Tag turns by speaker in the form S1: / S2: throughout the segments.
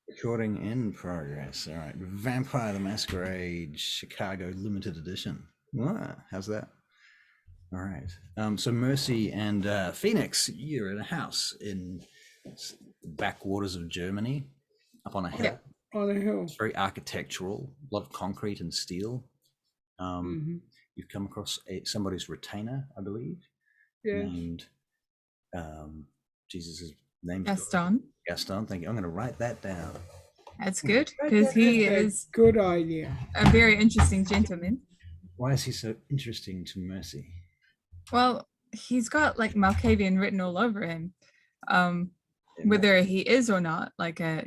S1: Recording in progress. All right. Vampire the Masquerade Chicago Limited Edition. How's that? All right. So Mercy and Phoenix, you're in a house in the backwaters of Germany, up on a hill.
S2: Yeah, on a hill.
S1: It's very architectural, a lot of concrete and steel. You've come across somebody's retainer, I believe, named Jesus' name.
S3: Gaston.
S1: Gaston, thank you. I'm going to write that down.
S3: That's good, because he is
S2: good idea.
S3: A very interesting gentleman.
S1: Why is he so interesting to Mercy?
S3: Well, he's got like Malkavian written all over him. Whether he is or not, like a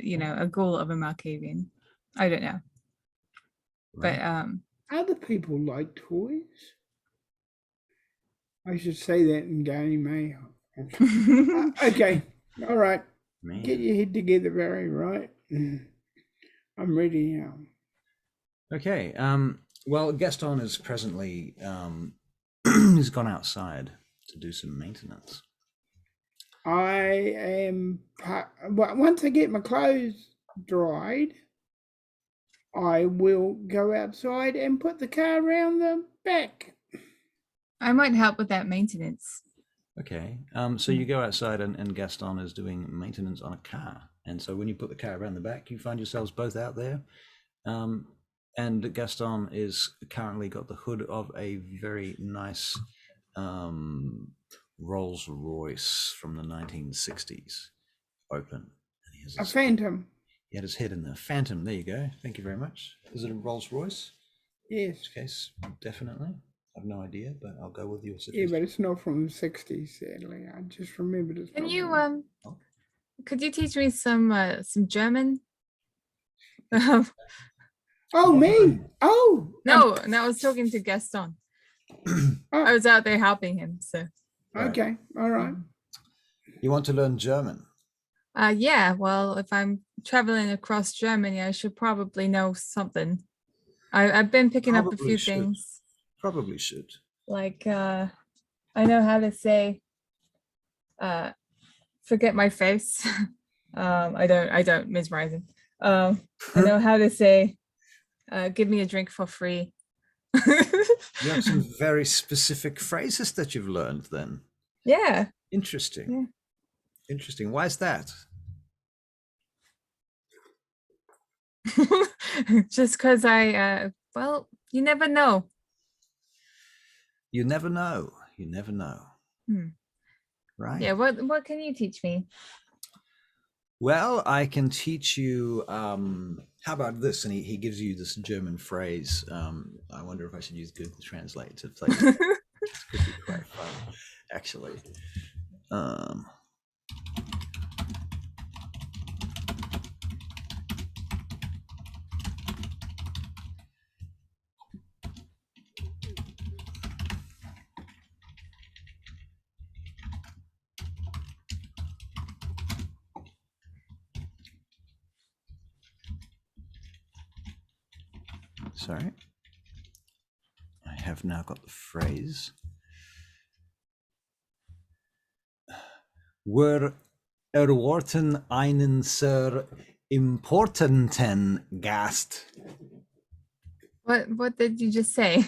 S3: ghoul of a Malkavian. I don't know. Right. But
S2: other people like toys. I should say that in game mail. Okay. All right. Man. Get your head together, Barry, right? I'm ready now.
S1: Okay. Well, Gaston is presently he's gone outside to do some maintenance.
S2: I am. Once I get my clothes dried, I will go outside and put the car around the back.
S3: I might help with that maintenance.
S1: Okay. So you go outside and Gaston is doing maintenance on a car. And so when you put the car around the back, you find yourselves both out there. And Gaston is currently got the hood of a very nice Rolls Royce from the 1960s open. And he has
S2: a Phantom.
S1: He had his head in the Phantom. There you go. Thank you very much. Is it a Rolls Royce?
S2: Yes.
S1: In this case, definitely. I have no idea, but I'll go with your suggestion.
S2: Yeah, but it's not from the 60s, sadly. I just remembered it.
S3: Can you could you teach me some German?
S2: Oh, me? Oh.
S3: No, I was talking to Gaston. I was out there helping him, so.
S2: Okay, all right.
S1: You want to learn German?
S3: Yeah, well, if I'm traveling across Germany, I should probably know something. I've been picking up a few things.
S1: Probably should.
S3: Like, I know how to say, forget my face. I don't, mesmerizing. I know how to say, give me a drink for free.
S1: You have some very specific phrases that you've learned then.
S3: Yeah.
S1: Interesting.
S3: Yeah.
S1: Interesting. Why is that?
S3: Just because well, you never know.
S1: You never know. You never know. Right.
S3: Yeah. What can you teach me?
S1: Well, I can teach you. How about this? And he gives you this German phrase. I wonder if I should use Google Translate to play. This could be quite fun, actually. Sorry. I have now got the phrase. Wir erwarten einen sehr importanten Gast.
S3: What did you just say?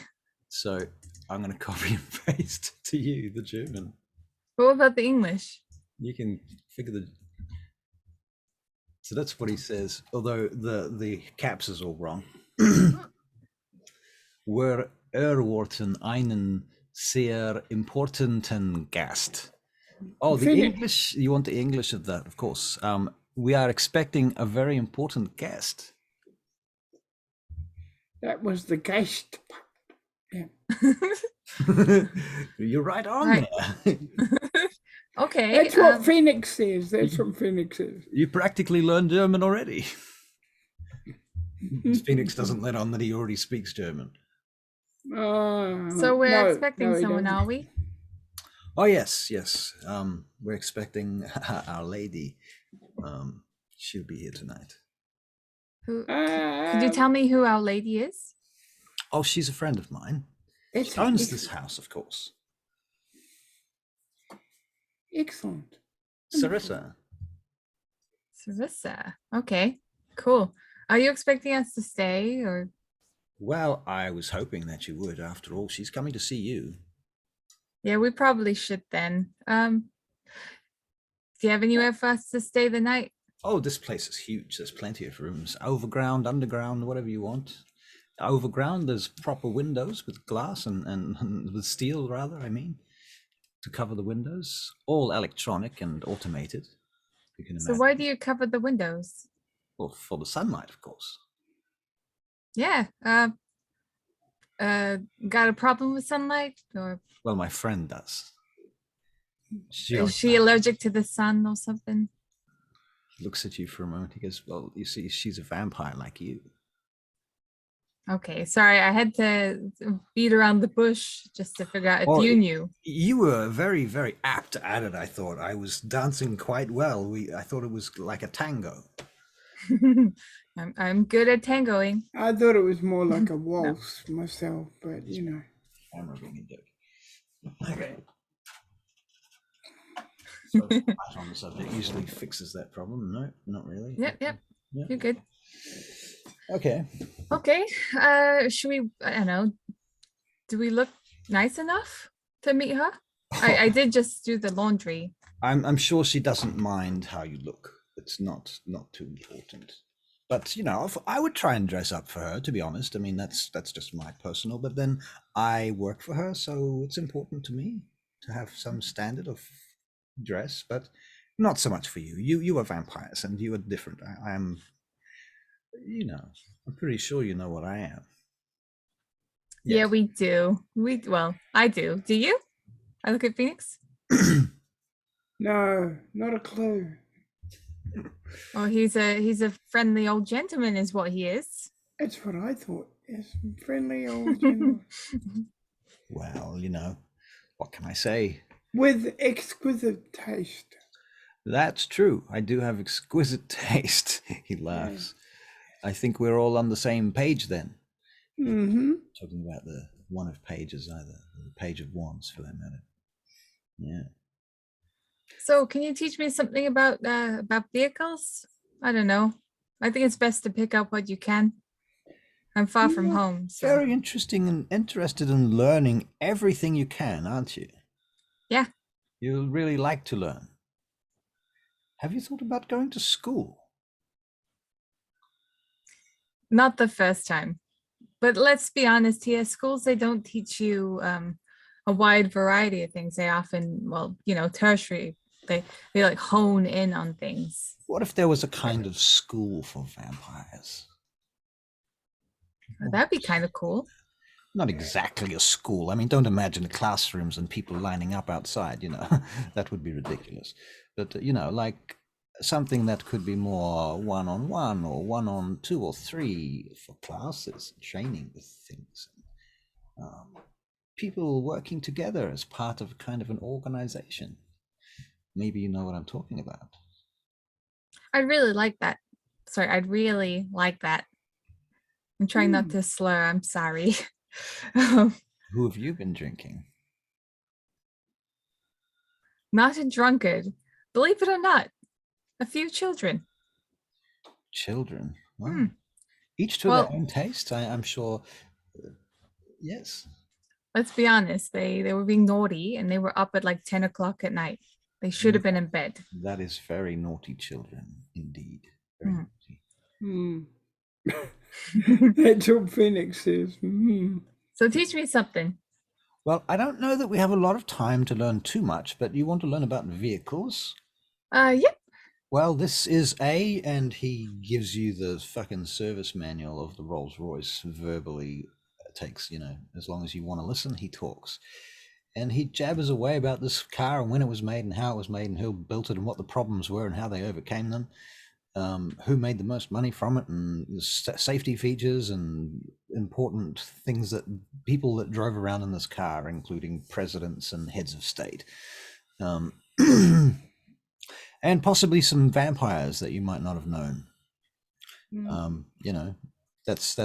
S1: So I'm going to copy and paste to you the German.
S3: But what about the English?
S1: You can figure the. So that's what he says. Although the caps is all wrong. Wir erwarten einen sehr importanten Gast. Oh, the English. You want the English of that, of course. We are expecting a very important guest.
S2: That was the guest. Yeah.
S1: You're right on there.
S3: Okay.
S2: That's what Phoenix says. That's what Phoenix says.
S1: You practically learned German already. Phoenix doesn't let on that he already speaks German.
S3: So we're expecting someone, are we?
S1: Oh, yes. We're expecting Our Lady. She'll be here tonight.
S3: Could you tell me who Our Lady is?
S1: Oh, she's a friend of mine. She owns this house, of course.
S2: Excellent.
S1: Sarissa.
S3: Sarissa. Okay. Cool. Are you expecting us to stay or?
S1: Well, I was hoping that you would. After all, she's coming to see you.
S3: Yeah, we probably should then. Do you have anywhere for us to stay the night?
S1: Oh, this place is huge. There's plenty of rooms. Overground, underground, whatever you want. Overground, there's proper windows with glass and with steel, rather, I mean, to cover the windows. All electronic and automated, you can
S3: So
S1: imagine.
S3: why do you cover the windows?
S1: Well, for the sunlight, of course.
S3: Yeah. Got a problem with sunlight, or
S1: Well, my friend does.
S3: is she allergic to the sun or something?
S1: He looks at you for a moment. He goes, well, you see, she's a vampire like you.
S3: Okay, sorry, I had to beat around the bush just to figure out if you knew.
S1: You were very, very apt at it, I thought. I was dancing quite well. I thought it was like a tango.
S3: I'm good at tangoing.
S2: I thought it was more like a waltz myself, but you know.
S1: Camera being a joke. Okay. So on the subject usually fixes that problem. No, not really.
S3: Yep. You're good.
S1: Okay.
S3: Okay. Should we? I don't know. Do we look nice enough to meet her? I did just do the laundry.
S1: I'm sure she doesn't mind how you look. It's not too important. But you know, I would try and dress up for her. To be honest, I mean that's just my personal. But then I work for her, so it's important to me to have some standard of dress. But not so much for you. You are vampires, and you are different. I'm. You know, I'm pretty sure you know what I am.
S3: Yeah,
S1: Yes.
S3: we do. Well, I do. Do you? I look at Phoenix.
S2: No, not a clue.
S3: Oh, he's a friendly old gentleman, is what he is.
S2: That's what I thought. Yes, friendly old gentleman.
S1: Well, you know, what can I say?
S2: With exquisite taste.
S1: That's true. I do have exquisite taste. He laughs. I think we're all on the same page then.
S2: Mm-hmm.
S1: Talking about the one of pages, either the page of wands for that matter. Yeah.
S3: So, can you teach me something about vehicles? I don't know. I think it's best to pick up what you can. I'm far from home. So.
S1: Very interesting and interested in learning everything you can, aren't you?
S3: Yeah.
S1: You really like to learn. Have you thought about going to school?
S3: Not the first time. But let's be honest here, schools, they don't teach you a wide variety of things. They often, well, you know, tertiary, they like hone in on things.
S1: What if there was a kind of school for vampires?
S3: Oh, that'd be kind of cool.
S1: Not exactly a school. I mean, don't imagine classrooms and people lining up outside, you know, that would be ridiculous. But, you know, like something that could be more one-on-one or one-on-two or three for classes, training with things. People working together as part of kind of an organization. Maybe you know what I'm talking about.
S3: I'd really like that. Sorry, I'd really like that. I'm trying not to slur. I'm sorry.
S1: Who have you been drinking?
S3: Not a drunkard. Believe it or not, a few children.
S1: Children? Wow. Each to their own taste, I'm sure. Yes.
S3: Let's be honest. They were being naughty and they were up at like 10 o'clock at night. They should have been in bed.
S1: That is very naughty children, indeed. Very naughty.
S2: That's what Phoenix says.
S3: So teach me something.
S1: Well, I don't know that we have a lot of time to learn too much, but you want to learn about vehicles?
S3: Yep.
S1: Well, this is A, and he gives you the fucking service manual of the Rolls Royce verbally. Takes, you know, as long as you want to listen, he talks. And he jabbers away about this car and when it was made and how it was made and who built it and what the problems were and how they overcame them. Who made the most money from it and safety features and important things that people that drove around in this car, including presidents and heads of state. And possibly some vampires that you might not have known. You know, that's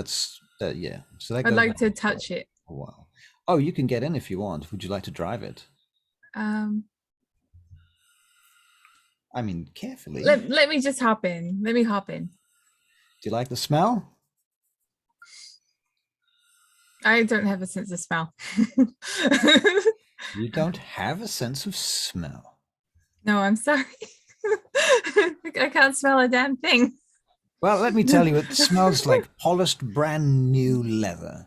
S1: yeah. So that
S3: I'd like to touch it.
S1: A while. Oh, you can get in if you want. Would you like to drive it? I mean, carefully.
S3: Let me just hop in. Let me hop in.
S1: Do you like the smell?
S3: I don't have a sense of smell.
S1: You don't have a sense of smell.
S3: No, I'm sorry. I can't smell a damn thing.
S1: Well, let me tell you, it smells like polished brand new leather.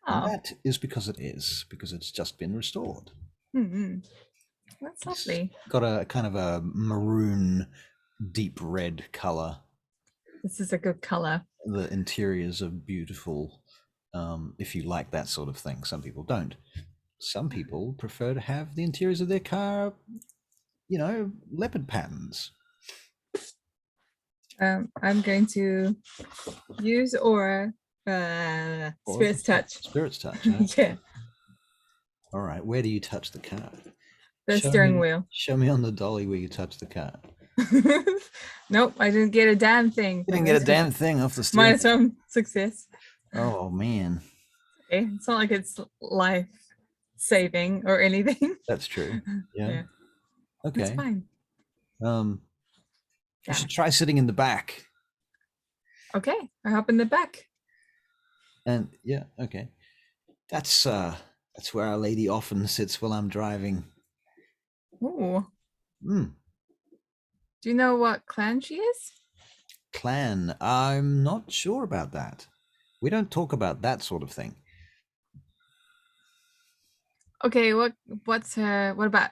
S1: And
S3: Oh,
S1: that is because it's just been restored.
S3: that's lovely.
S1: Got a kind of a maroon, deep red color.
S3: This is a good color.
S1: The interiors are beautiful. If you like that sort of thing, some people don't. Some people prefer to have the interiors of their car, leopard patterns.
S3: I'm going to use Aura Spirit's Touch.
S1: Spirit's Touch. Huh?
S3: Yeah,
S1: All right. Where do you touch the car?
S3: the steering wheel.
S1: Show me on the dolly where you touch the car.
S3: Nope, I didn't get a damn thing.
S1: You didn't get a damn thing off the steering.
S3: Minus one success.
S1: Oh man.
S3: Okay, it's not like it's life saving or anything.
S1: That's true. Yeah. Okay.
S3: It's fine.
S1: You should try sitting in the back.
S3: Okay, I hop in the back.
S1: And yeah, okay. That's where Our Lady often sits while I'm driving.
S3: Ooh. Do you know what clan she is?
S1: Clan. I'm not sure about that. We don't talk about that sort of thing.
S3: Okay, what about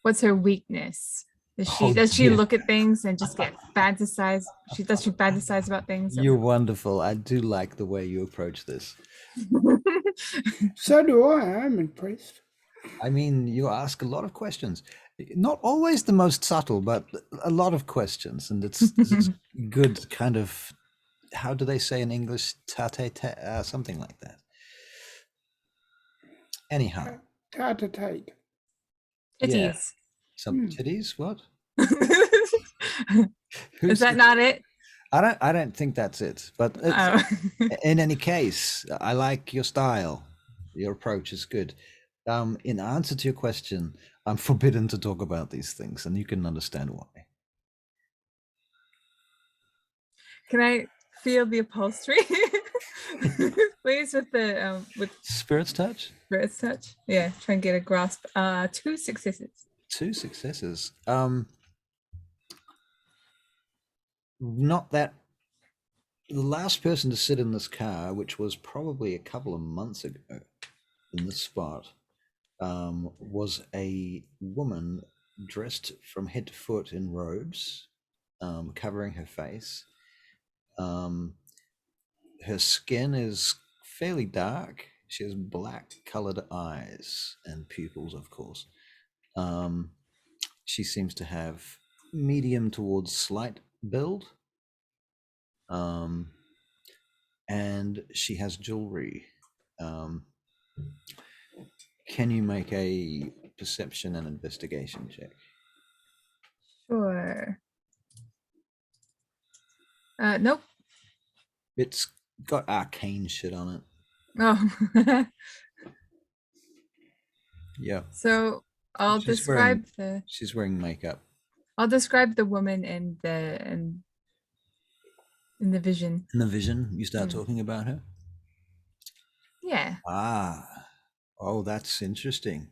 S3: what's her weakness? Does she look at things and just get fantasize? Does she fantasize about things?
S1: You're wonderful. I do like the way you approach this.
S2: So do I. I'm impressed.
S1: I mean, you ask a lot of questions. Not always the most subtle, but a lot of questions. And it's good kind of, how do they say in English? Something like that. Anyhow.
S2: Tite.
S3: Titties.
S1: Yeah. Some titties? What?
S3: Is that not it?
S1: I don't think that's it. But in any case, I like your style. Your approach is good. In answer to your question, I'm forbidden to talk about these things, and you can understand why.
S3: Can I feel the upholstery, please, with
S1: Spirit's Touch?
S3: Spirit's Touch. Yeah, try and get a grasp. 2 successes.
S1: 2 successes. Not that. The last person to sit in this car, which was probably a couple of months ago, in this spot, was a woman dressed from head to foot in robes, covering her face. Her skin is fairly dark. She has black colored eyes and pupils, of course. She seems to have medium towards slight build. And she has jewelry. Can you make a perception and investigation check?
S3: Sure. Nope.
S1: It's got arcane shit on it.
S3: Oh.
S1: Yeah.
S3: So I'll describe
S1: she's wearing makeup.
S3: I'll describe the woman in the vision.
S1: In the vision, you start talking about her?
S3: Yeah.
S1: Oh, that's interesting.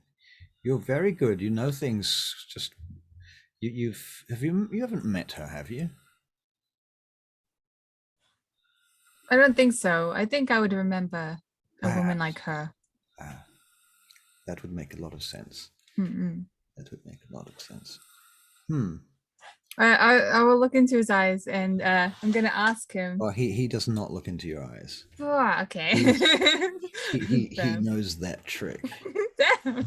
S1: You're very good. You know things. Just you haven't met her, have you?
S3: I don't think so. I think I would remember a woman like her.
S1: That would make a lot of sense. That would make a lot of sense.
S3: I will look into his eyes, and I'm gonna ask him.
S1: Oh, he does not look into your eyes.
S3: Oh, okay.
S1: He knows that trick.
S3: Damn.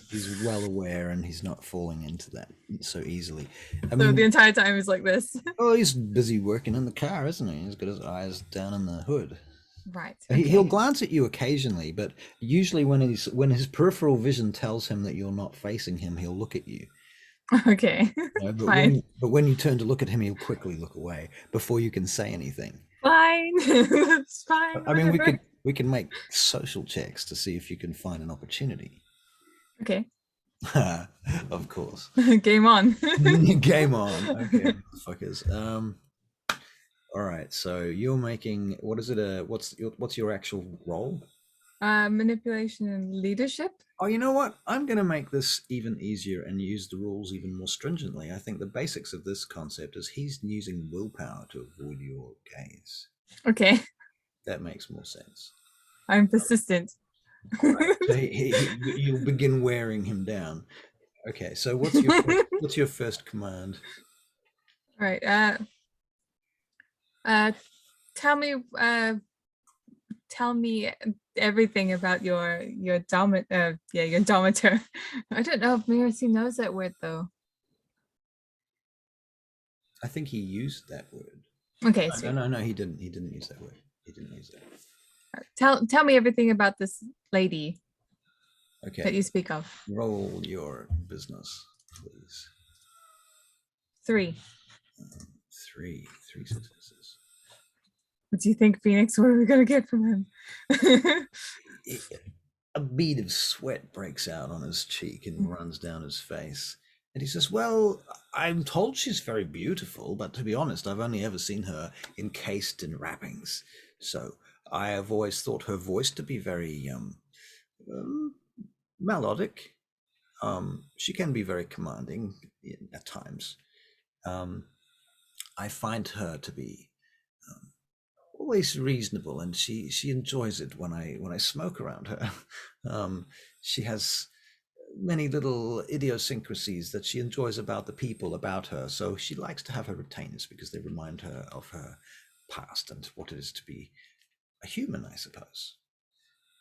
S1: He's well aware, and he's not falling into that so easily.
S3: I mean, the entire time he's like this.
S1: Oh, he's busy working in the car, isn't he? He's got his eyes down in the hood.
S3: Right. Okay.
S1: He'll glance at you occasionally, but usually when his peripheral vision tells him that you're not facing him, he'll look at you.
S3: Okay.
S1: Fine. But when you turn to look at him, he'll quickly look away before you can say anything.
S3: Fine. It's fine.
S1: I mean, we can make social checks to see if you can find an opportunity.
S3: Okay.
S1: Of course.
S3: Game on.
S1: Game on. Okay, fuckers. All right. So you're making, what is it? What's your actual role?
S3: Manipulation and leadership.
S1: Oh, you know what? I'm going to make this even easier and use the rules even more stringently. I think the basics of this concept is he's using willpower to avoid your gaze.
S3: Okay,
S1: That makes more sense.
S3: I'm persistent.
S1: All right. So you'll begin wearing him down. Okay. So what's your first command?
S3: All right. Tell me. Tell me everything about your dominator. Yeah, your dominator. I don't know if Miracy knows that word though.
S1: I think he used that word.
S3: Okay,
S1: No,
S3: sweet.
S1: no, he didn't. He didn't use that word. He didn't use that.
S3: Tell me everything about this lady that
S1: Okay.
S3: you speak of.
S1: Roll your business, please.
S3: 3.
S1: Three successes.
S3: What do you think, Phoenix? What are we gonna get from him?
S1: A bead of sweat breaks out on his cheek and runs down his face. And he says, well, I'm told she's very beautiful, but to be honest, I've only ever seen her encased in wrappings. So I have always thought her voice to be very melodic. She can be very commanding at times. I find her to be always reasonable, and she enjoys it when I smoke around her. She has many little idiosyncrasies that she enjoys about the people about her, so she likes to have her retainers because they remind her of her past and what it is to be a human, I suppose.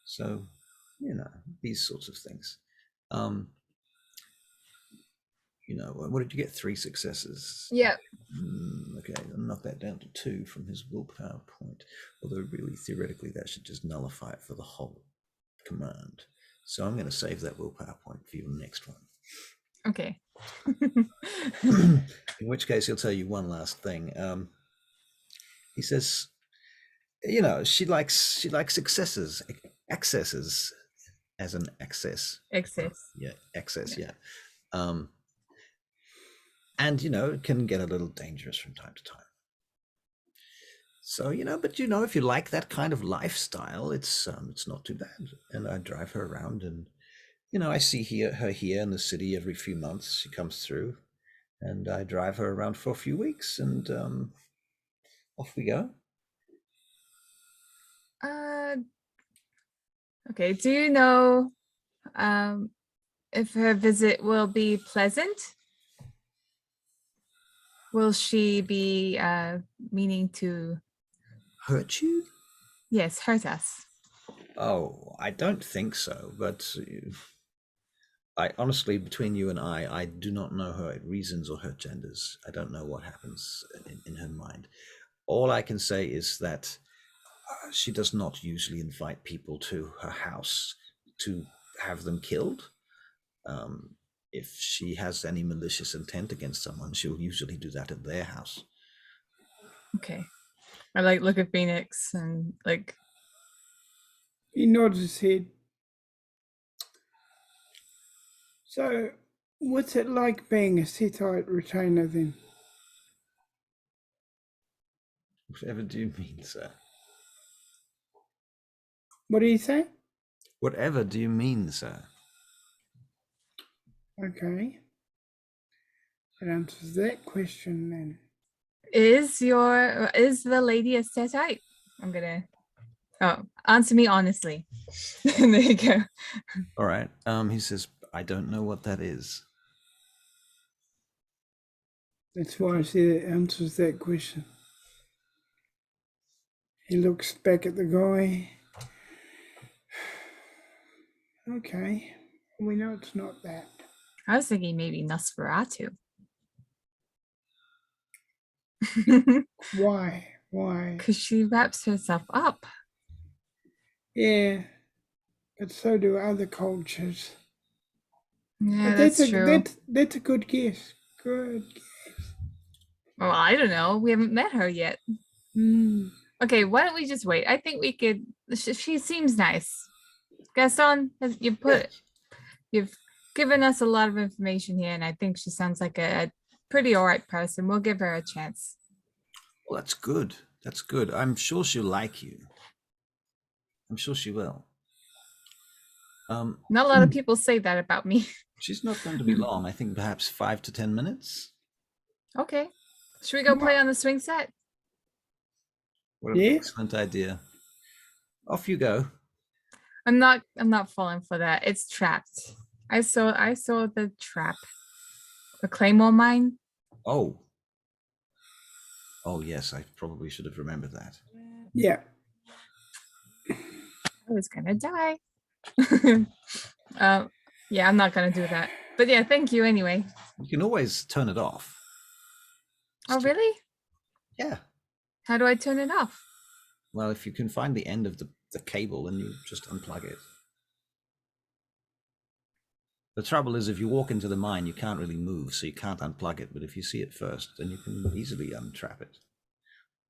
S1: So, these sorts of things. What did you get? 3 successes.
S3: Yeah.
S1: Okay, I'll knock that down to 2 from his willpower point. Although really, theoretically, that should just nullify it for the whole command. So I'm going to save that willpower point for your next one.
S3: Okay.
S1: In which case, he'll tell you one last thing. He says, she likes excesses, as an excess.
S3: Excess.
S1: Yeah, excess. Yeah. And it can get a little dangerous from time to time. So but if you like that kind of lifestyle, it's not too bad. And I drive her around, and I see her here in the city every few months. She comes through, and I drive her around for a few weeks, and off we go.
S3: Okay. Do you know if her visit will be pleasant? Will she be meaning to
S1: Hurt you?
S3: Yes, hurt us?
S1: Oh, I don't think so, but I honestly, between you and I do not know her reasons or her genders. I don't know what happens in her mind. All I can say is that she does not usually invite people to her house to have them killed. If she has any malicious intent against someone, she'll usually do that at their house.
S3: Okay. I look at Phoenix and
S2: He nods his head. So, what's it like being a Setite retainer then?
S1: Whatever do you mean, sir?
S2: What do you say?
S1: Whatever do you mean, sir?
S2: Okay. That answers that question then.
S3: Is the lady a Setite? I'm gonna answer me honestly. There you go.
S1: All right. He says, I don't know what that is.
S2: That's why I said it answers that question. He looks back at the guy. Okay. We know it's not that.
S3: I was thinking maybe Nosferatu.
S2: Why? Why?
S3: Because she wraps herself up.
S2: Yeah. But so do other cultures.
S3: Yeah,
S2: But
S3: that's true.
S2: That's a good guess. Good guess.
S3: Well, I don't know. We haven't met her yet. Okay, why don't we just wait? I think we could. She seems nice. Gaston, you've given us a lot of information here, and I think she sounds like a pretty all right person. We'll give her a chance.
S1: Well, that's good. That's good. I'm sure she'll like you. I'm sure she will.
S3: Not a lot of people say that about me.
S1: She's not going to be long. I think perhaps 5 to 10 minutes.
S3: Okay. Should we go play on the swing set?
S1: What an
S2: Yeah.
S1: excellent idea. Off you go.
S3: I'm not falling for that. It's trapped. I saw the trap. The claymore mine.
S1: Oh. Oh, yes, I probably should have remembered that.
S2: Yeah.
S3: I was gonna die. Yeah, I'm not gonna do that. But yeah, thank you anyway.
S1: You can always turn it off.
S3: Oh, really?
S1: Yeah.
S3: How do I turn it off?
S1: Well, if you can find the end of the cable, then you just unplug it. The trouble is, if you walk into the mine, you can't really move, so you can't unplug it. But if you see it first, then you can easily untrap it.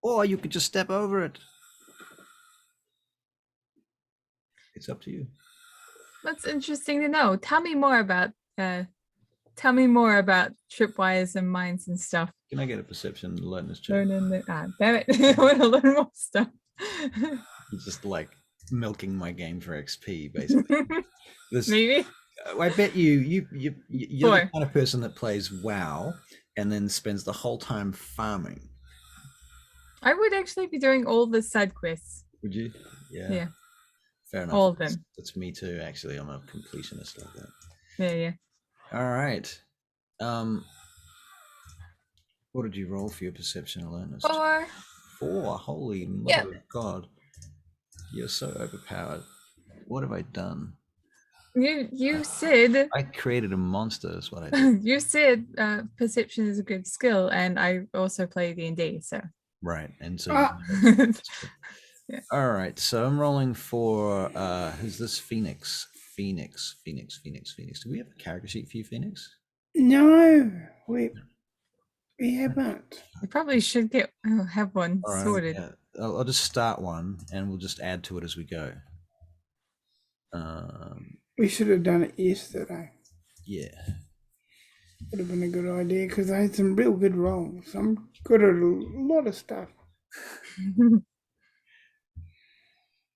S1: Or you could just step over it. It's up to you.
S3: That's interesting to know. Tell me more about tripwires and mines and stuff.
S1: Can I get a perception and alertness check?
S3: Damn it. I want to learn more stuff.
S1: You're just like milking my game for XP, basically.
S3: Maybe.
S1: I bet you're the
S3: Four.
S1: kind of person that plays WoW and then spends the whole time farming.
S3: I would actually be doing all the side quests.
S1: Would you?
S3: Yeah.
S1: Fair enough.
S3: All of them.
S1: That's me too, actually. I'm a completionist like that.
S3: Yeah.
S1: All right. What did you roll for your perception alertness?
S3: 4.
S1: 4. Holy mother of God. You're so overpowered. What have I done?
S3: You said
S1: I created a monster is what I did.
S3: you said perception is a good skill, and I also play D&D, so
S1: Right. And so
S3: yeah.
S1: all right. So I'm rolling for who's this? Phoenix. Phoenix. Do we have a character sheet for you, Phoenix?
S2: No, we haven't.
S3: You probably should have one
S1: All right.
S3: sorted.
S1: Yeah. I'll just start one and we'll just add to it as we go.
S2: We should have done it yesterday.
S1: Yeah.
S2: Would have been a good idea because I had some real good rolls. I'm good at a lot of stuff.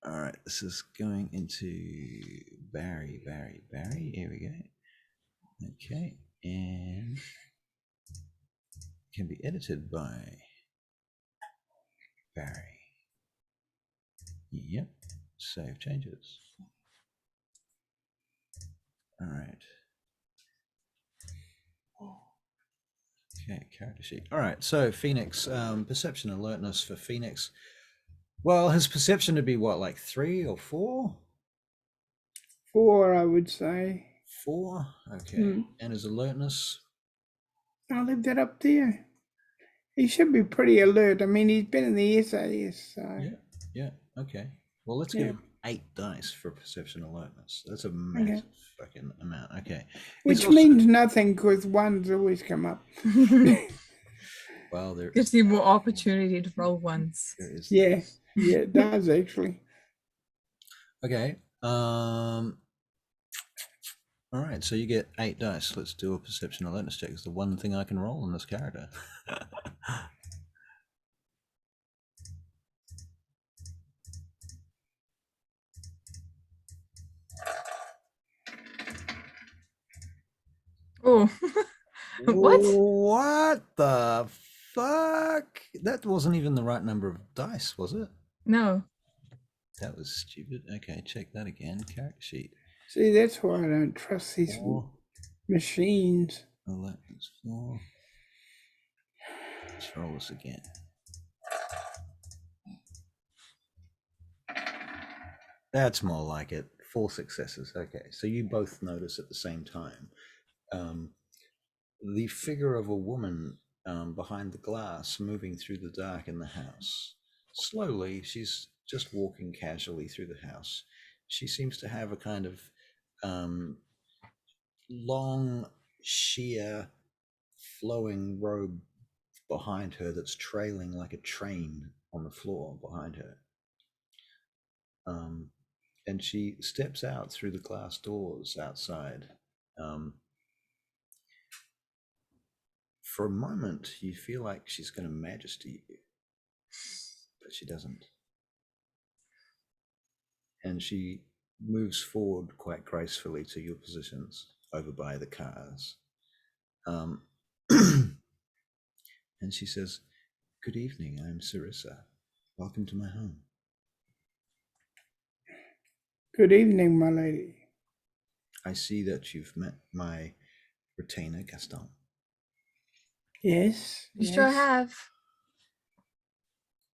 S1: All right. This is going into Barry. Here we go. Okay. And can be edited by Barry. Yep. Save changes. All right. Okay, character sheet. All right, so Phoenix, perception alertness for Phoenix. Well, his perception would be what, like 3 or 4?
S2: 4, I would say.
S1: 4? Okay. And his alertness?
S2: I'll leave that up there. He should be pretty alert. I mean, he's been in the SAS, so.
S1: Yeah, okay. Well, let's give him 8 dice for perception alertness. That's a massive fucking amount. Okay.
S2: Which means nothing because 1's always come up.
S1: Well, there
S3: gives you more opportunity to roll ones.
S2: Yeah, it does actually.
S1: Okay. All right, so you get 8 dice. Let's do a perception alertness check. It's the one thing I can roll on this character.
S3: Oh. What?
S1: What the fuck? That wasn't even the right number of dice, was it?
S3: No.
S1: That was stupid. Okay, check that again. Character sheet.
S2: See, that's why I don't trust these
S1: 4.
S2: machines.
S1: 11, 4. Let's roll this again. That's more like it. 4 successes. Okay, so you both notice at the same time. The figure of a woman behind the glass moving through the dark in the house. Slowly, she's just walking casually through the house. She seems to have a kind of long, sheer, flowing robe behind her that's trailing like a train on the floor behind her. And she steps out through the glass doors outside. For a moment, you feel like she's going to majesty you. but she doesn't. And she moves forward quite gracefully to your positions over by the cars. And she says, "Good evening, I'm Sarissa. Welcome to my home."
S2: Good evening, my lady.
S1: I see that you've met my retainer, Gaston.
S2: Yes.
S3: You sure have.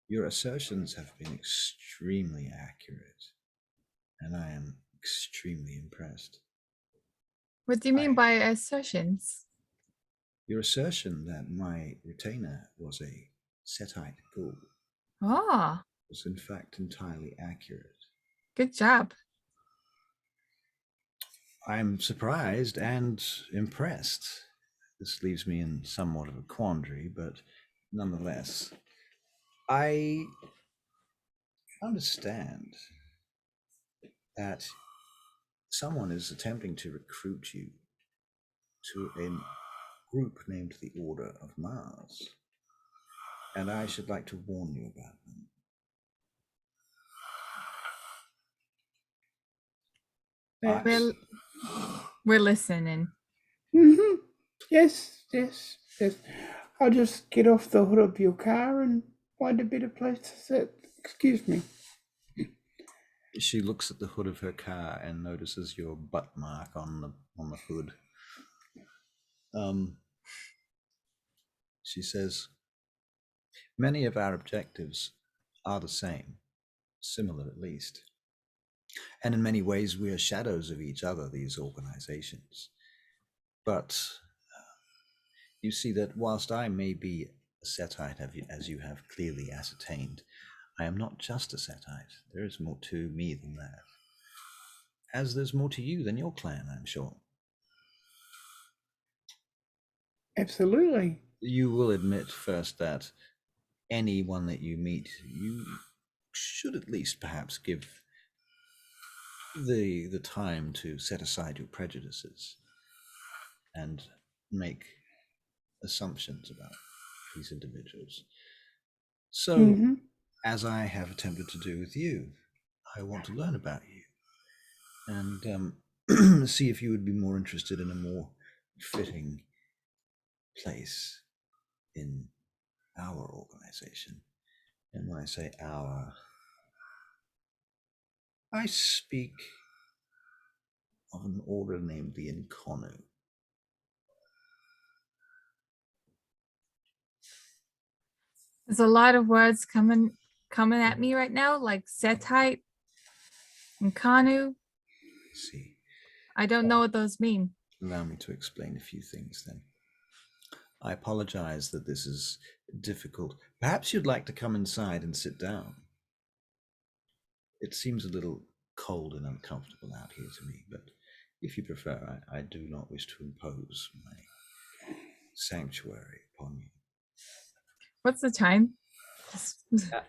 S1: Your assertions have been extremely accurate, and I am extremely impressed.
S3: What do you mean by assertions?
S1: Your assertion that my retainer was a Setite ghoul
S3: Oh,
S1: was in fact entirely accurate.
S3: good job.
S1: I'm surprised and impressed. This leaves me in somewhat of a quandary, but nonetheless, I understand that someone is attempting to recruit you to a group named the Order of Mars, and I should like to warn you about them.
S2: That's...
S3: We're listening.
S2: Mm-hmm. Yes. I'll just get off the hood of your car and find a better place to sit. Excuse me.
S1: She looks at the hood of her car and notices your butt mark on the hood. She says, "Many of our objectives are the same, similar at least. And in many ways, we are shadows of each other, these organizations. But you see that whilst I may be a Setite, as you have clearly ascertained, I am not just a Setite. There is more to me than that. As there's more to you than your clan, I'm sure."
S2: Absolutely.
S1: You will admit first that anyone that you meet, you should at least perhaps give the time to set aside your prejudices and make assumptions about these individuals. So, as I have attempted to do with you, I want to learn about you and see if you would be more interested in a more fitting place in our organization. And when I say our, I speak of an order named the Inconnu.
S3: There's a lot of words coming at me right now, like Setite and Kanu.
S1: See,
S3: I don't know what those mean.
S1: allow me to explain a few things then. I apologize that this is difficult. Perhaps you'd like to come inside and sit down. It seems a little cold and uncomfortable out here to me, but if you prefer, I do not wish to impose my sanctuary upon you.
S3: What's the time?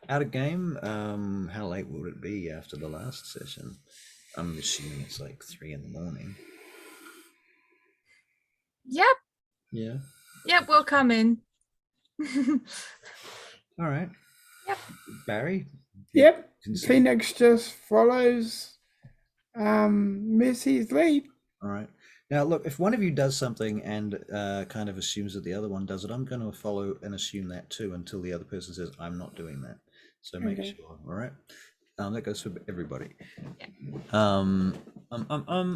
S1: Out of game, how late would it be after the last session? I'm assuming it's like 3 a.m.
S3: Yep.
S1: Yeah.
S3: Yep, we'll come in.
S1: All right.
S3: Yep.
S1: Barry?
S2: Yep. Phoenix just follows Missy's lead.
S1: All right. Now, look, if one of you does something and kind of assumes that the other one does it, I'm going to follow and assume that too until the other person says, "I'm not doing that." So make sure. All right. That goes for everybody.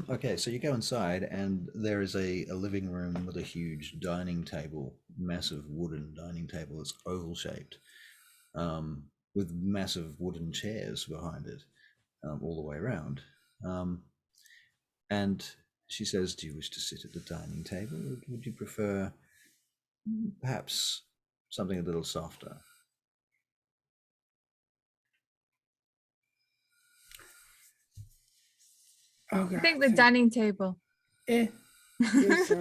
S1: Okay, so you go inside and there is a living room with a huge dining table, massive wooden dining table that's oval shaped, with massive wooden chairs behind it, all the way around. And she says, "Do you wish to sit at the dining table, or would you prefer perhaps something a little softer?"
S2: Okay.
S3: I think the dining table.
S2: Yeah. Yes,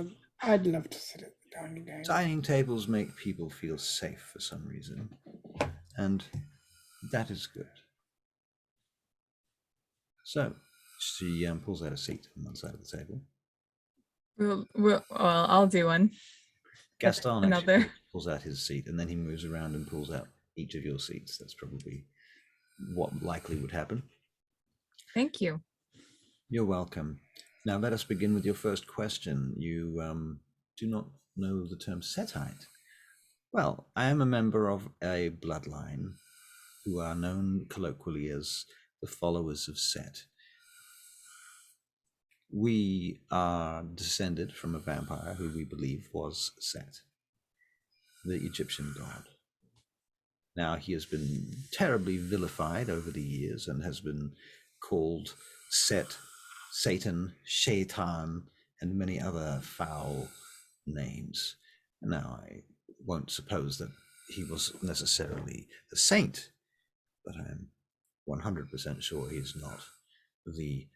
S2: I'd love to sit at the dining table.
S1: Dining tables make people feel safe for some reason, and that is good. So she pulls out a seat on one side of the table.
S3: Well, I'll do one.
S1: Gaston
S3: Another.
S1: actually pulls out his seat, and then he moves around and pulls out each of your seats. That's probably what likely would happen.
S3: Thank you.
S1: You're welcome. Now let us begin with your first question. You do not know the term Setite. Well, I am a member of a bloodline who are known colloquially as the followers of Set. We are descended from a vampire who we believe was Set, the Egyptian god. Now, he has been terribly vilified over the years and has been called Set, Satan, Shaitan, and many other foul names. Now, I won't suppose that he was necessarily a saint, but I'm 100% sure he's not the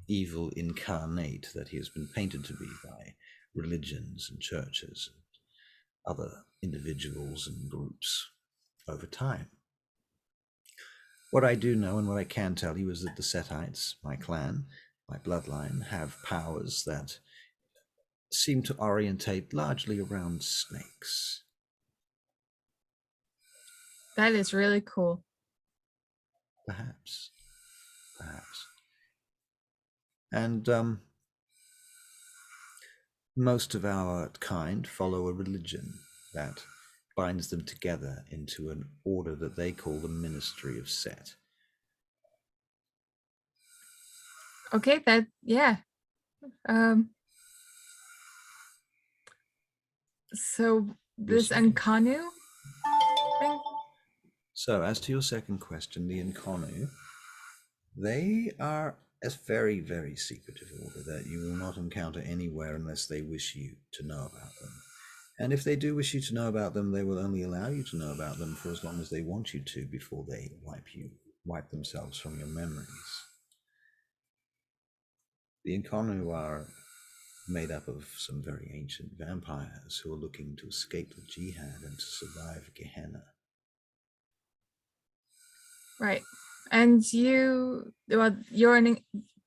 S1: evil incarnate that he has been painted to be by religions and churches and other individuals and groups over time. What I do know and what I can tell you is that the Setites, my clan, my bloodline, have powers that seem to orientate largely around snakes.
S3: That is really cool.
S1: Perhaps. And most of our kind follow a religion that binds them together into an order that they call the Ministry of Set.
S3: Okay, so this Nkanu thing?
S1: So as to your second question, the Nkanu, they are a very, very secretive order that you will not encounter anywhere unless they wish you to know about them. And if they do wish you to know about them, they will only allow you to know about them for as long as they want you to before they wipe themselves from your memories. The Nkanu are made up of some very ancient vampires who are looking to escape the jihad and to survive Gehenna.
S3: Right. And you're an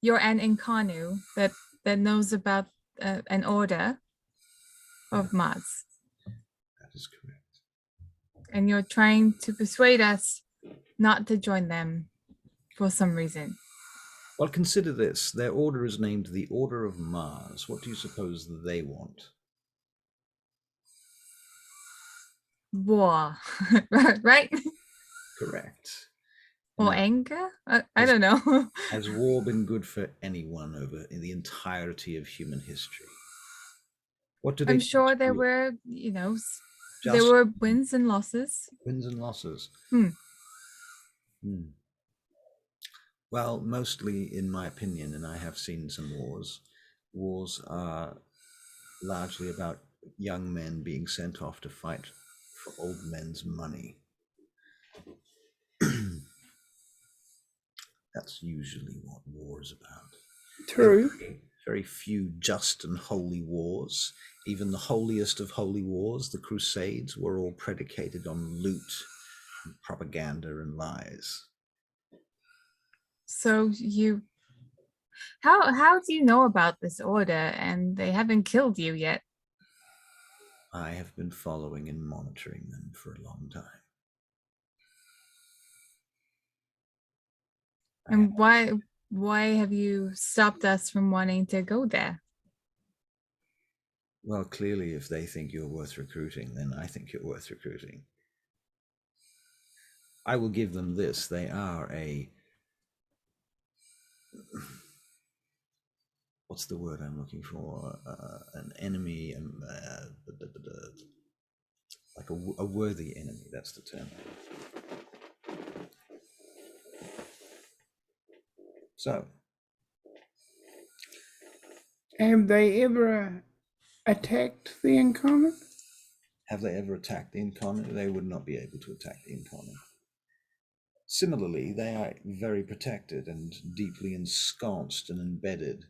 S3: Nkanu that knows about an order of Mars.
S1: That is correct.
S3: And you're trying to persuade us not to join them for some reason.
S1: Well, consider this. Their order is named the Order of Mars. What do you suppose they want?
S3: War, right?
S1: Correct.
S3: Or
S1: Now,
S3: anger? I don't know.
S1: has war been good for anyone over in the entirety of human history? What do they?
S3: I'm sure there were, there were wins and losses.
S1: Wins and losses.
S3: Hmm.
S1: Well, mostly, in my opinion, and I have seen some wars, wars are largely about young men being sent off to fight for old men's money. That's usually what war is about.
S2: True.
S1: Very few just and holy wars. Even the holiest of holy wars, the Crusades, were all predicated on loot, and propaganda, and lies.
S3: So how do you know about this order and they haven't killed you yet?
S1: I have been following and monitoring them for a long time.
S3: And why have you stopped us from wanting to go there?
S1: Well, clearly, if they think you're worth recruiting, then I think you're worth recruiting. I will give them this. They are what's the word I'm looking for? An enemy, like a worthy enemy. That's the term. So,
S2: Have they ever attacked the Nkanu?
S1: have they ever attacked the Nkanu? They would not be able to attack the Nkanu. Similarly, they are very protected and deeply ensconced and embedded.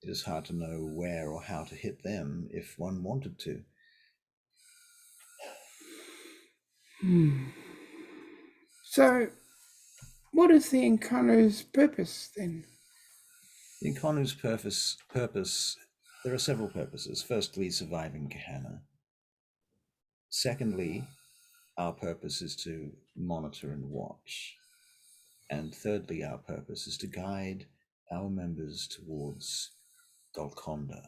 S1: It is hard to know where or how to hit them if one wanted to.
S2: So, what is the Nkanu's purpose then?
S1: The Nkanu's purpose, there are several purposes. Firstly, surviving Gehenna. Secondly, our purpose is to monitor and watch. And thirdly, our purpose is to guide our members towards Golconda.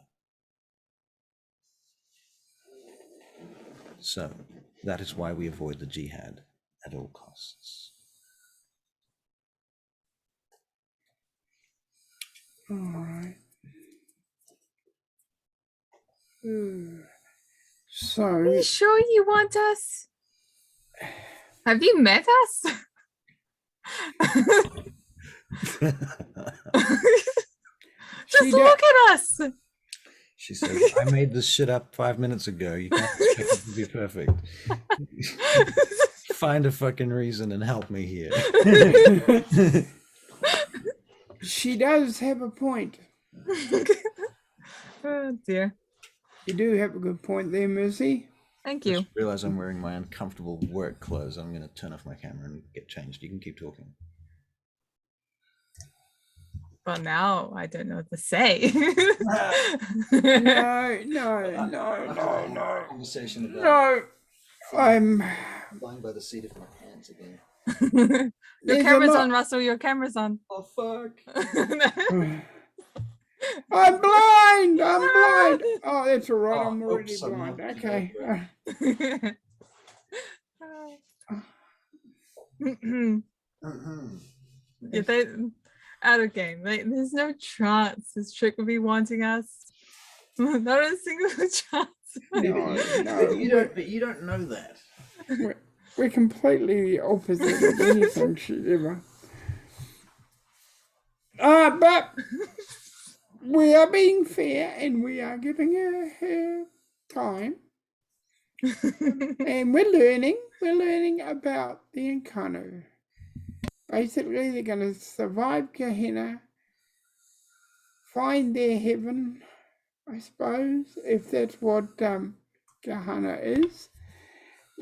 S1: So that is why we avoid the jihad at all costs.
S2: All right. So,
S3: Are you sure you want us? Have you met us? Just
S2: She
S3: look at us.
S1: She said, I made this shit up 5 minutes ago. You can't expect it to be perfect. Find a fucking reason and help me here.
S2: she does have a point.
S3: Oh dear.
S2: You do have a good point there, Mercy.
S3: Thank
S1: I
S3: you.
S1: just realize I'm wearing my uncomfortable work clothes. I'm going to turn off my camera and get changed. You can keep talking.
S3: Well, now I don't know what to say.
S2: No.
S1: Conversation about
S2: No. I'm
S1: flying by the seat of my pants again.
S3: Your
S2: There's a
S3: camera's
S2: lot-
S3: on, Russell. Your camera's on.
S1: Oh, fuck.
S2: I'm blind. Oh, that's all right. I'm
S1: Oh,
S2: already
S1: oops, I'm
S2: blind.
S1: not
S2: Okay.
S1: too Mhm.
S3: Yeah, they out of game. There's no chance this trick will be wanting us. Not a single chance.
S1: But you don't know that.
S2: We're completely the opposite of anything she'd ever. But we are being fair and we are giving her time. And we're learning about the Incarno. Basically, they're going to survive Gehenna, find their heaven, I suppose, if that's what Gehenna is,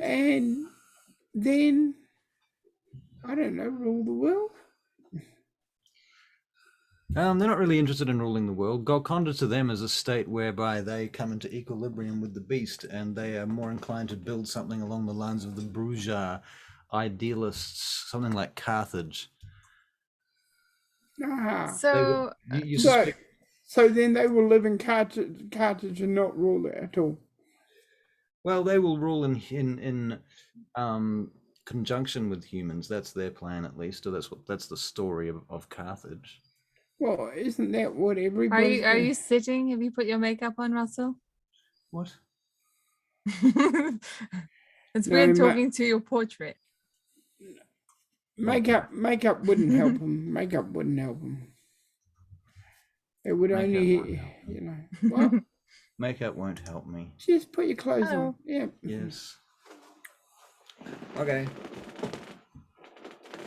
S2: and then, I don't know, rule the world.
S1: They're not really interested in ruling the world. Golconda to them is a state whereby they come into equilibrium with the beast, and they are more inclined to build something along the lines of the bourgeois idealists, something like Carthage.
S3: So,
S1: You
S2: So,
S1: suspect-
S2: so then they will live in Carthage and not rule it at all.
S1: well, they will rule in conjunction with humans. That's their plan, at least, or that's the story of Carthage.
S2: Well, isn't that what everybody?
S3: are you sitting? Have you put your makeup on, Russell?
S1: What?
S3: It's
S2: No,
S3: weird talking to your portrait.
S2: Makeup wouldn't help him. Makeup wouldn't help him. It would
S1: Makeup
S2: only,
S1: won't help him.
S2: you know. What?
S1: Makeup won't help me.
S2: Just put your clothes
S3: Oh.
S2: on. Yeah.
S1: Yes. Okay.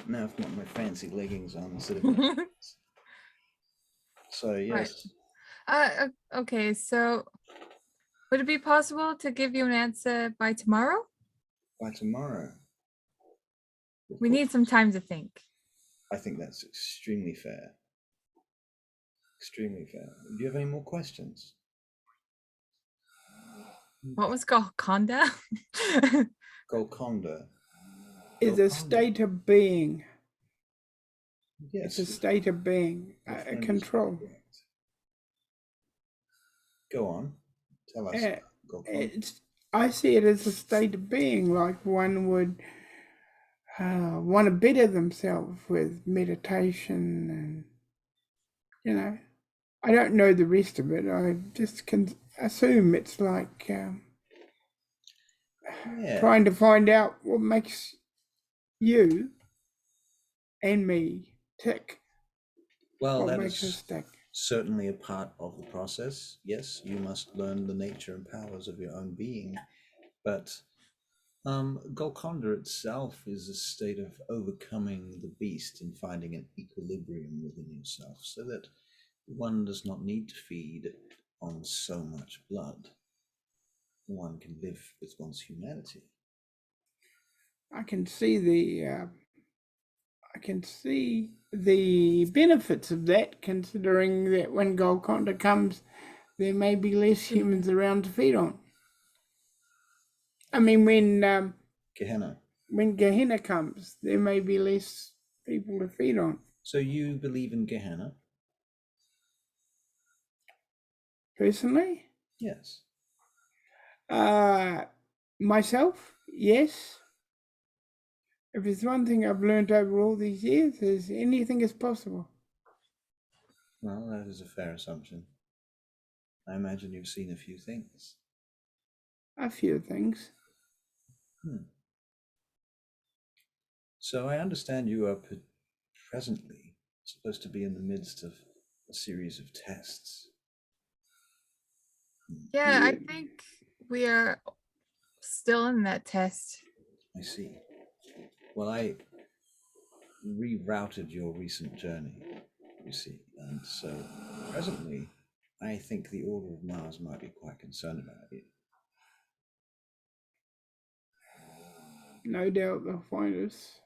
S1: Now I've got my fancy leggings on instead of my pants. So yes.
S3: Okay, so would it be possible to give you an answer by tomorrow?
S1: By tomorrow. Of
S3: We need
S1: course.
S3: some time to think.
S1: I think that's extremely fair. Extremely fair. Do you have any more questions?
S3: What was Golconda?
S1: Golconda.
S2: Is a
S1: Golconda.
S2: state of being.
S1: Yes.
S2: It's a state of being.
S1: your
S2: A
S1: friend is
S2: control.
S1: correct. Go on. Tell us. Golconda.
S2: I see it as a state of being, like one would want to better themselves with meditation and, you know, I don't know the rest of it. I just can assume it's like
S1: Yeah.
S2: trying to find out what makes you and me tick.
S1: Well,
S2: What
S1: that
S2: makes us
S1: is
S2: tick.
S1: certainly a part of the process. Yes, you must learn the nature and powers of your own being, but Golconda itself is a state of overcoming the beast and finding an equilibrium within yourself, so that one does not need to feed on so much blood. One can live with one's humanity.
S2: I can see the benefits of that, considering that when Golconda comes, there may be less humans around to feed on. I mean, when
S1: Gehenna.
S2: When Gehenna comes, there may be less people to feed on.
S1: So you believe in Gehenna?
S2: Personally,
S1: Yes.
S2: myself, yes. If there's one thing I've learned over all these years, is anything is possible.
S1: Well, that is a fair assumption. I imagine you've seen a few things.
S2: A few things.
S1: So I understand you are presently supposed to be in the midst of a series of tests.
S3: Yeah, I think we are still in that test.
S1: I see. Well, I rerouted your recent journey, you see, and so presently I think the Order of Mars might be quite concerned about you.
S2: No doubt they'll find us.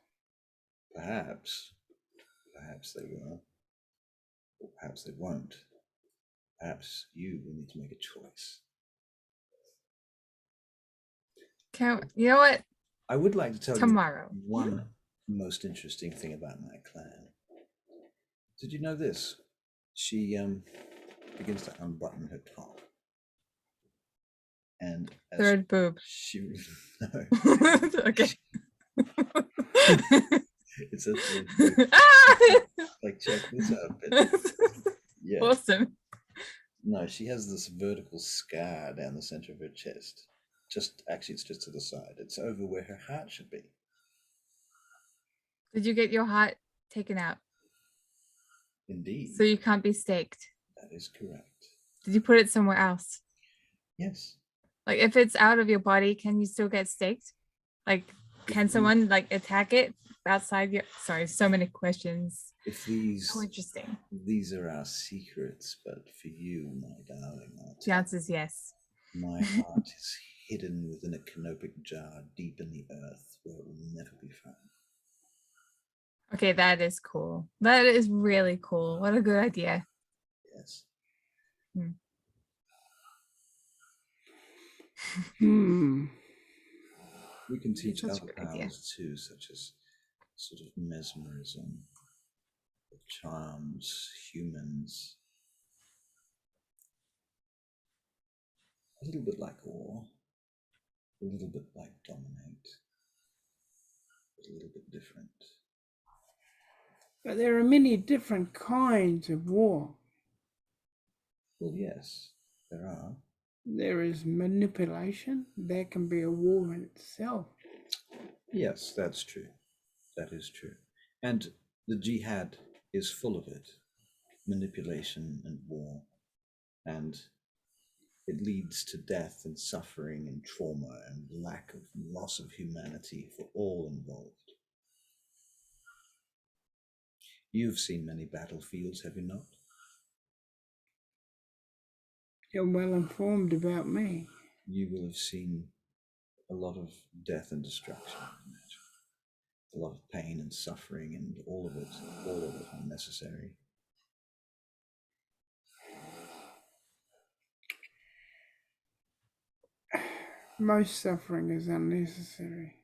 S1: Perhaps they will, or perhaps they won't. Perhaps you will need to make a choice.
S3: You know what?
S1: I would like to tell
S3: Tomorrow.
S1: you one most interesting thing about my clan. Did you know this? She begins to unbutton her top, and as
S3: Third boob.
S1: she no,
S3: Okay.
S1: it's a third boob. Like, check this out, bitch. Yeah.
S3: Awesome.
S1: No, she has this vertical scar down the center of her chest. Actually, it's just to the side. It's over where her heart should be.
S3: Did you get your heart taken out?
S1: Indeed.
S3: So you can't be staked.
S1: That is correct.
S3: Did you put it somewhere else?
S1: Yes.
S3: Like if it's out of your body, can you still get staked? Like, can someone like attack it outside your? Sorry, so many questions.
S1: If these
S3: So interesting.
S1: These are our secrets, but for you, my darling,
S3: The answer is yes.
S1: my heart is hidden within a canopic jar deep in the earth where it will never be found.
S3: Okay, that is cool. That is really cool. What a good idea.
S1: Yes. We can teach
S3: Such a
S1: other
S3: good idea.
S1: powers too, such as sort of mesmerism, charms, humans. A little bit like awe, a little bit like dominate, but a little bit different.
S2: But there are many different kinds of war.
S1: Well, yes, there are.
S2: There is manipulation. That can be a war in itself.
S1: Yes, that's true. That is true. And the jihad is full of it. Manipulation and war. And it leads to death and suffering and trauma and lack of loss of humanity for all involved. You've seen many battlefields, have you not?
S2: You're well informed about me.
S1: You will have seen a lot of death and destruction, I imagine. A lot of pain and suffering, and all of it unnecessary.
S2: Most suffering is unnecessary.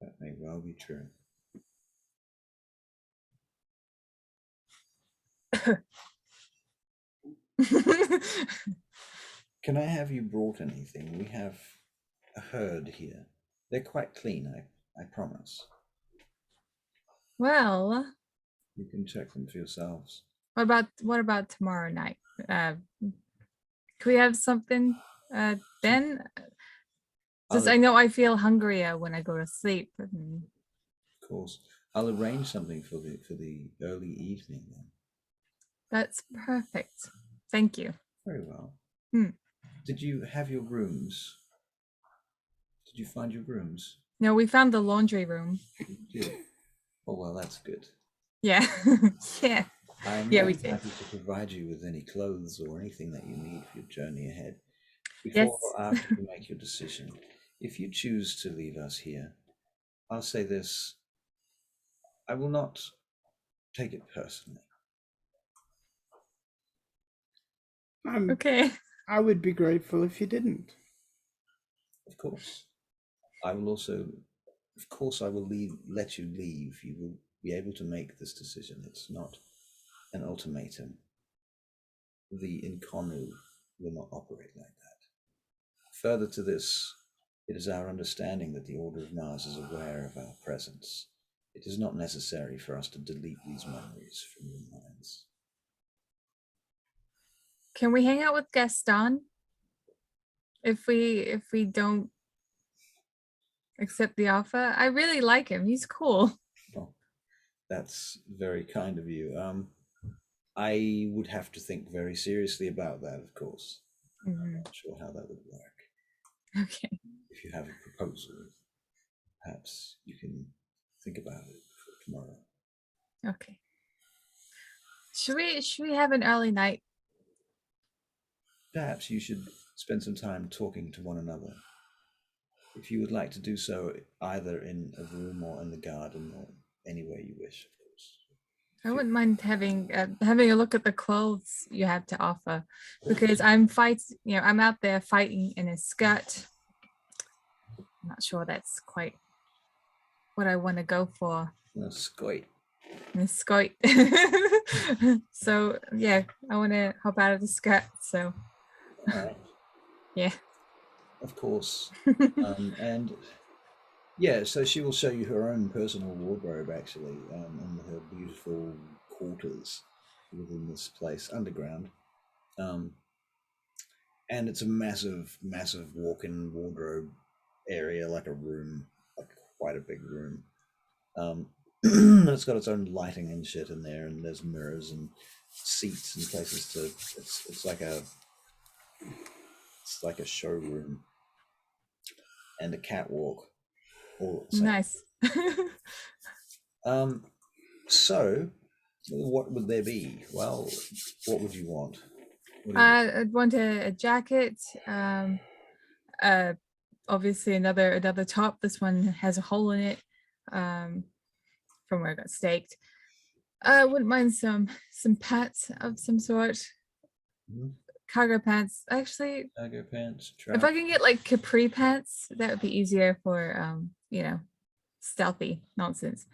S1: That may well be true. Can I have you brought anything? We have a herd here. They're quite clean, I promise.
S3: Well,
S1: You can check them for yourselves.
S3: what about tomorrow night? Can we have something then? Just I know I feel hungrier when I go to sleep.
S1: Of course. I'll arrange something for the early evening then.
S3: That's perfect. Thank you.
S1: Very well.
S3: Hmm.
S1: Did you have your rooms? Did you find your rooms?
S3: No, we found the laundry room.
S1: Good. Oh well, that's good.
S3: Yeah. Yeah.
S1: I'm
S3: Yeah,
S1: more
S3: we
S1: than
S3: did.
S1: happy to provide you with any clothes or anything that you need for your journey ahead.
S3: Yes.
S1: Before or after you make your decision, if you choose to leave us here, I'll say this: I will not take it personally.
S2: I'm
S3: Okay.
S2: I would be grateful if you didn't.
S1: Of course. I will also, of course, I will let you leave. You will be able to make this decision. It's not an ultimatum. The Inconnu will not operate like that. Further to this, it is our understanding that the Order of Mars is aware of our presence. It is not necessary for us to delete these memories from your minds.
S3: Can we hang out with Gaston? If we don't accept the offer, I really like him. He's cool.
S1: Well, that's very kind of you. I would have to think very seriously about that, of course. I'm not sure how that would work.
S3: Okay.
S1: If you have a proposal, perhaps you can think about it for tomorrow.
S3: Okay. Should we have an early night?
S1: Perhaps you should spend some time talking to one another. If you would like to do so, either in a room or in the garden or anywhere you wish, of course.
S3: I wouldn't mind having a look at the clothes you have to offer, because I'm out there fighting in a skirt. I'm not sure that's quite what I want to go for.
S1: A skirt.
S3: A skirt. So yeah, I want to hop out of the skirt. So.
S1: All right.
S3: Yeah.
S1: Of course. And yeah, so she will show you her own personal wardrobe, actually, and her beautiful quarters within this place underground. And it's a massive, massive walk-in wardrobe area, like a room, like quite a big room. It's got its own lighting and shit in there, and there's mirrors and seats and places to. It's like a showroom and a catwalk. All
S3: nice.
S1: So, what would there be? Well, what would you want?
S3: I'd want a jacket. Obviously another top. This one has a hole in it. From where I got staked. I wouldn't mind some pants of some sort. Mm-hmm. Cargo pants. Actually,
S1: cargo pants.
S3: If I can get like capri pants, that would be easier for stealthy nonsense.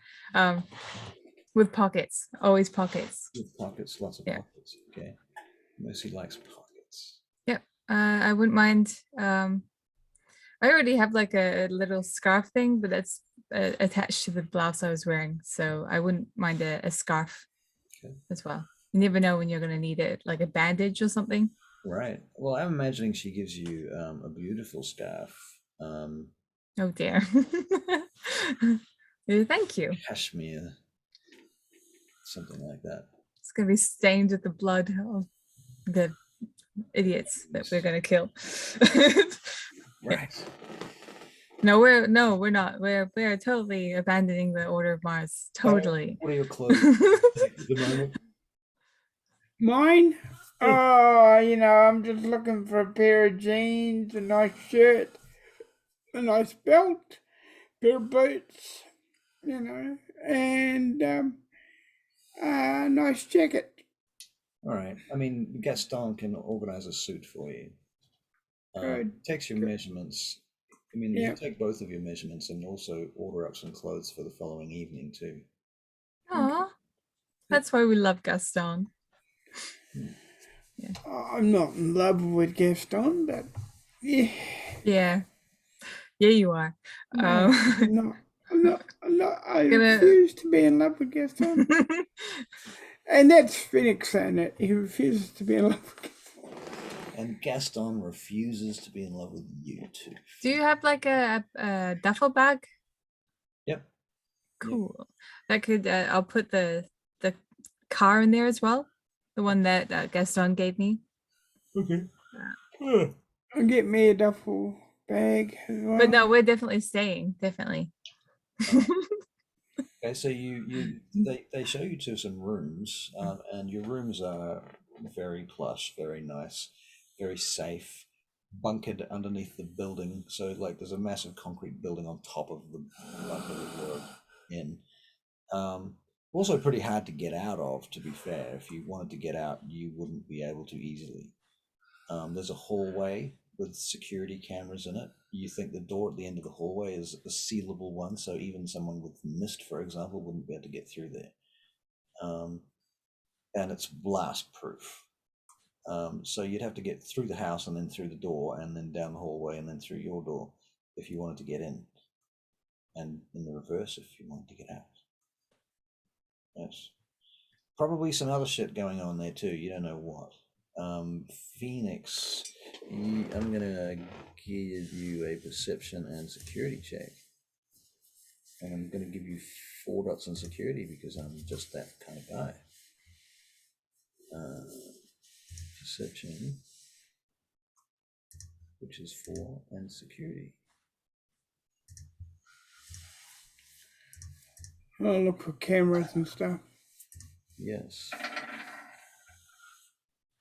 S3: With pockets, always pockets.
S1: With pockets, lots of pockets. Okay. Mercy likes pockets.
S3: Yep. I wouldn't mind. I already have like a little scarf thing, but that's attached to the blouse I was wearing, so I wouldn't mind a scarf as well. You never know when you're going to need it, like a bandage or something.
S1: Right. Well, I'm imagining she gives you a beautiful scarf.
S3: Oh dear. Thank you.
S1: Cashmere. Something like that.
S3: It's going to be stained with the blood of the idiots that we're going to kill.
S1: Right.
S3: No, we're not. We're totally abandoning the Order of Mars. Totally.
S1: What are your clothes at the moment?
S2: Mine? I'm just looking for a pair of jeans, a nice shirt, a nice belt, pair of boots, and a nice jacket.
S1: All right. I mean, Gaston can organize a suit for you. Takes your measurements. I mean, you take both of your measurements and also order up some clothes for the following evening too.
S3: Aw, that's why we love Gaston.
S2: Yeah. I'm not in love with Gaston, but yeah.
S3: Yeah, you are.
S2: No, I'm not. I refuse to be in love with Gaston. And that's Phoenix saying it. He refuses to be in love with Gaston.
S1: And Gaston refuses to be in love with you too.
S3: Do you have like a duffel bag?
S1: Yep.
S3: Cool. Yep. That could. I'll put the car in there as well. The one that Gaston gave me.
S2: Okay. I'll get me a duffel bag as well.
S3: But no, we're definitely staying. Definitely.
S1: Okay, so they show you to some rooms, and your rooms are very plush, very nice, very safe, bunkered underneath the building. So like there's a massive concrete building on top of the bunker that you're in. Also pretty hard to get out of, to be fair. If you wanted to get out, you wouldn't be able to easily. There's a hallway with security cameras in it. You think the door at the end of the hallway is a sealable one, so even someone with mist, for example, wouldn't be able to get through there. And it's blast proof. So you'd have to get through the house and then through the door and then down the hallway and then through your door if you wanted to get in. And in the reverse if you wanted to get out. Yes. Probably some other shit going on there too. You don't know what. Phoenix, I'm going to give you a perception and security check. And I'm going to give you 4 dots in security because I'm just that kind of guy. Perception, which is 4, and security.
S2: I'll look for cameras and stuff.
S1: Yes.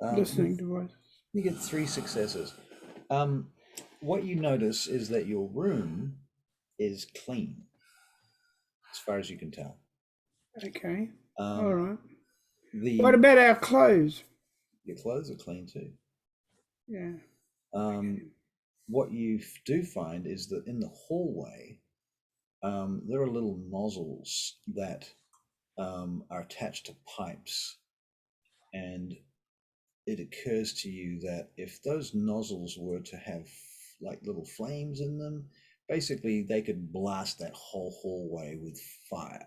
S2: Listening devices.
S1: You get 3 successes. What you notice is that your room is clean, as far as you can tell.
S2: Okay. All right.
S1: The
S2: What about our clothes?
S1: Your clothes are clean too.
S2: Yeah.
S1: What you do find is that in the hallway, there are little nozzles that are attached to pipes, and it occurs to you that if those nozzles were to have like little flames in them, basically they could blast that whole hallway with fire.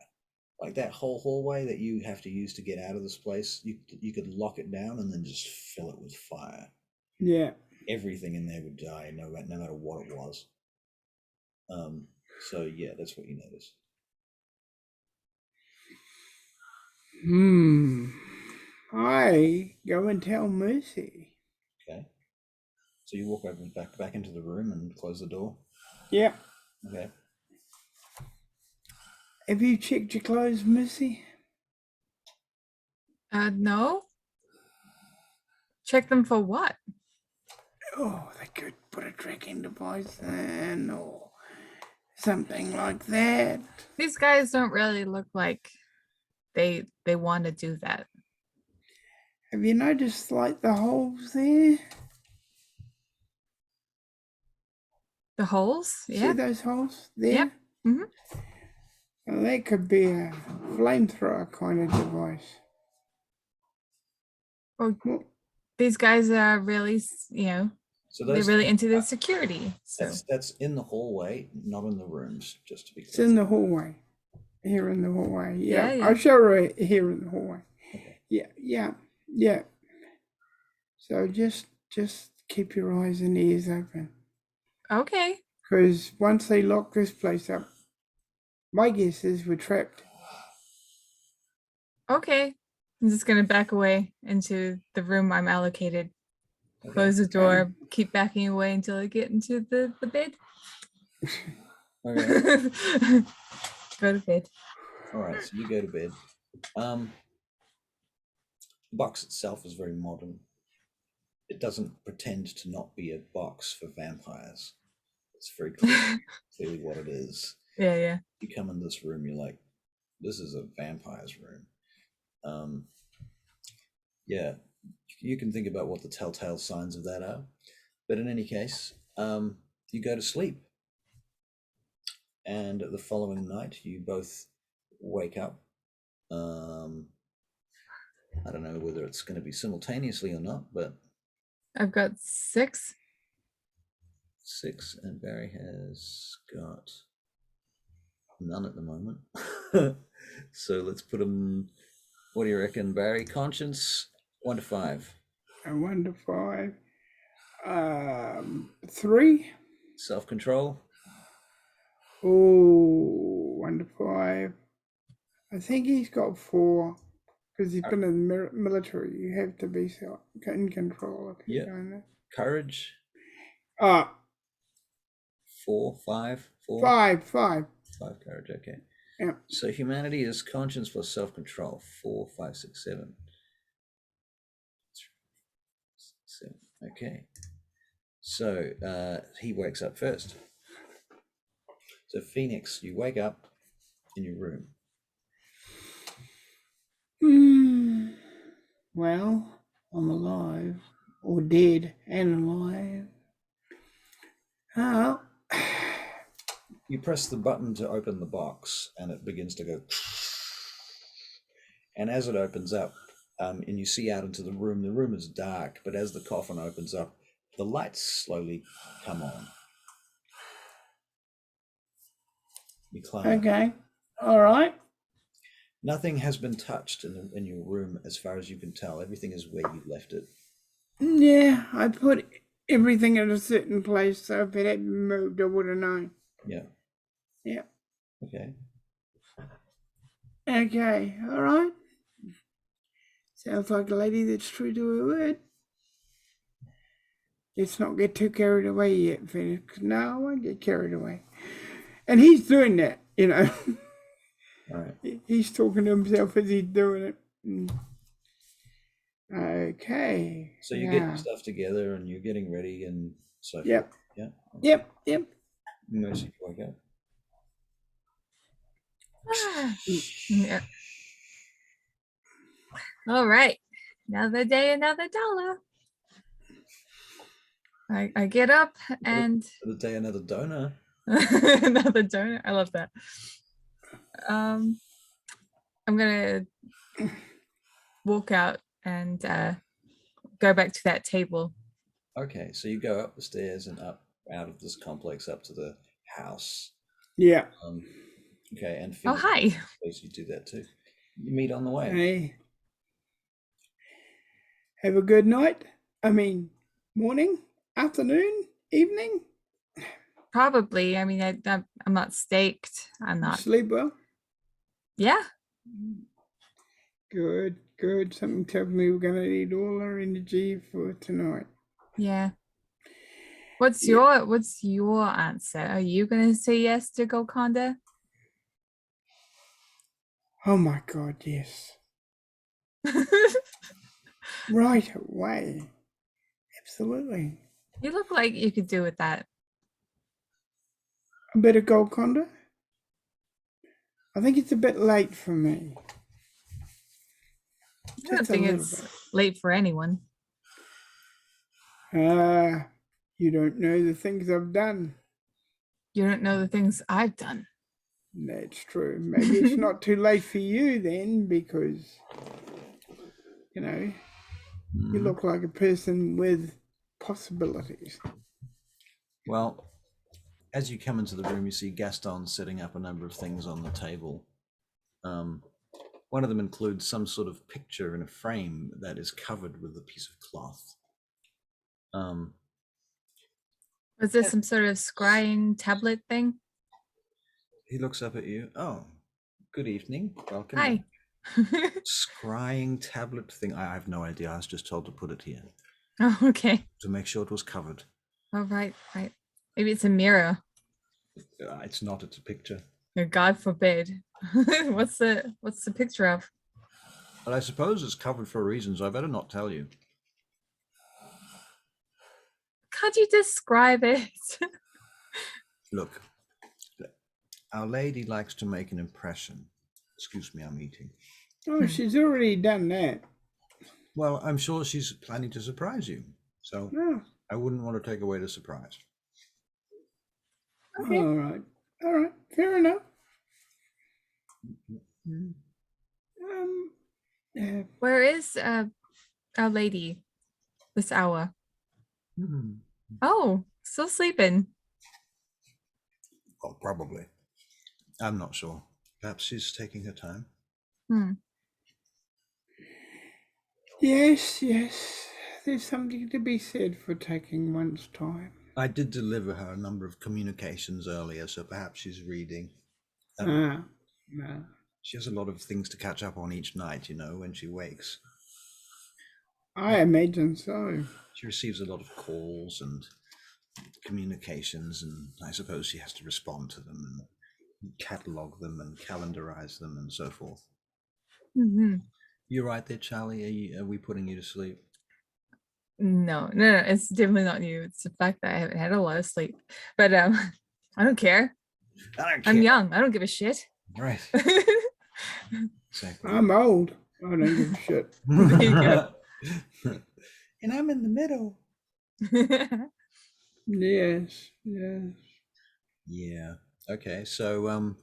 S1: Like that whole hallway that you have to use to get out of this place, you could lock it down and then just fill it with fire.
S2: Yeah.
S1: Everything in there would die, no matter what it was. So yeah, that's what you notice.
S2: I go and tell Mercy.
S1: Okay. So you walk over back into the room and close the door.
S2: Yeah.
S1: Okay.
S2: Have you checked your clothes, Mercy?
S3: No. Check them for what?
S2: Oh, they could put a tracking device in or something like that.
S3: These guys don't really look like they want to do that.
S2: Have you noticed like the holes there?
S3: The holes?
S2: See
S3: Yeah.
S2: those holes there?
S3: Yep. Mm-hmm.
S2: Well, that could be a flamethrower kind of device.
S3: Well,
S2: Well,
S3: these guys are really,
S1: So
S3: they're really into their security. So
S1: that's in the hallway, not in the rooms, just to be clear.
S2: it's in the hallway. Here in the hallway. Yeah.
S3: Yeah.
S2: I'll show her here in the hallway.
S1: Okay.
S2: Yeah. So just keep your eyes and ears open.
S3: Okay.
S2: Because once they lock this place up, my guess is we're trapped.
S3: Okay. I'm just gonna back away into the room I'm allocated.
S1: Okay.
S3: Close the door, keep backing away until I get into the bed.
S1: Okay.
S3: Go to bed.
S1: All right, so you go to bed. The box itself is very modern. It doesn't pretend to not be a box for vampires. It's very clearly what it is.
S3: Yeah.
S1: You come in this room, you're like, this is a vampire's room. Yeah, you can think about what the telltale signs of that are. But in any case, you go to sleep. And the following night, you both wake up. I don't know whether it's going to be simultaneously or not, but
S3: I've got 6.
S1: 6, and Barry has got none at the moment. So let's put them. What do you reckon, Barry? Conscience, 1 to 5.
S2: 1 to 5. 3.
S1: Self-control.
S2: Oh, 1 to 5. I think he's got 4 because he's been in the military. You have to be in control if you're going there.
S1: Courage. 4, 5, 4.
S2: 5.
S1: 5 courage. Okay.
S2: Yeah.
S1: So humanity is conscience plus self-control. 4, 5, 6, 7. 7. Okay. So he wakes up first. So Phoenix, you wake up in your room.
S2: Well, I'm alive. or dead and alive. Oh,
S1: You press the button to open the box, and it begins to go. And as it opens up, and you see out into the room is dark, but as the coffin opens up, the lights slowly come on. You climb.
S2: okay. All right.
S1: Nothing has been touched in your room as far as you can tell. Everything is where you left it.
S2: Yeah, I put everything in a certain place, so if it had been moved, I would have known.
S1: Yeah.
S2: Yeah.
S1: Okay.
S2: Okay. All right. Sounds like a lady that's true to her word. Let's not get too carried away yet, Phoenix. No, I won't get carried away. And he's doing that, you know.
S1: All right.
S2: He's talking to himself as he's doing it. Okay.
S1: So you get your stuff together and you're getting ready and so forth.
S2: Yep.
S1: Yeah.
S2: Yep.
S1: Mercy, wake up.
S3: Yeah. All right. Another day, another dollar. I get up and
S1: Another day, another donor.
S3: another donor. I love that. I'm gonna walk out and go back to that table.
S1: Okay, so you go up the stairs and up out of this complex up to the house.
S2: Yeah.
S1: Okay, and
S3: Oh, hi.
S1: suppose you do that too. You meet on the way.
S2: Hey. Have a good night. I mean, morning, afternoon, evening.
S3: Probably. I mean, I'm not staked. I'm not.
S2: Sleep well.
S3: Yeah.
S2: Good. Something tells me we're gonna need all our energy for tonight.
S3: Yeah. What's your answer? Are you gonna say yes to Golconda?
S2: Oh my God, yes. Right away. Absolutely.
S3: You look like you could do with that.
S2: A bit of Golconda? I think it's a bit late for me.
S3: I don't
S2: Just a
S3: think
S2: little
S3: it's
S2: bit.
S3: late for anyone.
S2: You don't know the things I've done.
S3: You don't know the things I've done.
S2: That's true. Maybe it's not too late for you then, because, you know, you look like a person with possibilities.
S1: Well, as you come into the room, you see Gaston setting up a number of things on the table. One of them includes some sort of picture in a frame that is covered with a piece of cloth.
S3: Was this some sort of scrying tablet thing?
S1: He looks up at you. Oh, good evening. Welcome.
S3: Hi.
S1: Scrying tablet thing. I have no idea. I was just told to put it here
S3: Oh, okay.
S1: to make sure it was covered.
S3: Oh, right. Maybe it's a mirror.
S1: It's not. It's a picture.
S3: Oh, God forbid. What's the picture of?
S1: But I suppose it's covered for a reason, so I better not tell you.
S3: Can't you describe it?
S1: Look, Our Lady likes to make an impression. Excuse me, I'm eating.
S2: Oh, she's already done that.
S1: Well, I'm sure she's planning to surprise you, so I wouldn't want to take away the surprise.
S2: Okay. All right. Fair enough.
S3: Where is Our Lady this hour? Oh, still sleeping.
S1: Well, probably. I'm not sure. Perhaps she's taking her time.
S2: Yes. There's something to be said for taking one's time.
S1: I did deliver her a number of communications earlier, so perhaps she's reading.
S2: No.
S1: She has a lot of things to catch up on each night, you know, when she wakes.
S2: I imagine so.
S1: She receives a lot of calls and communications, and I suppose she has to respond to them and catalog them and calendarize them and so forth. You're right there, Charlie. Are we putting you to sleep?
S3: No, it's definitely not you. It's the fact that I haven't had a lot of sleep. But I don't care. I'm young. I don't give a shit.
S1: Right. Exactly.
S2: I'm old. I don't give a shit.
S3: There you go.
S1: And I'm in the middle.
S2: Yes, yes.
S1: Yeah. Okay. So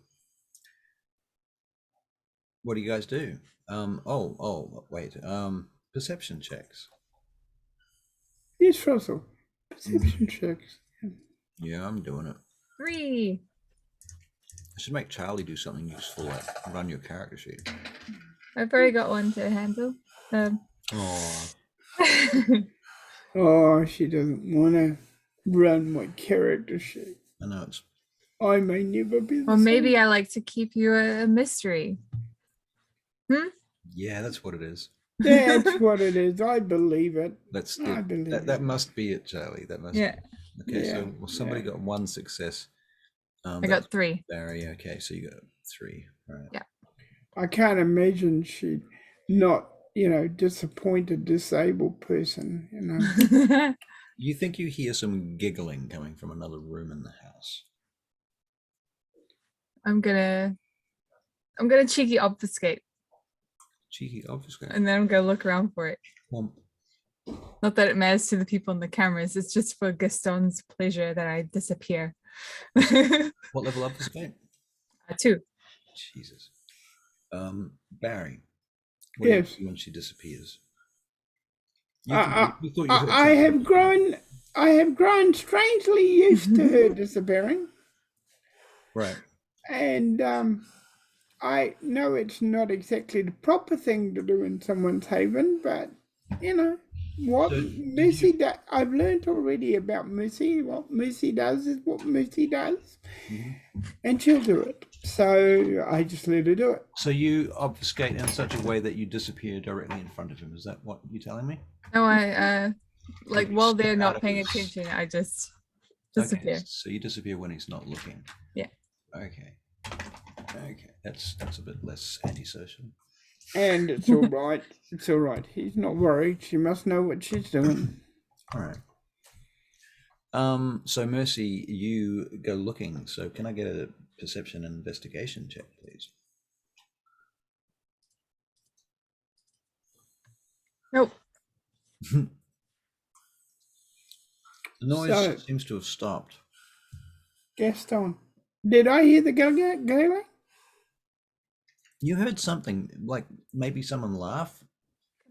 S1: what do you guys do? Wait. Perception checks.
S2: Yes, Russell. Perception checks.
S1: Yeah, I'm doing it.
S3: 3.
S1: I should make Charlie do something useful, like run your character sheet.
S3: I've already got one to handle.
S1: Oh,
S2: Oh, she doesn't want to run my character sheet.
S1: I know it's.
S2: I may never be the
S3: well, maybe
S2: same.
S3: I like to keep you a mystery.
S1: Yeah, that's what it is.
S2: That's what it is. I believe it.
S1: That's
S2: I
S1: it.
S2: believe
S1: That
S2: it.
S1: must be it, Charlie. That must.
S3: Yeah.
S1: Be. Okay,
S2: Yeah,
S1: so somebody
S2: yeah.
S1: got one success.
S3: I
S1: That's
S3: got 3.
S1: Barry. Okay, so you got 3. Right.
S3: Yeah.
S2: I can't imagine she'd not, disappointed disabled person,
S1: You think you hear some giggling coming from another room in the house?
S3: I'm gonna cheeky obfuscate,
S1: Cheeky, obfuscate.
S3: and then I'm gonna look around for it.
S1: Well,
S3: Not that it matters to the people in the cameras. It's just for Gaston's pleasure that I disappear.
S1: what level obfuscate?
S3: 2.
S1: Jesus. Barry. What do you
S2: Yes.
S1: do when she disappears?
S2: I
S1: thought you heard
S2: I have
S1: something.
S2: grown. I have grown strangely used to her disappearing,
S1: Right.
S2: and I know it's not exactly the proper thing to do in someone's haven, but what
S1: So,
S2: Mercy does. I've learned already about Mercy. What Mercy does is what Mercy does, and she'll do it. So I just let her do it.
S1: So you obfuscate in such a way that you disappear directly in front of him. Is that what you're telling me?
S3: No, I like
S1: you
S3: while
S1: step
S3: they're
S1: out
S3: not
S1: of
S3: paying
S1: his-
S3: attention, I just
S1: Okay,
S3: disappear.
S1: so you disappear when he's not looking.
S3: Yeah.
S1: Okay. Okay. That's a bit less antisocial.
S2: And it's all right. It's all right. He's not worried. She must know what she's doing.
S1: All right. So Mercy, you go looking. So can I get a perception and investigation check, please?
S3: Nope.
S1: The noise
S2: So-
S1: seems to have stopped.
S2: Gaston, did I hear the giggling?
S1: You heard something, like maybe someone laugh.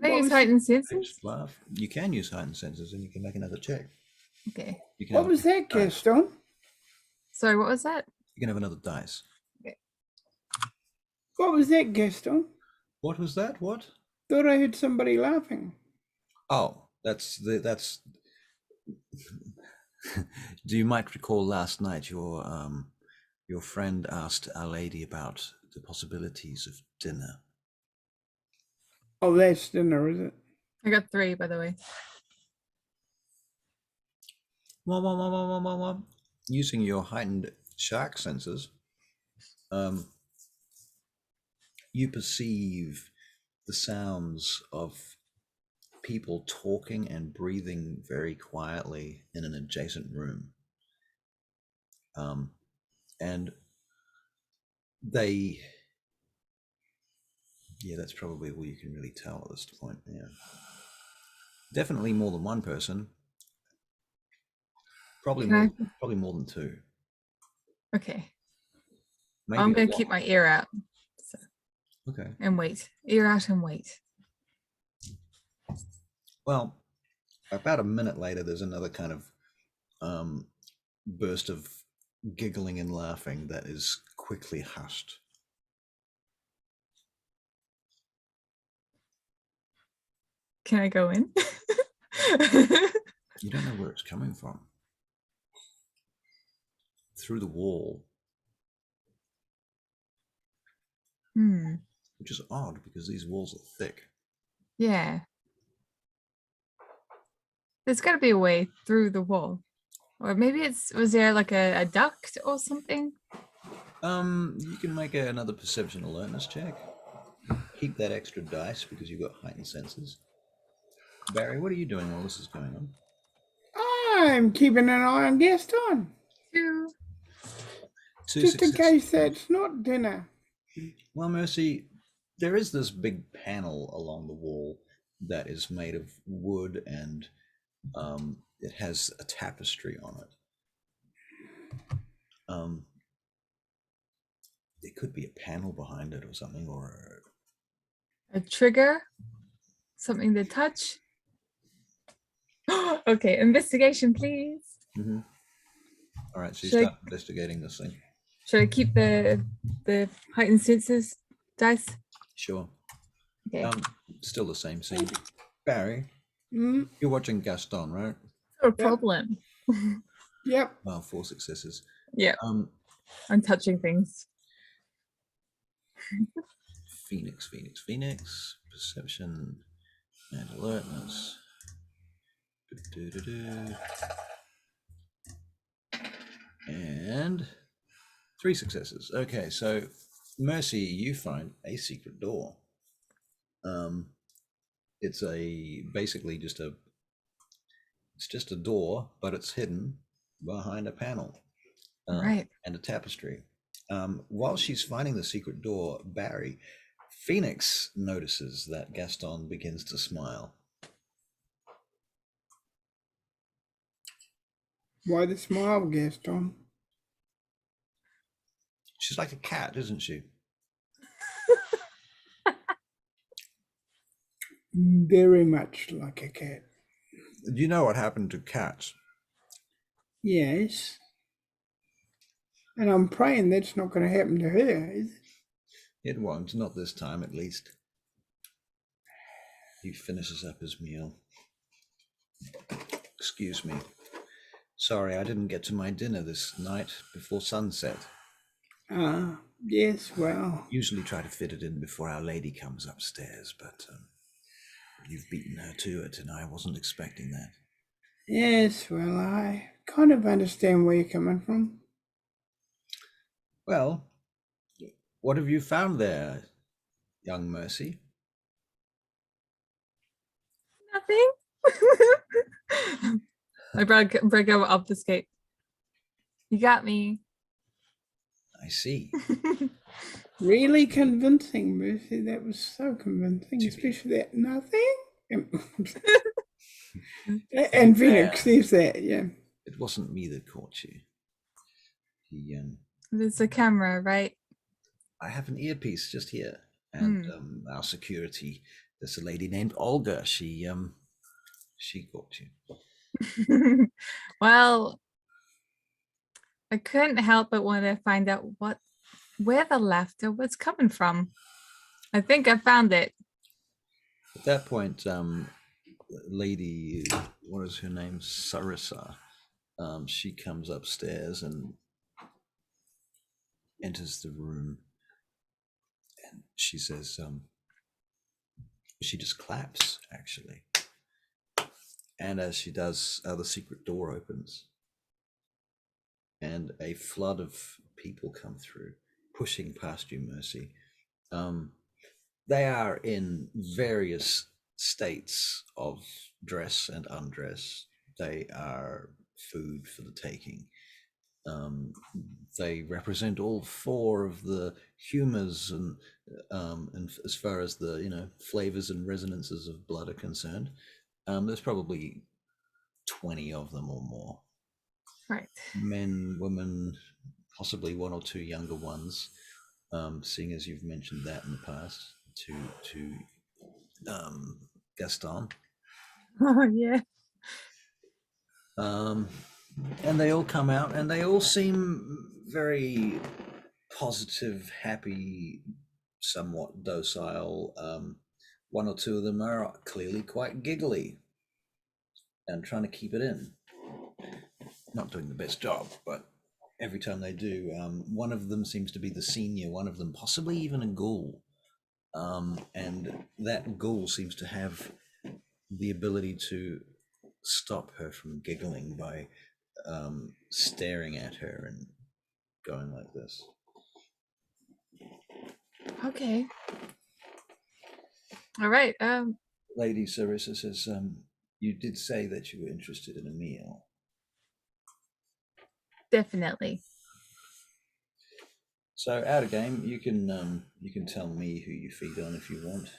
S3: Can I
S2: What
S3: use
S2: was-
S3: heightened senses?
S1: Laugh. You can use heightened senses, and you can make another check.
S3: Okay.
S1: You can
S2: What
S1: have
S2: was that,
S1: dice.
S2: Gaston?
S3: Sorry, what was that?
S1: You can have another dice.
S2: What was that, Gaston?
S1: What was that? What?
S2: Thought I heard somebody laughing.
S1: Oh, that's. Do you might recall last night your friend asked Our Lady about the possibilities of dinner.
S2: Oh, that's dinner, is it?
S3: I got 3, by the way.
S1: Using your heightened shark senses, you perceive the sounds of people talking and breathing very quietly in an adjacent room. And they, that's probably all you can really tell at this point. Yeah, definitely more than one person. Probably more than 2.
S3: Okay.
S1: Maybe
S3: I'm
S1: a
S3: gonna
S1: lot.
S3: keep my ear out. So,
S1: Okay.
S3: and wait. Ear out and wait.
S1: Well, about a minute later, there's another kind of burst of giggling and laughing that is quickly hushed.
S3: Can I go in?
S1: You don't know where it's coming from. Through the wall, which is odd because these walls are thick.
S3: Yeah. There's got to be a way through the wall. Or maybe was there like a duct or something?
S1: You can make another perception alertness check. Keep that extra dice because you've got heightened senses. Barry, what are you doing while this is going on?
S2: I'm keeping an eye on Gaston.
S3: 2.
S2: Just in case that's not dinner.
S1: Well, Mercy, there is this big panel along the wall that is made of wood, and it has a tapestry on it. There could be a panel behind it or something, or
S3: A trigger? Something to touch? Okay, investigation, please.
S1: all right. So you
S3: Should I-
S1: start investigating this thing.
S3: Should I keep the heightened senses dice?
S1: Sure.
S3: Okay.
S1: Still the same scene. Barry,
S2: Mm,
S1: you're watching Gaston, right?
S3: No problem.
S2: yep.
S1: Well, 4 successes.
S3: Yeah,
S1: Um,
S3: I'm touching things.
S1: Phoenix, perception and alertness. Do-do-do-do. And 3 successes. Okay, so Mercy, you find a secret door. It's basically just a door, but it's hidden behind a panel
S3: Right.
S1: and a tapestry. While she's finding the secret door, Barry, Phoenix notices that Gaston begins to smile.
S2: Why the smile, Gaston?
S1: She's like a cat, isn't she?
S2: Very much like a cat.
S1: Do you know what happened to cats?
S2: Yes. And I'm praying that's not going to happen to her, is it?
S1: It won't, not this time at least. He finishes up his meal. Excuse me. Sorry, I didn't get to my dinner this night before sunset.
S2: Yes, well.
S1: Usually try to fit it in before Our Lady comes upstairs, but you've beaten her to it, and I wasn't expecting that.
S2: Yes, well, I kind of understand where you're coming from.
S1: Well, what have you found there, young Mercy?
S3: Nothing. I break out of the escape. You got me.
S1: I see.
S2: Really convincing, Mercy. That was so convincing,
S1: To be-
S2: especially that nothing. And Phoenix says that, yeah.
S1: It wasn't me that caught you.
S3: There's a camera, right?
S1: I have an earpiece just here, and our security. There's a lady named Olga. She caught you.
S3: Well, I couldn't help but want to find out where the laughter was coming from. I think I found it.
S1: At that point, lady, what is her name? Sarissa. She comes upstairs and enters the room, and she says, she just claps, actually. And as she does, the secret door opens, and a flood of people come through, pushing past you, Mercy. They are in various states of dress and undress. They are food for the taking. They represent all 4 of the humors, and as far as the flavors and resonances of blood are concerned, there's probably 20 of them or more.
S3: Right.
S1: Men, women, possibly 1 or 2 younger ones. Seeing as you've mentioned that in the past to Gaston.
S3: Oh yeah.
S1: And they all come out, and they all seem very positive, happy, somewhat docile. 1 or 2 of them are clearly quite giggly and trying to keep it in. Not doing the best job, but every time they do, 1 of them seems to be the senior, 1 of them possibly even a ghoul. And that ghoul seems to have the ability to stop her from giggling by staring at her and going like this.
S3: Okay. All right.
S1: Lady Sarissa says, you did say that you were interested in a meal.
S3: Definitely.
S1: So out of game, you can tell me who you feed on if you want.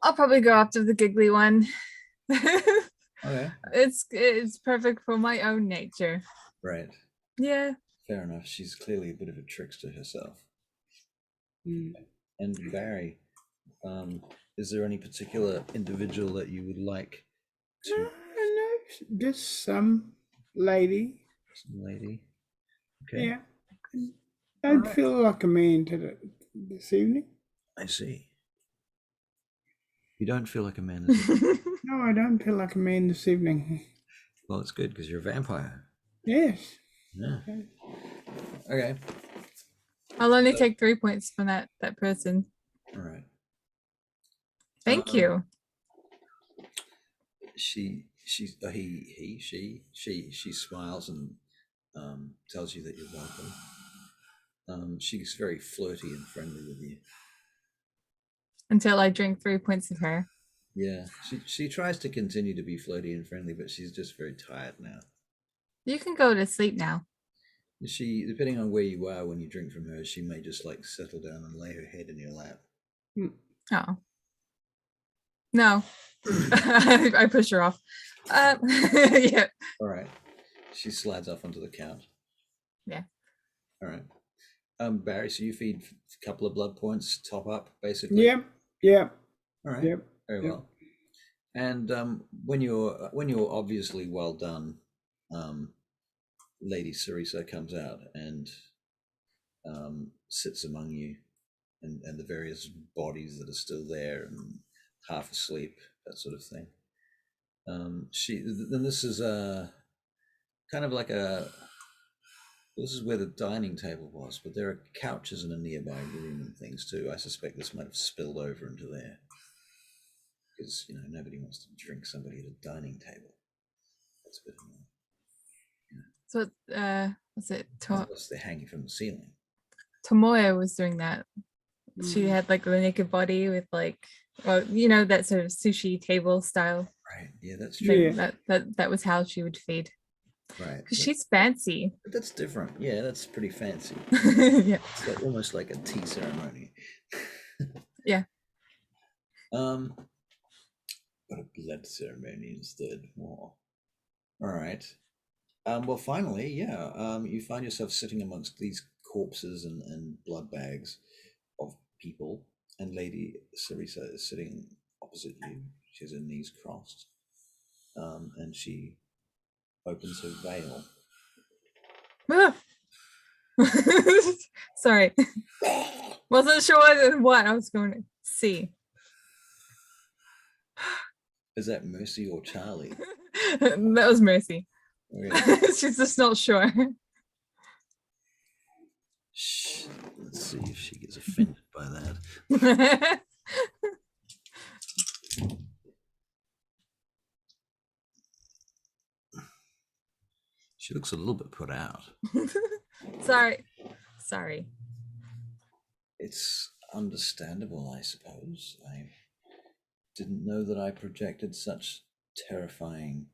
S3: I'll probably go after the giggly one.
S1: Okay.
S3: It's perfect for my own nature.
S1: Right.
S3: Yeah.
S1: Fair enough. She's clearly a bit of a trickster herself.
S2: Mm.
S1: And Barry, is there any particular individual that you would like
S2: No,
S1: to
S2: no, just some lady.
S1: some lady? Okay.
S2: Yeah. Don't
S1: Alright.
S2: feel like a man this evening.
S1: I see. You don't feel like a man this evening.
S2: No, I don't feel like a man this evening.
S1: Well, it's good because you're a vampire.
S2: Yes.
S1: Yeah. Okay.
S3: I'll only take 3 points from that person.
S1: All right.
S3: Thank you.
S1: She smiles and tells you that you're welcome. She's very flirty and friendly with you.
S3: Until I drink 3 points of her.
S1: Yeah, she tries to continue to be flirty and friendly, but she's just very tired now.
S3: You can go to sleep now.
S1: She, depending on where you are when you drink from her, she may just like settle down and lay her head in your lap.
S3: Oh. No. I push her off. Yeah.
S1: All right. She slides off onto the couch.
S3: Yeah.
S1: All right. Barry, so you feed a couple of blood points, top up, basically.
S2: Yep. Yep.
S1: All right.
S2: Yep.
S1: Very
S2: Yep.
S1: well. And when you're obviously well done, Lady Sarisa comes out and sits among you and the various bodies that are still there and half asleep, that sort of thing. Then this is kind of like this is where the dining table was, but there are couches in a nearby room and things too. I suspect this might have spilled over into there because nobody wants to drink somebody at a dining table. That's a bit annoying.
S3: So was it
S1: Unless they're hanging from the ceiling.
S3: Tomoya was doing that. She had like the naked body with like, well, that sort of sushi table style.
S1: Right. Yeah, that's true.
S2: Yeah.
S3: That was how she would feed.
S1: Right.
S3: Because she's fancy.
S1: But that's different. Yeah, that's pretty fancy.
S3: Yeah.
S1: It's like, almost like a tea ceremony.
S3: Yeah.
S1: But a blood ceremony instead. More. All right. Well, finally, yeah. You find yourself sitting amongst these corpses and blood bags of people, and Lady Sarisa is sitting opposite you. She has her knees crossed, and she opens her veil.
S3: Sorry. Wasn't sure what I was going to see.
S1: Is that Mercy or Charlie?
S3: That was Mercy.
S1: Okay.
S3: She's just not sure.
S1: Shh. Let's see if she gets offended by that. She looks a little bit put out.
S3: Sorry.
S1: It's understandable, I suppose. I didn't know that I projected such terrifying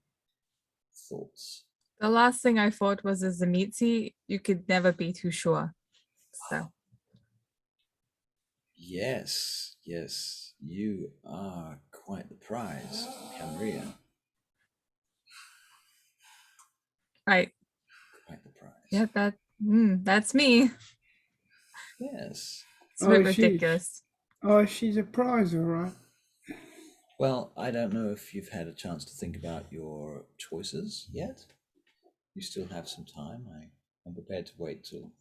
S1: thoughts.
S3: The last thing I thought was as a Zamitzi, you could never be too sure. So.
S1: Yes, you are quite the prize, Camria.
S3: Right.
S1: Quite the prize.
S3: Yeah, that's me.
S1: Yes.
S3: It's a bit ridiculous.
S2: She's a prize, all right.
S1: Well, I don't know if you've had a chance to think about your choices yet. You still have some time. I'm prepared to wait till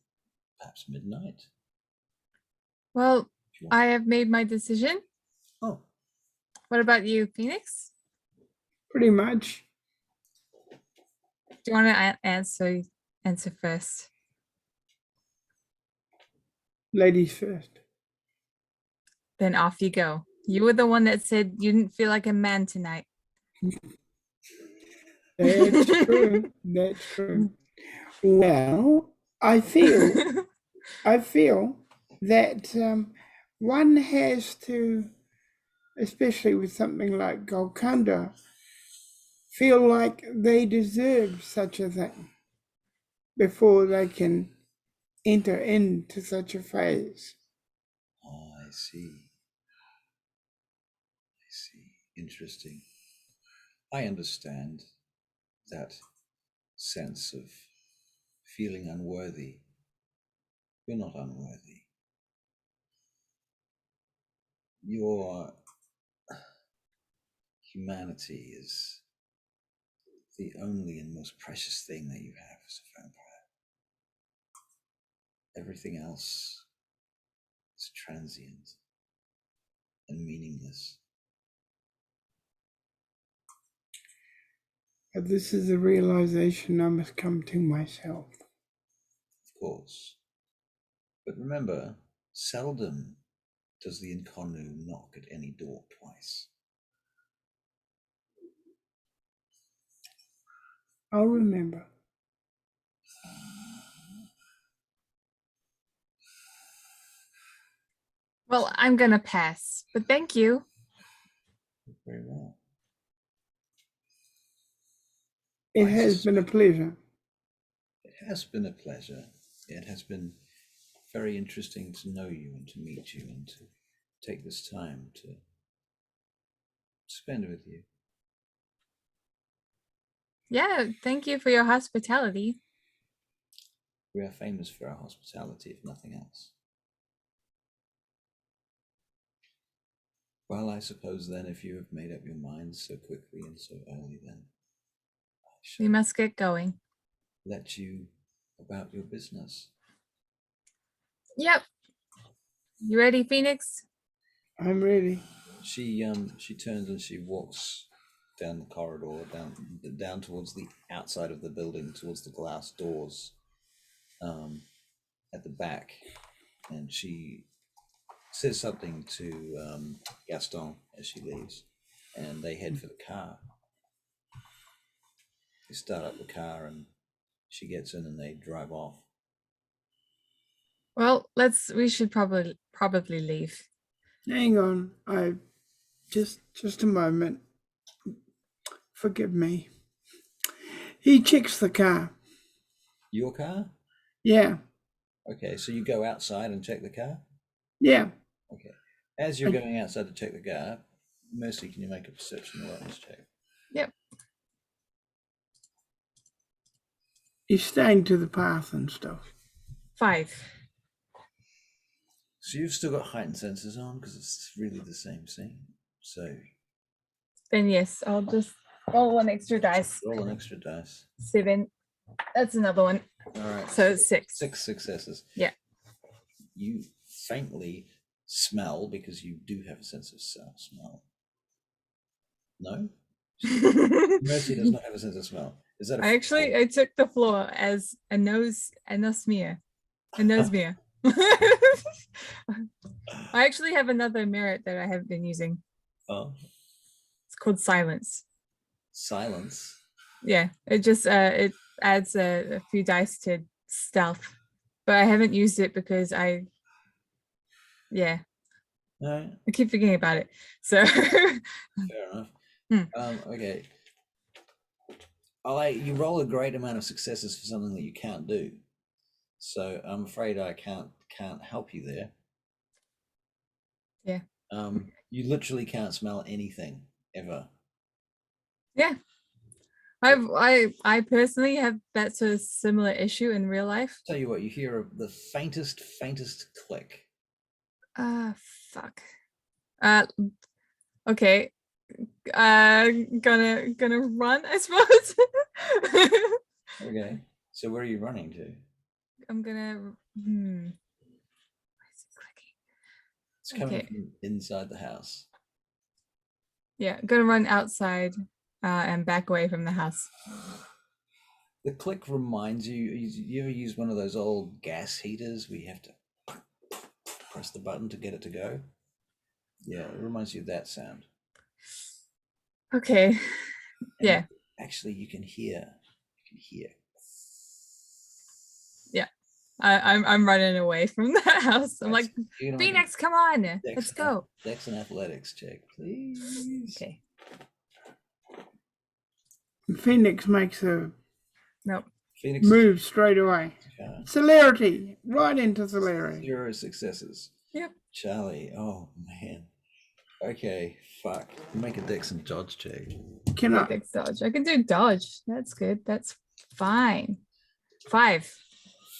S1: perhaps midnight.
S3: Well, I have made my decision.
S1: Oh.
S3: What about you, Phoenix?
S2: Pretty much.
S3: Do you want to answer first?
S2: Ladies first.
S3: Then off you go. You were the one that said you didn't feel like a man tonight.
S2: That's true. That's true. Well, I feel that one has to, especially with something like Golconda, feel like they deserve such a thing before they can enter into such a phase.
S1: Oh, I see. interesting. I understand that sense of feeling unworthy. You're not unworthy. Your humanity is the only and most precious thing that you have as a vampire. Everything else is transient and meaningless.
S2: But this is a realization I must come to myself.
S1: Of course. But remember, seldom does the Inconnu knock at any door twice.
S2: I'll remember.
S3: Well, I'm gonna pass, but thank you.
S1: Very well.
S2: It
S1: I
S2: has been a pleasure.
S1: It has been a pleasure. It has been very interesting to know you and to meet you and to take this time to spend with you.
S3: Yeah, thank you for your hospitality.
S1: We are famous for our hospitality, if nothing else. Well, I suppose then, if you have made up your minds so quickly and so early, then I
S3: We
S1: shall
S3: must get going.
S1: let you about your business.
S3: Yep. You ready, Phoenix?
S2: I'm ready.
S1: She turns and she walks down the corridor, down towards the outside of the building, towards the glass doors at the back, and she says something to Gaston as she leaves, and they head for the car. They start up the car, and she gets in, and they drive off.
S3: Well, we should probably leave.
S2: Hang on. Just a moment. Forgive me. He checks the car.
S1: Your car?
S2: Yeah.
S1: Okay, so you go outside and check the car?
S2: Yeah.
S1: Okay. As you're going outside to check the car, Mercy, can you make a perception awareness check?
S3: Yep.
S2: He's staying to the path and stuff.
S3: 5.
S1: So you've still got heightened senses on because it's really the same scene. So
S3: Then yes, I'll just roll one extra dice.
S1: roll an extra dice.
S3: 7. That's another one.
S1: All right.
S3: So 6.
S1: 6 successes.
S3: Yeah.
S1: You faintly smell because you do have a sense of smell. No? Mercy does not have a sense of smell. Is that
S3: I took the floor as a nose mirror. I actually have another merit that I have been using.
S1: Oh.
S3: It's called silence.
S1: Silence.
S3: Yeah, it just it adds a few dice to stealth, but I haven't used it because I keep forgetting about it. So
S1: Fair enough.
S3: Hmm.
S1: Okay. You roll a great amount of successes for something that you can't do. So I'm afraid I can't help you there.
S3: Yeah.
S1: You literally can't smell anything ever.
S3: Yeah. I personally have that sort of similar issue in real life.
S1: Tell you what, you hear the faintest click.
S3: Fuck. Okay. Gonna run, I suppose.
S1: Okay. So where are you running to?
S3: I'm gonna Why is it clicking?
S1: It's coming from inside the house.
S3: Yeah, I'm gonna run outside and back away from the house.
S1: The click reminds you ever use one of those old gas heaters where you have to press the button to get it to go? Yeah, it reminds you of that sound.
S3: Okay.
S1: And
S3: yeah.
S1: Actually, you can hear.
S3: Yeah. I'm running away from the house. I'm like, Phoenix, come on, let's go.
S1: Dex and athletics check, please.
S3: Okay.
S2: Phoenix makes a
S1: Phoenix
S2: move straight away. Celerity. Right into celerity.
S1: 0 successes.
S3: Yep.
S1: Charlie, oh man. Okay, fuck. Make a dex and dodge check.
S2: Can I?
S3: Dex dodge. I can do dodge. That's good. That's fine. 5.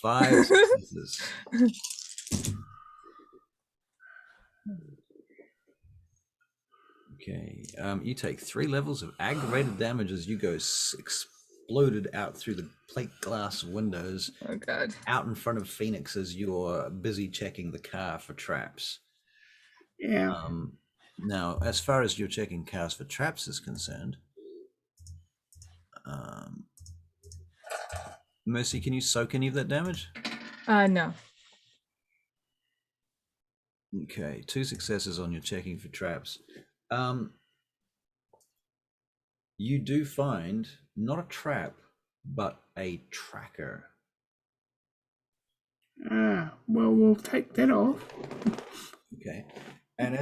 S1: 5 successes. Okay, you take 3 levels of aggravated damage as you go exploded out through the plate glass windows
S3: Oh god.
S1: out in front of Phoenix as you're busy checking the car for traps.
S2: Yeah.
S1: Now, as far as you're checking cars for traps is concerned, Mercy, can you soak any of that damage?
S3: No.
S1: Okay, 2 successes on your checking for traps. You do find not a trap, but a tracker.
S2: Well, we'll take that off.
S1: Okay, and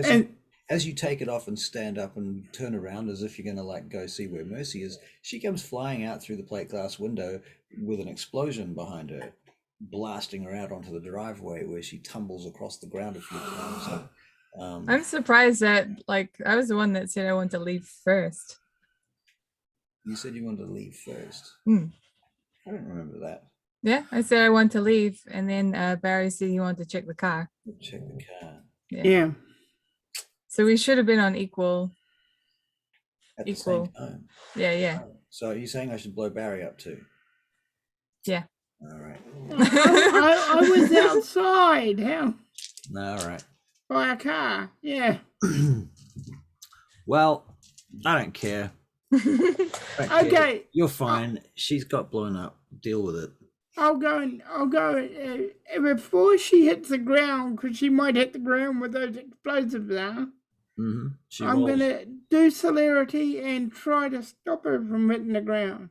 S1: as you take it off and stand up and turn around as if you're going to like go see where Mercy is, she comes flying out through the plate glass window with an explosion behind her, blasting her out onto the driveway where she tumbles across the ground a few times.
S3: I'm surprised that like I was the one that said I want to leave first.
S1: You said you wanted to leave first. I don't remember that.
S3: Yeah, I said I want to leave, and then Barry said he wanted to check the car.
S1: Check the car.
S2: Yeah.
S3: So we should have been on equal.
S1: At the same time.
S3: Yeah.
S1: So are you saying I should blow Barry up too?
S3: Yeah.
S1: All right.
S2: I was outside. How?
S1: All right.
S2: By a car. Yeah.
S1: Well, I don't care.
S2: Okay.
S1: You're fine. She's got blown up. Deal with it.
S2: I'll go. Before she hits the ground, because she might hit the ground with those explosives there. I'm going to do celerity and try to stop her from hitting the ground.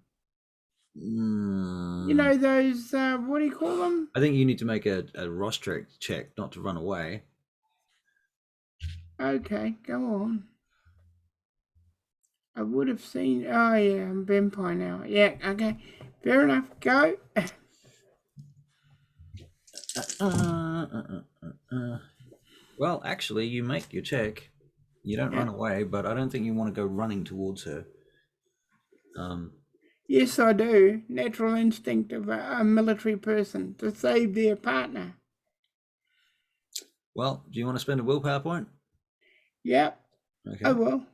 S2: You know those, what do you call them?
S1: I think you need to make a rostret check not to run away.
S2: Okay, go on. I would have seen, oh yeah, I'm vampire now. Yeah, okay, fair enough, go.
S1: Well, actually, you make your check. You don't run away, but I don't think you want to go running towards her.
S2: Yes, I do. Natural instinct of a military person to save their partner.
S1: Well, do you want to spend a willpower point?
S2: Yep.
S1: Okay.
S2: I will.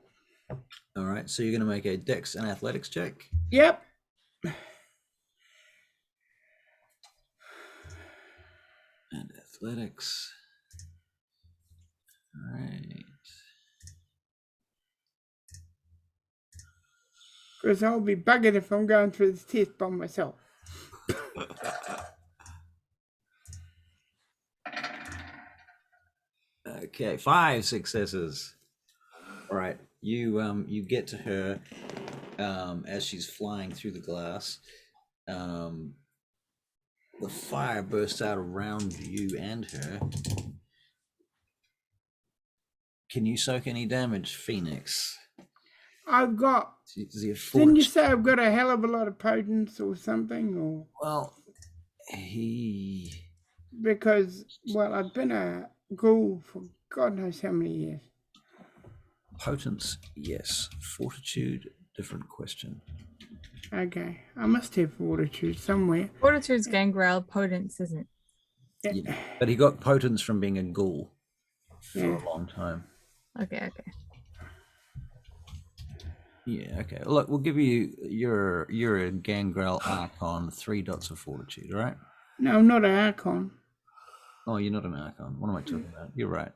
S1: All right, so you're going to make a dex and athletics check.
S2: Yep.
S1: And athletics. All right.
S2: Because I'll be buggered if I'm going through this test by myself.
S1: Okay, 5 successes. All right, you get to her as she's flying through the glass. The fire bursts out around you and her. Can you soak any damage, Phoenix?
S2: I've got. Didn't you say I've got a hell of a lot of potence or something? Or
S1: well,
S2: because I've been a ghoul for God knows how many years.
S1: Potence, yes. Fortitude, different question.
S2: Okay, I must have fortitude somewhere.
S3: Fortitude's gangrel, potence isn't.
S1: Yeah. But he got potence from being a ghoul for a long time.
S3: Okay.
S1: Yeah, okay. Look, we'll give you you're a gangrel archon, 3 dots of fortitude, all right?
S2: No, I'm not an archon.
S1: Oh, you're not an archon. What am I talking about? You're right.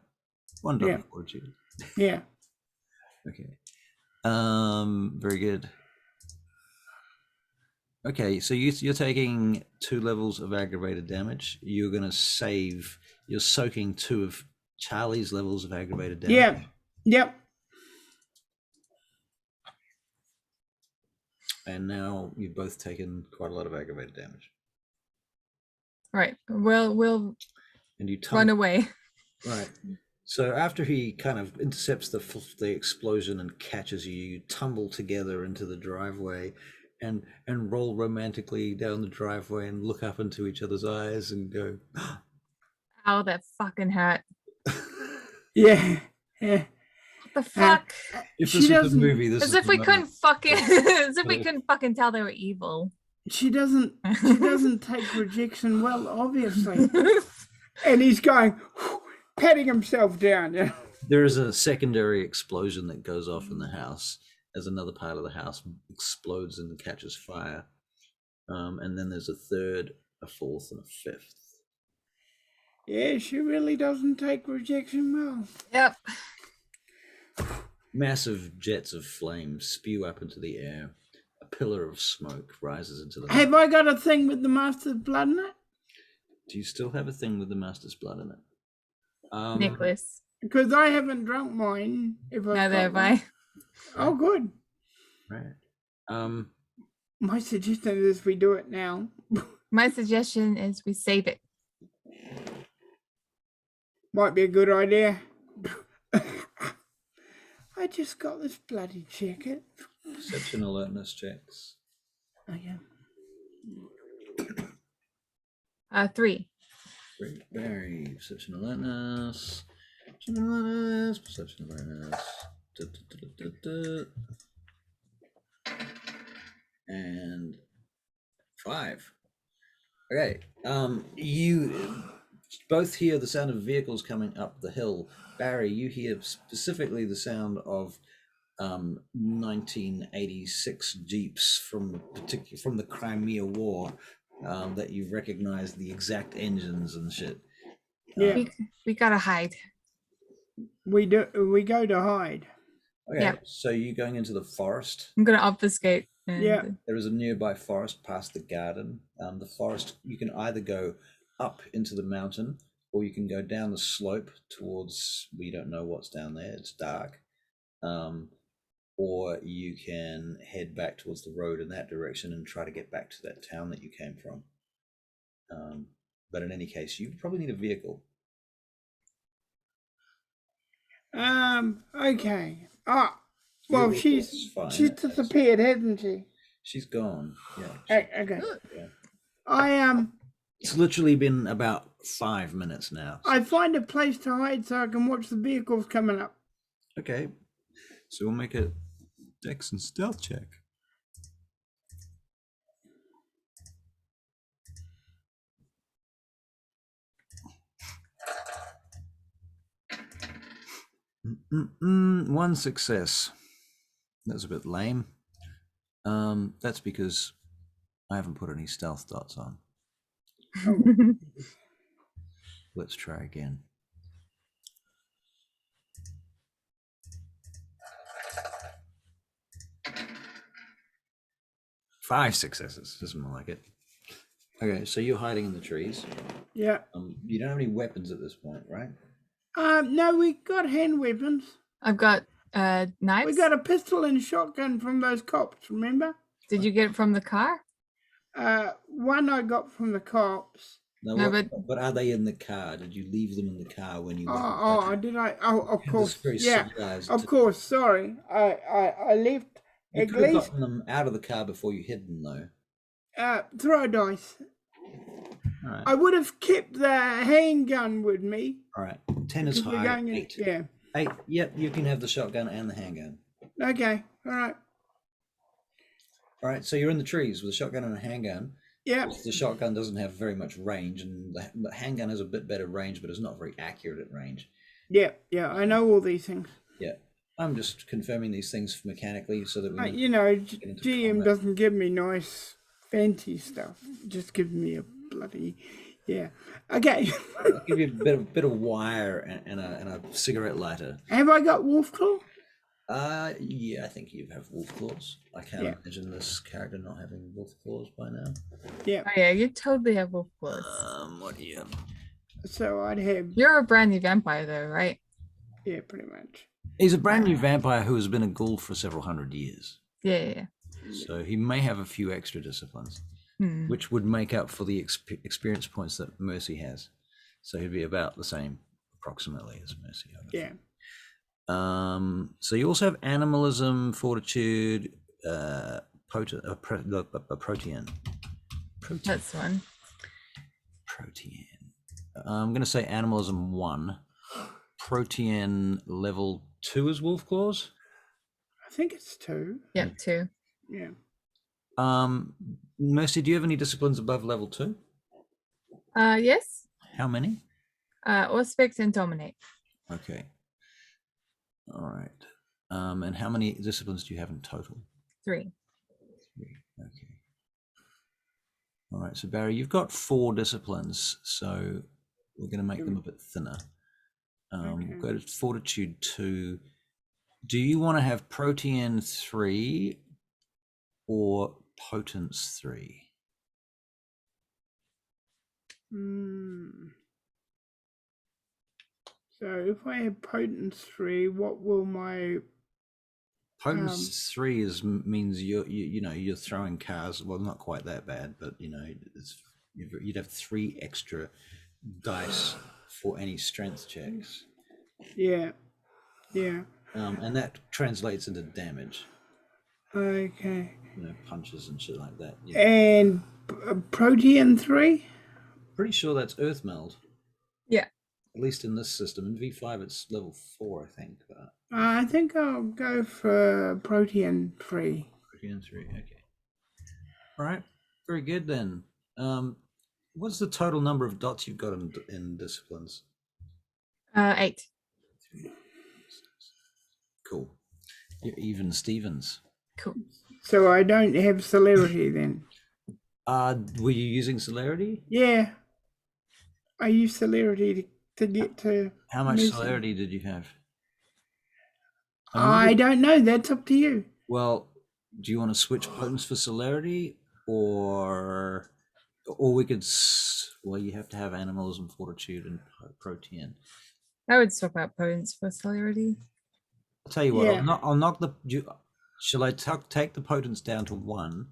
S1: 1 dot of fortitude.
S2: Yeah.
S1: Okay. Very good. Okay, so you're taking 2 levels of aggravated damage. You're gonna save. You're soaking 2 of Charlie's levels of aggravated damage.
S2: Yeah. Yep.
S1: And now you've both taken quite a lot of aggravated damage.
S3: Right. We'll
S1: and you
S3: run away.
S1: Right. So after he kind of intercepts the explosion and catches you, you tumble together into the driveway and roll romantically down the driveway and look up into each other's eyes and go,
S3: Ow, that fucking hat.
S2: Yeah. Yeah.
S3: What The fuck?
S1: If
S2: She
S1: this was a
S2: doesn't-
S1: movie, this
S3: As
S1: is
S3: if
S1: the
S3: we
S1: moment.
S3: couldn't fucking as if we couldn't fucking tell they were evil.
S2: She doesn't take rejection well, obviously. And he's going, patting himself down. Yeah.
S1: There is a secondary explosion that goes off in the house as another part of the house explodes and catches fire. And then there's a third, a fourth, and a fifth.
S2: Yeah, she really doesn't take rejection well.
S3: Yep.
S1: Massive jets of flame spew up into the air. A pillar of smoke rises into the
S2: Have I got a thing with the Master's blood in it?
S1: Do you still have a thing with the Master's blood in it?
S3: Nicholas.
S2: Because I haven't drunk mine. If I've
S3: Neither
S2: got
S3: have
S2: one.
S3: I.
S2: Oh, good.
S1: Right.
S2: My suggestion is we do it now.
S3: My suggestion is we save it.
S2: Might be a good idea. I just got this bloody jacket.
S1: Perception alertness checks.
S2: Okay.
S3: 3.
S1: Great. Very perception alertness. Perception alertness. Perception alertness. And 5. Okay. You both hear the sound of vehicles coming up the hill. Barry, you hear specifically the sound of 1986 Jeeps from the Crimea War that you recognize the exact engines and shit.
S2: Yeah.
S3: We gotta hide.
S2: We go to hide.
S1: Okay,
S3: Yeah.
S1: so you're going into the forest.
S3: I'm gonna obfuscate. And
S2: Yeah.
S1: There is a nearby forest past the garden. The forest, you can either go up into the mountain or you can go down the slope towards, we don't know what's down there, it's dark. Or you can head back towards the road in that direction and try to get back to that town that you came from. But in any case, you probably need a vehicle.
S2: Okay. Well,
S1: Your
S2: she's
S1: vehicle's fine,
S2: she's
S1: that's-
S2: disappeared, hasn't she?
S1: She's gone. Yeah.
S2: Okay.
S1: Yeah.
S2: I
S1: It's literally been about 5 minutes now.
S2: I find a place to hide so I can watch the vehicles coming up.
S1: Okay. So we'll make a Dex and stealth check. One success. That's a bit lame. That's because I haven't put any stealth dots on. Let's try again. Five successes. Doesn't more like it. Okay, so you're hiding in the trees.
S2: Yeah.
S1: You don't have any weapons at this point, right?
S2: No, we got hand weapons.
S3: I've got knives.
S2: We got a pistol and shotgun from those cops, remember?
S3: Did you get it from the car?
S2: One I got from the cops.
S3: No,
S1: but are they in the car? Did you leave them in the car when you went?
S2: Of course.
S1: very
S2: Yeah,
S1: civilized
S2: of
S1: to-
S2: course. Sorry. I left
S1: You
S2: at
S1: could have
S2: least
S1: gotten them out of the car before you hid them, though.
S2: throw dice.
S1: All right.
S2: I would have kept the handgun with me.
S1: All right. 10 is
S2: because we're
S1: high.
S2: going in-
S1: 8.
S2: Yeah.
S1: 8. Yep, you can have the shotgun and the handgun.
S2: Okay. All right.
S1: All right. So you're in the trees with a shotgun and a handgun.
S2: Yeah.
S1: The shotgun doesn't have very much range, and the handgun has a bit better range, but it's not very accurate at range.
S2: Yeah. Yeah. I know all these things.
S1: Yeah. I'm just confirming these things mechanically so that we.
S2: You know,
S1: into
S2: GM
S1: combat.
S2: doesn't give me nice, fancy stuff. Just gives me a bloody, yeah. Okay.
S1: I'll give you a bit of wire and a cigarette lighter.
S2: Have I got wolf claw?
S1: Yeah, I think you have wolf claws. I can't imagine this character not having wolf claws by now.
S2: Yeah.
S3: Oh yeah, you totally have wolf claws.
S1: What do you have?
S2: So I'd have,
S3: You're a brand new vampire though, right?
S2: yeah, pretty much.
S1: He's a brand new vampire who has been a ghoul for several hundred years.
S3: Yeah.
S1: So he may have a few extra disciplines,
S3: Hmm.
S1: which would make up for the experience points that Mercy has. So he'd be about the same, approximately, as Mercy. I would
S2: Yeah.
S1: think. So you also have animalism, fortitude, protean.
S3: That's one.
S1: Protean. I'm going to say animalism 1, Protean level 2 as wolf claws.
S2: I think it's 2.
S3: Yep, 2.
S2: Yeah.
S1: Mercy, do you have any disciplines above level 2?
S3: Yes.
S1: How many?
S3: Auspex and Dominate.
S1: Okay. All right. And how many disciplines do you have in total?
S3: 3.
S1: 3. Okay. All right. So Barry, you've got 4 disciplines, so we're going to make them a bit thinner. We'll go to Fortitude 2. Do you want to have Protean 3 or Potence 3?
S2: So if I have Potence 3, what will my
S1: Potence 3 means you're throwing cars. Well, not quite that bad, but you'd have 3 extra dice for any strength checks.
S2: Yeah.
S1: And that translates into damage.
S2: Okay.
S1: Punches and shit like that.
S2: And Protean 3?
S1: Pretty sure that's Earth Meld.
S3: Yeah.
S1: At least in this system. In V5, it's level 4, I think.
S2: I think I'll go for Protean 3.
S1: Protean 3, okay. All right. Very good then. What's the total number of dots you've got in disciplines?
S3: 8.
S1: Cool. You're even Stevens.
S3: Cool.
S2: So I don't have celerity then?
S1: Were you using celerity?
S2: Yeah. I use celerity to get to...
S1: How much celerity did you have?
S2: I don't know. That's up to you.
S1: Well, do you want to switch potence for celerity, or we could? Well, you have to have animalism, fortitude, and protean.
S3: I would swap out potence for celerity.
S1: I'll tell you what.
S2: Yeah.
S1: I'll knock the. Shall I take the potence down to 1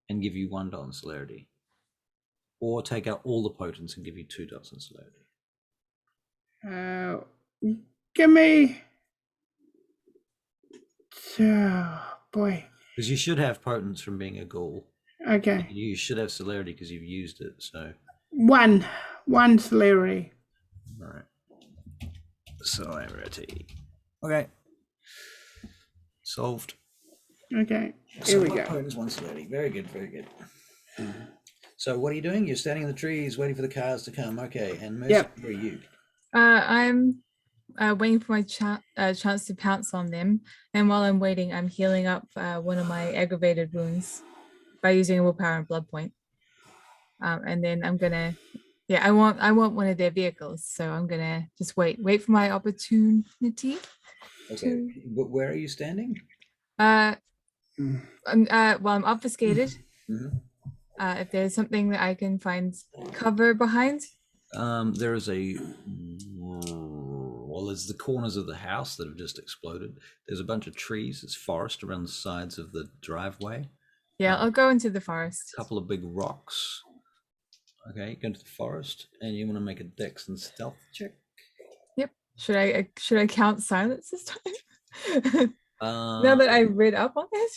S1: and give you 1 dot in celerity, or take out all the potence and give you 2 dots in celerity?
S2: Give me... Oh, boy.
S1: Because you should have potence from being a ghoul.
S2: Okay.
S1: You should have celerity because you've used it. So
S2: 1 celerity.
S1: all right. Celerity. Okay. Solved.
S2: Okay. Here we go.
S1: Potence 1 celerity. Very good. Very good. So what are you doing? You're standing in the trees waiting for the cars to come. Okay. And Mercy, where are you?
S3: I'm waiting for my chance to pounce on them, and while I'm waiting, I'm healing up one of my aggravated wounds by using a willpower and blood point. And then I'm gonna, I want one of their vehicles, so I'm gonna just wait for my opportunity.
S1: Okay. But where are you standing?
S3: I'm obfuscated. If there's something that I can find cover behind.
S1: There is there's the corners of the house that have just exploded. There's a bunch of trees. There's forest around the sides of the driveway.
S3: Yeah, I'll go into the forest.
S1: A couple of big rocks. Okay, go into the forest, and you want to make a dex and stealth check.
S3: Yep. Should I count silence this time? Now that I read up on it.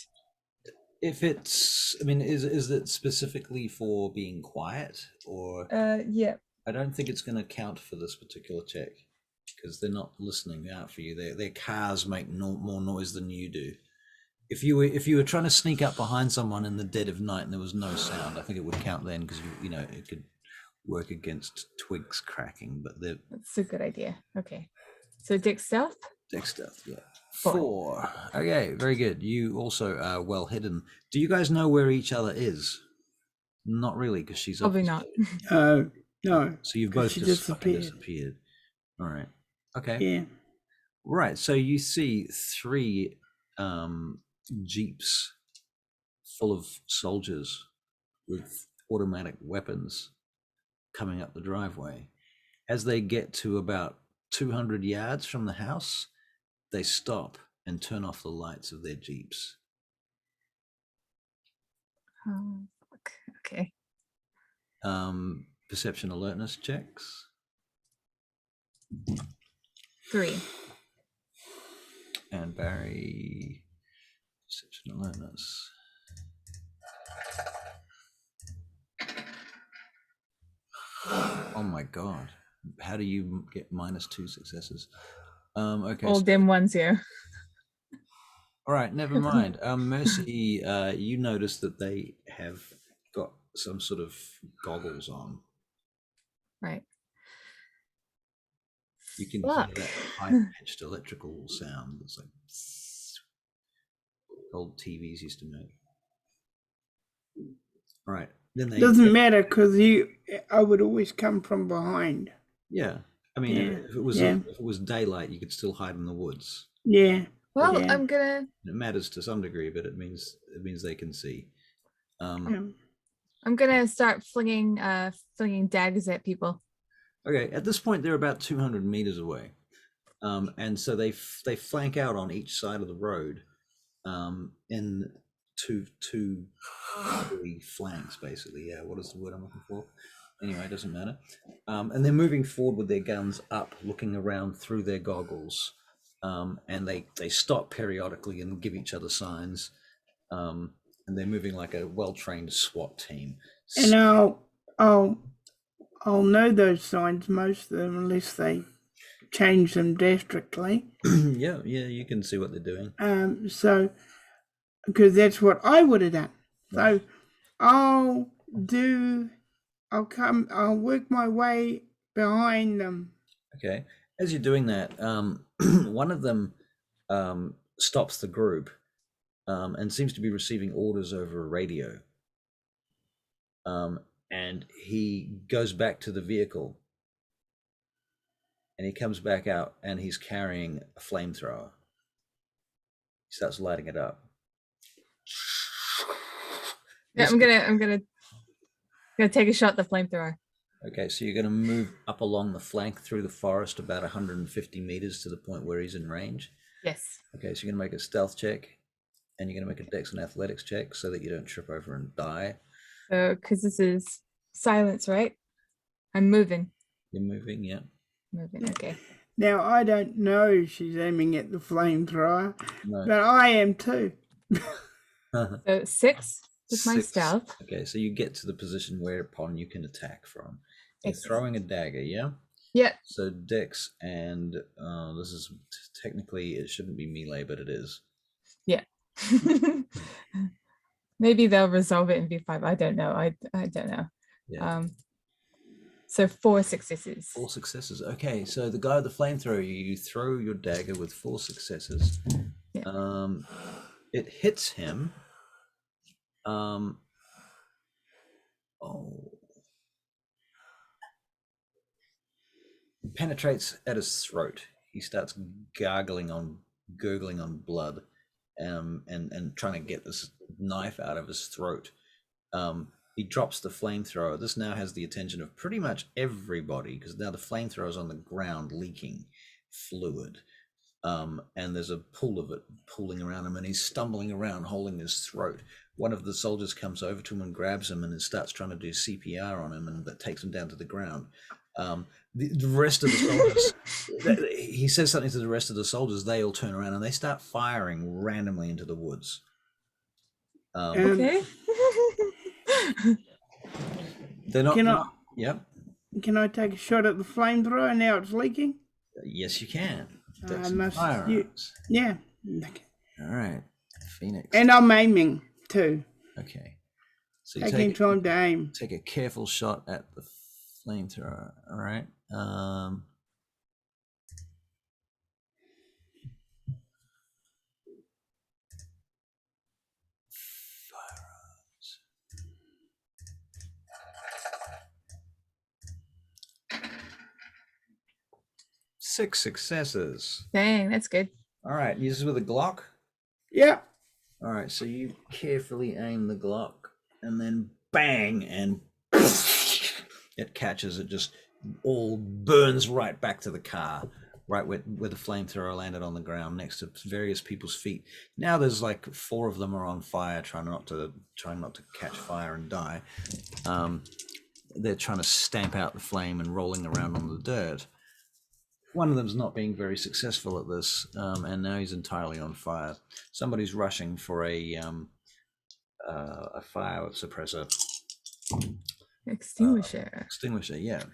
S1: If it's, is it specifically for being quiet, or?
S3: Yeah.
S1: I don't think it's going to count for this particular check because they're not listening out for you. Their cars make more noise than you do. If you were trying to sneak up behind someone in the dead of night and there was no sound, I think it would count then because it could work against twigs cracking. But
S3: that's a good idea. Okay, so Dex stealth.
S1: Dex stealth, yeah. 4. Okay, very good. You also are well hidden. Do you guys know where each other is? Not really, because she's
S3: probably not.
S1: No. So you've both just disappeared. All right. Okay.
S2: Yeah.
S1: Right. So you see 3 jeeps full of soldiers with automatic weapons coming up the driveway. As they get to about 200 yards from the house, they stop and turn off the lights of their jeeps.
S3: Okay.
S1: Perception alertness checks.
S3: 3.
S1: And Barry, perception alertness. Oh my god. How do you get -2 successes? Okay.
S3: All dim ones here.
S1: All right, never mind. Mercy, you notice that they have got some sort of goggles on.
S3: Right.
S1: You can
S3: Fuck.
S1: hear that high-pitched electrical sound that's like old TVs used to make. All right, then they
S2: Doesn't matter because I would always come from behind.
S1: Yeah, I mean,
S2: Yeah,
S1: if it was
S2: yeah.
S1: if it was daylight, you could still hide in the woods.
S2: Yeah.
S3: Well,
S2: Yeah.
S3: I'm gonna
S1: It matters to some degree, but it means they can see.
S3: I'm gonna start flinging daggers at people.
S1: Okay, at this point they're about 200 meters away, and so they flank out on each side of the road, in two flanks basically. Yeah, what is the word I'm looking for? Anyway, it doesn't matter. And they're moving forward with their guns up, looking around through their goggles, and they stop periodically and give each other signs. And they're moving like a well-trained SWAT team.
S2: And I'll know those signs, most of them, unless they change them drastically.
S1: yeah, you can see what they're doing.
S2: So because that's what I would have done.
S1: Right.
S2: So I'll work my way behind them.
S1: Okay. As you're doing that, one of them stops the group and seems to be receiving orders over a radio. And he goes back to the vehicle and he comes back out and he's carrying a flamethrower. He starts lighting it up.
S3: Yeah, I'm gonna take a shot at the flamethrower.
S1: Okay, so you're going to move up along the flank through the forest about 150 meters to the point where he's in range.
S3: Yes.
S1: Okay, so you're going to make a stealth check and you're going to make a dex and athletics check so that you don't trip over and die.
S3: So, because this is silence, right? I'm moving.
S1: You're moving, yeah.
S3: Moving, okay.
S2: Now I don't know she's aiming at the flamethrower,
S1: No.
S2: but I am too.
S3: So 6 with my
S1: 6.
S3: stealth.
S1: Okay, so you get to the position whereupon you can attack from. You're
S3: Excellent.
S1: throwing a dagger, yeah?
S3: Yeah.
S1: So dex and this is technically, it shouldn't be melee, but it is.
S3: Yeah. Maybe they'll resolve it in V5. I don't know. I don't know.
S1: Yeah.
S3: So 4 successes.
S1: 4 successes. Okay, so the guy with the flamethrower, you throw your dagger with 4 successes.
S3: Yeah.
S1: It hits him. Penetrates at his throat. He starts gurgling on blood, and trying to get this knife out of his throat. He drops the flamethrower. This now has the attention of pretty much everybody because now the flamethrower is on the ground leaking fluid. And there's a pool of it pooling around him, and he's stumbling around holding his throat. One of the soldiers comes over to him and grabs him and starts trying to do CPR on him, and that takes him down to the ground. The rest of the soldiers, he says something to the rest of the soldiers, they all turn around and they start firing randomly into the woods.
S3: Okay.
S1: They're not. Yep.
S2: Can I take a shot at the flamethrower now it's leaking?
S1: Yes, you can.
S2: I must. Yeah. Okay.
S1: All right, Phoenix.
S2: And I'm aiming too.
S1: Okay. So you
S2: taking time to aim.
S1: Take a careful shot at the flamethrower. All right. Firearms. 6 successes.
S3: Dang, that's good.
S1: All right, use this with a Glock.
S2: Yeah.
S1: All right, so you carefully aim the Glock, and then bang, and it catches. It just all burns right back to the car, right where the flamethrower landed on the ground next to various people's feet. Now there's like 4 of them are on fire, trying not to catch fire and die. They're trying to stamp out the flame and rolling around on the dirt. One of them's not being very successful at this, and now he's entirely on fire. Somebody's rushing for a fire suppressor.
S3: Extinguisher.
S1: Extinguisher, yeah.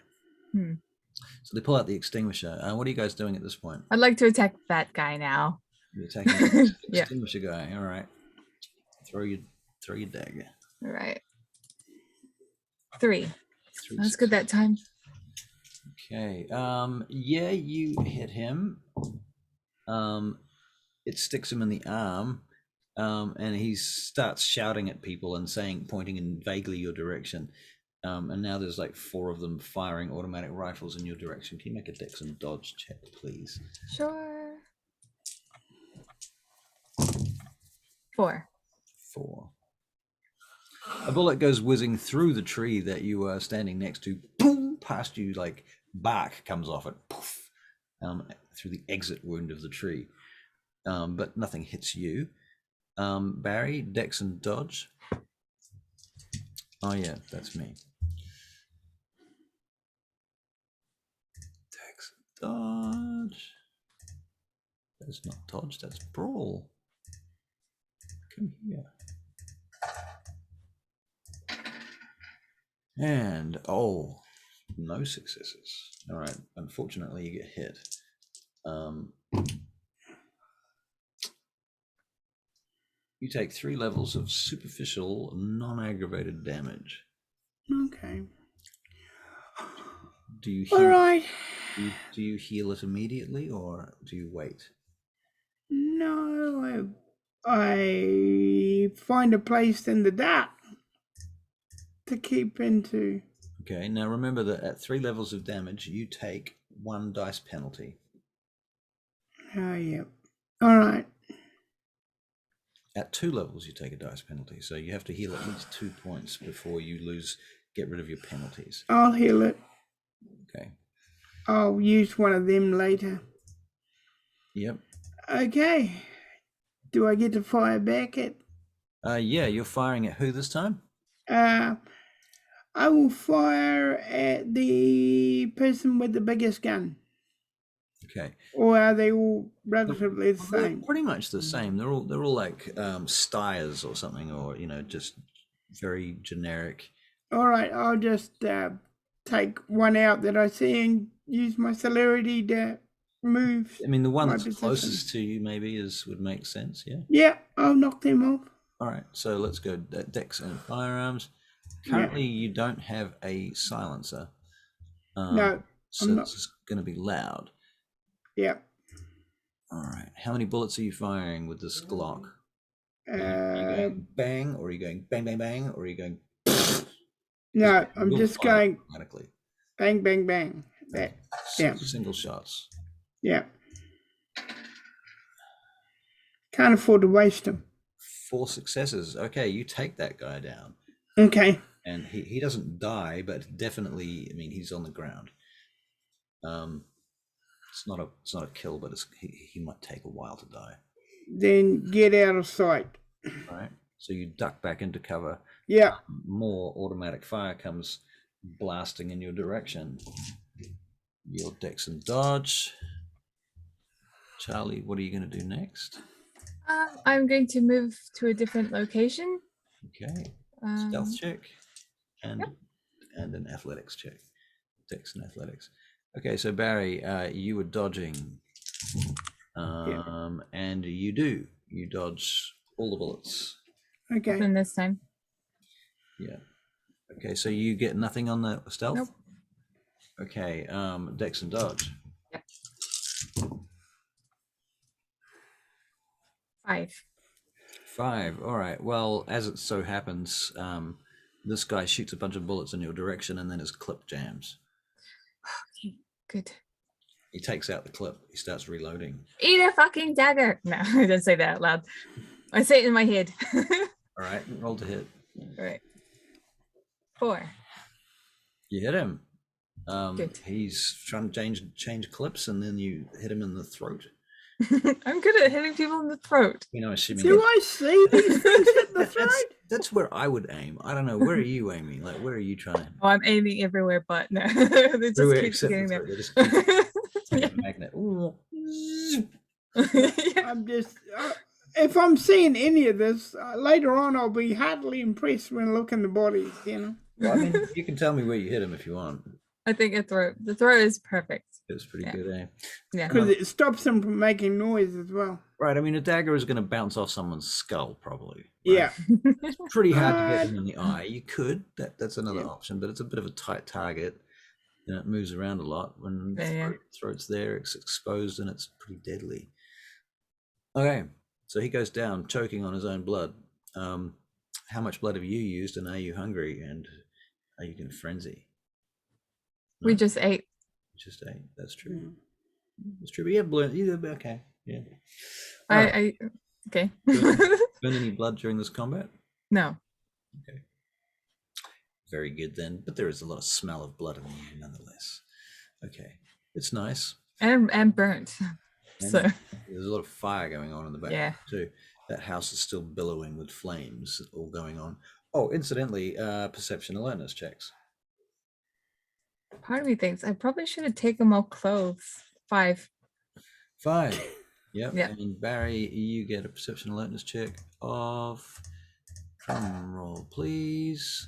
S1: So they pull out the extinguisher. What are you guys doing at this point?
S3: I'd like to attack that guy now.
S1: You're attacking the
S3: Yeah.
S1: extinguisher guy. All right. Throw your dagger.
S3: All right. 3.
S1: 3
S3: That's good that time.
S1: Okay. Yeah, you hit him. It sticks him in the arm. And he starts shouting at people and pointing in vaguely your direction. And now there's like 4 of them firing automatic rifles in your direction. Can you make a dex and dodge check, please?
S3: Sure. 4.
S1: 4. A bullet goes whizzing through the tree that you are standing next to. Boom! Past you, like bark comes off it. Poof! Through the exit wound of the tree. But nothing hits you. Barry, dex and dodge. Oh yeah, that's me. Dex and dodge. That's not dodge, that's brawl. Come here. And no successes. All right, unfortunately you get hit. You take 3 levels of superficial, non-aggravated damage.
S2: Okay.
S1: Do you heal?
S2: All right.
S1: Do you heal it immediately or do you wait?
S2: No, I find a place in the dark to keep into.
S1: Okay, now remember that at 3 levels of damage, you take 1 dice penalty.
S2: Oh, yeah. All right.
S1: At 2 levels, you take a dice penalty, so you have to heal at least 2 points before you get rid of your penalties.
S2: I'll heal it.
S1: Okay.
S2: I'll use one of them later.
S1: Yep.
S2: Okay. Do I get to fire back at?
S1: Yeah, you're firing at who this time?
S2: I will fire at the person with the biggest gun.
S1: Okay.
S2: Or are they all relatively the
S1: They're
S2: same?
S1: pretty much the same. They're all like styres or something, or just very generic.
S2: All right, I'll just take one out that I see and use my celerity to move.
S1: I mean, the one
S2: my
S1: that's
S2: position.
S1: closest to you maybe would make sense. Yeah.
S2: Yeah, I'll knock them off.
S1: All right. So let's go dex and firearms. Currently, you don't have a silencer.
S2: No,
S1: so
S2: I'm not.
S1: This is going to be loud.
S2: Yeah.
S1: All right. How many bullets are you firing with this Glock? Are you going bang, or are you going bang, bang, bang, or are you going?
S2: No, I'm just going
S1: automatically.
S2: bang, bang, bang. That. Yeah.
S1: Single shots.
S2: Yeah. Can't afford to waste them.
S1: 4 successes. Okay, you take that guy down.
S2: Okay.
S1: And he doesn't die, but definitely, I mean, he's on the ground. It's not a kill, but he might take a while to die.
S2: Then get out of sight.
S1: All right. So you duck back into cover.
S2: Yeah.
S1: More automatic fire comes blasting in your direction. Your dex and dodge. Charlie, what are you going to do next?
S3: I'm going to move to a different location.
S1: Okay. Stealth check and an athletics check. Dex and athletics. Okay, so Barry, you were dodging, and you dodge all the bullets.
S2: Okay.
S3: And this time.
S1: Yeah. Okay, so you get nothing on the stealth?
S3: Nope.
S1: Okay, dex and dodge.
S3: Yep. 5.
S1: 5. All right. Well, as it so happens, this guy shoots a bunch of bullets in your direction, and then his clip jams.
S3: Okay, good.
S1: He takes out the clip. He starts reloading.
S3: Eat a fucking dagger. No, I didn't say that out loud. I say it in my head.
S1: All right, roll to hit.
S3: All right. 4.
S1: You hit him.
S3: Good.
S1: He's trying to change clips, and then you hit him in the throat.
S3: I'm good at hitting people in the throat.
S1: Assuming.
S2: Do I see these things hit the throat?
S1: That's where I would aim. I don't know. Where are you aiming? Like, where are you trying?
S3: Oh, I'm aiming everywhere, but no. They just
S1: Everywhere
S3: keep
S1: except
S3: getting
S1: the
S3: there.
S1: throat. They just keep like a magnet.
S3: Yeah.
S2: I'm just. If I'm seeing any of this later on, I'll be heartily impressed when looking at the bodies.
S1: Well, I mean, you can tell me where you hit him if you want.
S3: I think a throw. The throw is perfect.
S1: It's pretty
S3: Yeah.
S1: good, eh?
S3: Yeah.
S2: Because it stops them from making noise as well.
S1: Right. I mean, a dagger is going to bounce off someone's skull, probably. Right?
S2: Yeah.
S1: It's pretty hard to get
S2: Uh,
S1: them in the eye. You could. That's another
S2: Yeah.
S1: option, but it's a bit of a tight target. And it moves around a lot. When
S3: Yeah.
S1: throat's there, it's exposed, and it's pretty deadly. Okay. So he goes down, choking on his own blood. How much blood have you used, and are you hungry, and are you in a frenzy?
S3: We
S1: No?
S3: just ate.
S1: Just ate. That's true.
S2: Mm.
S1: That's true. But you have blood. Okay. Yeah. All right.
S3: I okay.
S1: Burn any blood during this combat?
S3: No.
S1: Okay. Very good then. But there is a lot of smell of blood in the air nonetheless. Okay. It's nice.
S3: And burnt.
S1: And
S3: So
S1: there's a lot of fire going on in the back
S3: yeah.
S1: too. That house is still billowing with flames all going on. Oh, incidentally, perception alertness checks.
S3: Part of me thinks I probably should have taken more clothes. 5.
S1: 5. Yep.
S3: Yeah.
S1: And Barry, you get a perception alertness check of, drum roll, please.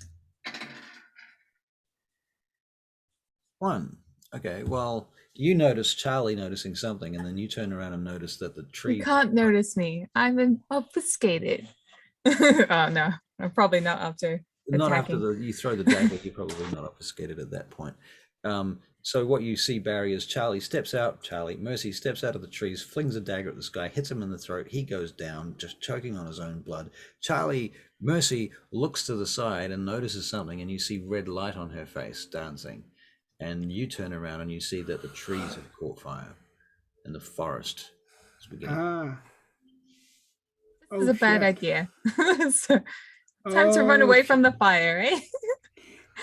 S1: 1. Okay, well, you notice Charlie noticing something, and then you turn around and notice that the tree.
S3: You can't notice me. I'm obfuscated. Oh no, I'm probably not after
S1: Not after
S3: attacking.
S1: you throw the dagger, you're probably not obfuscated at that point. So what you see, Barry, is Mercy steps out of the trees, flings a dagger at this guy, hits him in the throat. He goes down, just choking on his own blood. Mercy looks to the side and notices something, and you see red light on her face dancing. And you turn around and you see that the trees have caught fire and the forest is beginning.
S3: This is a bad
S2: shit.
S3: idea. So, time to run away from the fire, eh?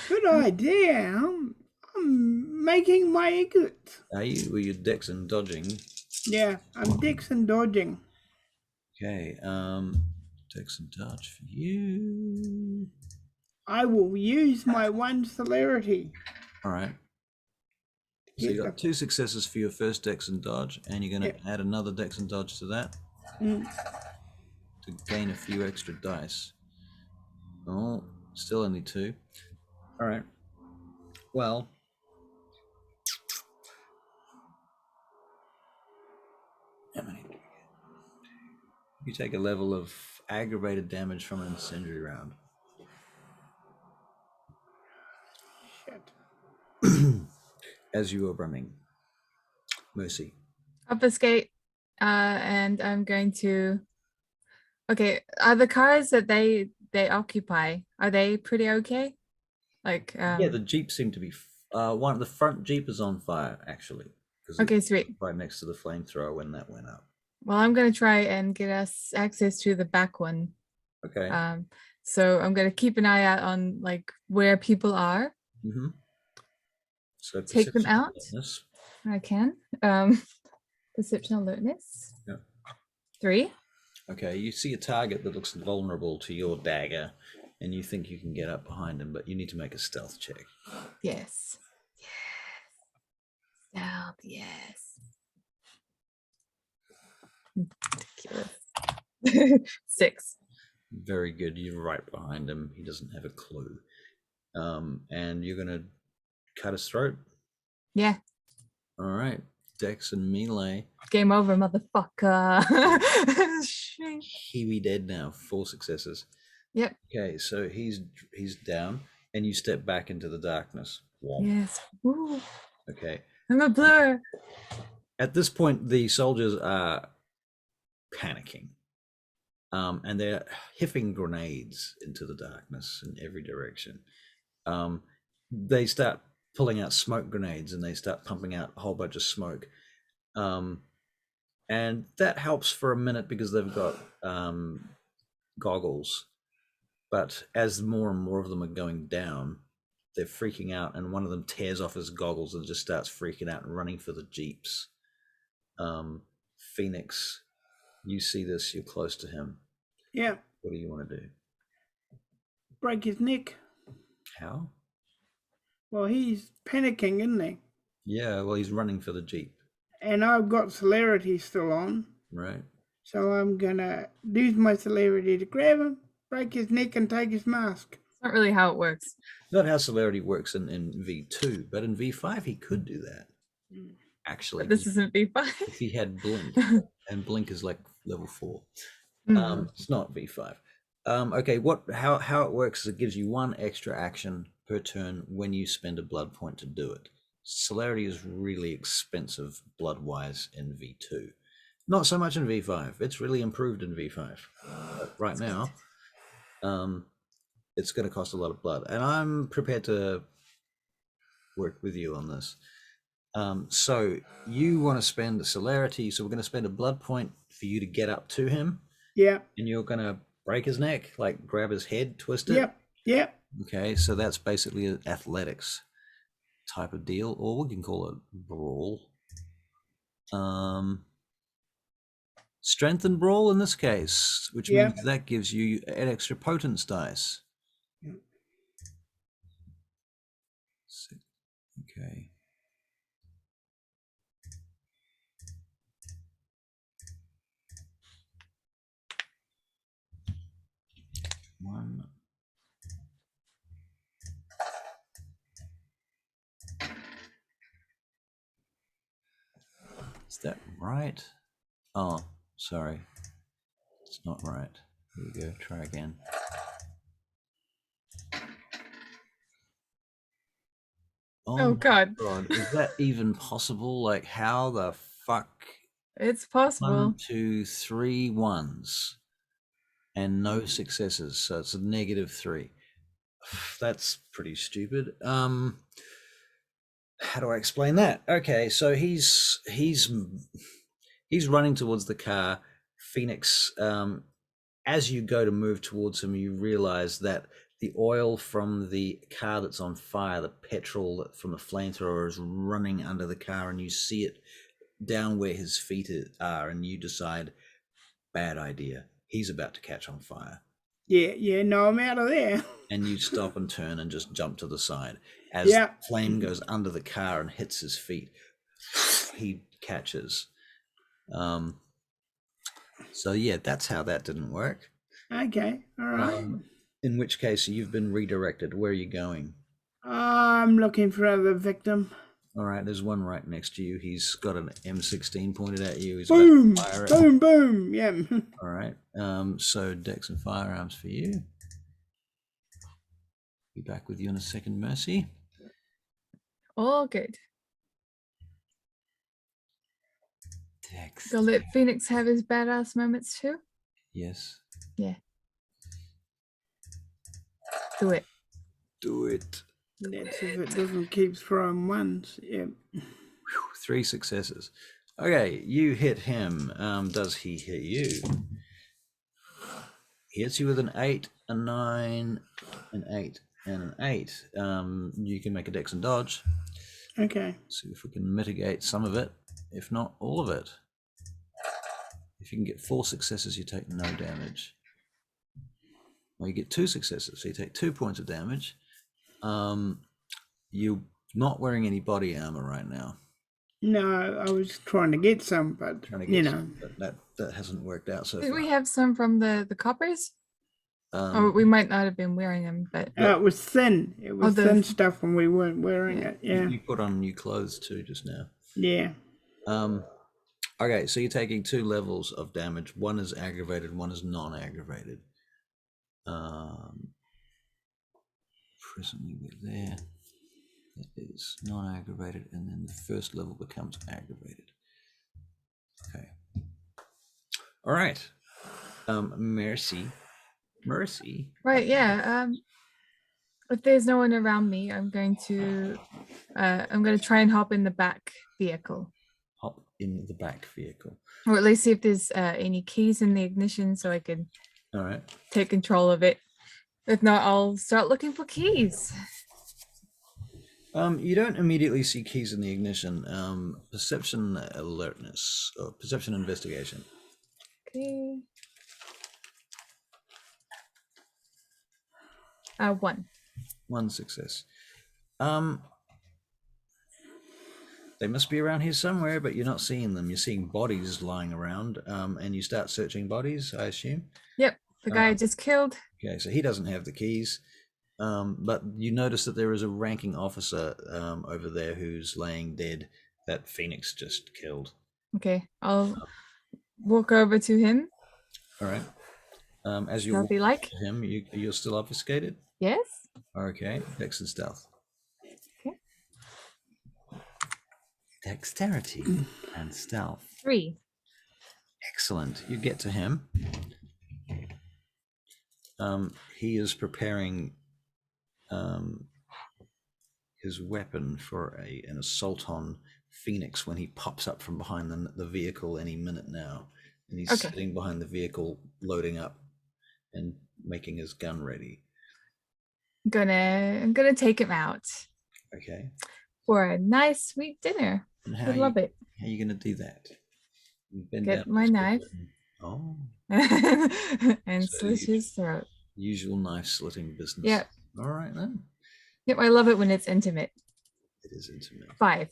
S2: Good idea. I'm making my exit.
S1: Are you? Were you dex and dodging?
S2: Yeah, I'm Dixon dodging.
S1: Okay, dex and dodge for you.
S2: I will use my 1 celerity.
S1: All right. So you got 2 successes for your first dex and dodge, and you're going to add another dex and dodge to that to gain a few extra dice. Oh, still only 2. All right. Well, how many do we get? You take a level of aggravated damage from an incendiary round.
S2: Shit.
S1: As you are running. Mercy.
S3: Obfuscate. And I'm going to. Okay, are the cars that they occupy, are they pretty okay? Like
S1: Yeah, the Jeep seemed to be the front Jeep is on fire actually.
S3: Okay, sweet.
S1: Right next to the flamethrower when that went up.
S3: Well, I'm gonna try and get us access to the back one.
S1: Okay.
S3: So I'm gonna keep an eye out on like where people are.
S1: Mm-hmm. So
S3: take them out.
S1: Alertness.
S3: I can. Perception alertness.
S1: Yep.
S3: 3.
S1: Okay, you see a target that looks vulnerable to your dagger, and you think you can get up behind him, but you need to make a stealth check.
S3: Yes. Stealth, yes. Ridiculous. 6.
S1: Very good. You're right behind him. He doesn't have a clue. And you're gonna cut his throat.
S3: Yeah.
S1: All right. Dex and melee.
S3: Game over, motherfucker.
S1: He be dead now. 4 successes.
S3: Yep.
S1: Okay, so he's down, and you step back into the darkness. Womp.
S3: Yes. Woo.
S1: Okay.
S3: I'm a blur.
S1: At this point, the soldiers are panicking, and they're hiffing grenades into the darkness in every direction. They start pulling out smoke grenades, and they start pumping out a whole bunch of smoke. And that helps for a minute because they've got goggles. But as more and more of them are going down, they're freaking out, and one of them tears off his goggles and just starts freaking out and running for the Jeeps. Phoenix, you see this, you're close to him.
S2: Yeah.
S1: What do you want to do?
S2: Break his neck.
S1: How?
S2: Well, he's panicking, isn't he?
S1: Yeah, well, he's running for the Jeep.
S2: And I've got celerity still on.
S1: Right.
S2: So I'm going to use my celerity to grab him, break his neck, and take his mask.
S3: not really how it works.
S1: Not how celerity works in V2, but in V5 he could do that. Actually,
S3: But this isn't V5.
S1: if he had blink, and blink is like level 4. It's not V5. Okay, how it works is it gives you 1 extra action per turn when you spend a blood point to do it. Celerity is really expensive blood-wise in V2. Not so much in V5. It's really improved in V5. But right now, it's going to cost a lot of blood. And I'm prepared to work with you on this. So you want to spend the celerity. So we're going to spend a blood point for you to get up to him.
S2: Yeah.
S1: And you're going to break his neck, like grab his head, twist it.
S2: Yep.
S1: Okay, so that's basically an athletics type of deal, or we can call it brawl. Strength and brawl in this case, which means that gives you an extra potence dice. Okay. One. Is that right? Oh, sorry. It's not right. Here we go. Try again.
S3: Oh God.
S1: Is that even possible? Like, how the fuck?
S3: It's possible.
S1: 1, 2, 3 ones and no successes, so it's a -3. That's pretty stupid. How do I explain that? Okay, so he's running towards the car. Phoenix, as you go to move towards him, you realize that the oil from the car that's on fire, the petrol from the flamethrower, is running under the car, and you see it down where his feet are, and you decide, bad idea. He's about to catch on fire.
S2: Yeah, no, I'm out of there.
S1: And you stop and turn and just jump to the side. As flame goes under the car and hits his feet, he catches. So yeah, that's how that didn't work.
S2: Okay, all right.
S1: In which case, you've been redirected. Where are you going?
S2: I'm looking for another victim.
S1: All right, there's one right next to you. He's got an M16 pointed at you. He's
S2: boom,
S1: about to fire it.
S2: boom, boom. Yeah.
S1: All right. So Dex and firearms for you. Be back with you in a second, Mercy.
S3: All good.
S1: Dex.
S3: So let Phoenix have his badass moments too?
S1: Yes.
S3: Yeah. Do it.
S1: Do it.
S2: That's if it doesn't keep throwing ones. Yeah.
S1: 3 successes. Okay, you hit him. Does he hit you? He hits you with an 8, a 9, an 8, and an 8. You can make a dex and dodge.
S2: Okay.
S1: See if we can mitigate some of it, if not all of it. If you can get 4 successes, you take no damage. Well, you get 2 successes, so you take 2 points of damage. You're not wearing any body armor right now.
S2: No, I was trying to get some, but
S1: that hasn't worked out so far.
S3: Did we have some from the coppers? Or we might not have been wearing them, but
S2: it was thin. It was thin stuff when we weren't wearing it. Yeah.
S1: You put on new clothes too just now.
S2: Yeah.
S1: Okay, so you're taking 2 levels of damage. One is aggravated, one is non-aggravated. Presently we're there. That is non-aggravated, and then the first level becomes aggravated. Okay. All right. Mercy.
S3: right, yeah. If there's no one around me, I'm going to try and hop in the back vehicle.
S1: Hop in the back vehicle.
S3: Or at least see if there's any keys in the ignition so I can take control of it. If not, I'll start looking for keys.
S1: You don't immediately see keys in the ignition. Perception alertness or perception investigation.
S3: Okay. 1.
S1: 1 success. They must be around here somewhere, but you're not seeing them. You're seeing bodies lying around, and you start searching bodies, I assume.
S3: Yep, the guy I just killed.
S1: Okay, so he doesn't have the keys. But you notice that there is a ranking officer over there who's laying dead that Phoenix just killed.
S3: Okay, I'll walk over to him.
S1: All right. As you
S3: Stealthy
S1: walk
S3: like.
S1: to him, you're still obfuscated.
S3: Yes.
S1: Okay. Dex and stealth.
S3: Okay.
S1: Dexterity and stealth.
S3: 3.
S1: Excellent. You get to him. He is preparing his weapon for an assault on Phoenix when he pops up from behind the vehicle any minute now. And he's
S3: Okay.
S1: sitting behind the vehicle, loading up and making his gun ready.
S3: I'm gonna take him out
S1: Okay.
S3: for a nice sweet dinner.
S1: And
S3: I love it.
S1: How are you going to do that? You bend
S3: Get
S1: down
S3: my
S1: his
S3: knife.
S1: foot Oh,
S3: and
S1: So
S3: slit
S1: you-
S3: his throat.
S1: usual knife slitting business.
S3: Yep.
S1: All right then.
S3: Yep, I love it when it's intimate.
S1: It is intimate.
S3: 5.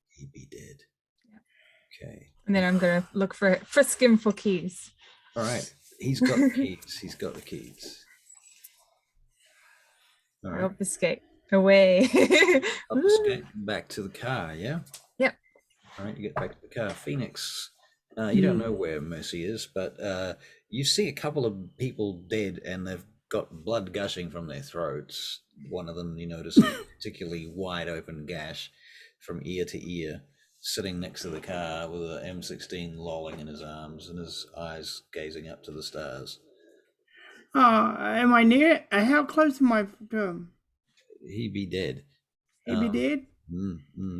S1: He be dead. Okay.
S3: And then I'm gonna frisk him for keys.
S1: All right. He's got the keys. He's got the keys. All right.
S3: Obfuscate. Away.
S1: Obfuscate back to the car, yeah?
S3: Yep.
S1: All right, you get back to the car. Phoenix, you don't know where Mercy is, but you see a couple of people dead and they've got blood gushing from their throats. One of them, you notice, a particularly wide open gash from ear to ear, sitting next to the car with an M16 lolling in his arms and his eyes gazing up to the stars.
S2: Am I near? How close am I to him?
S1: He be dead.
S2: He be dead?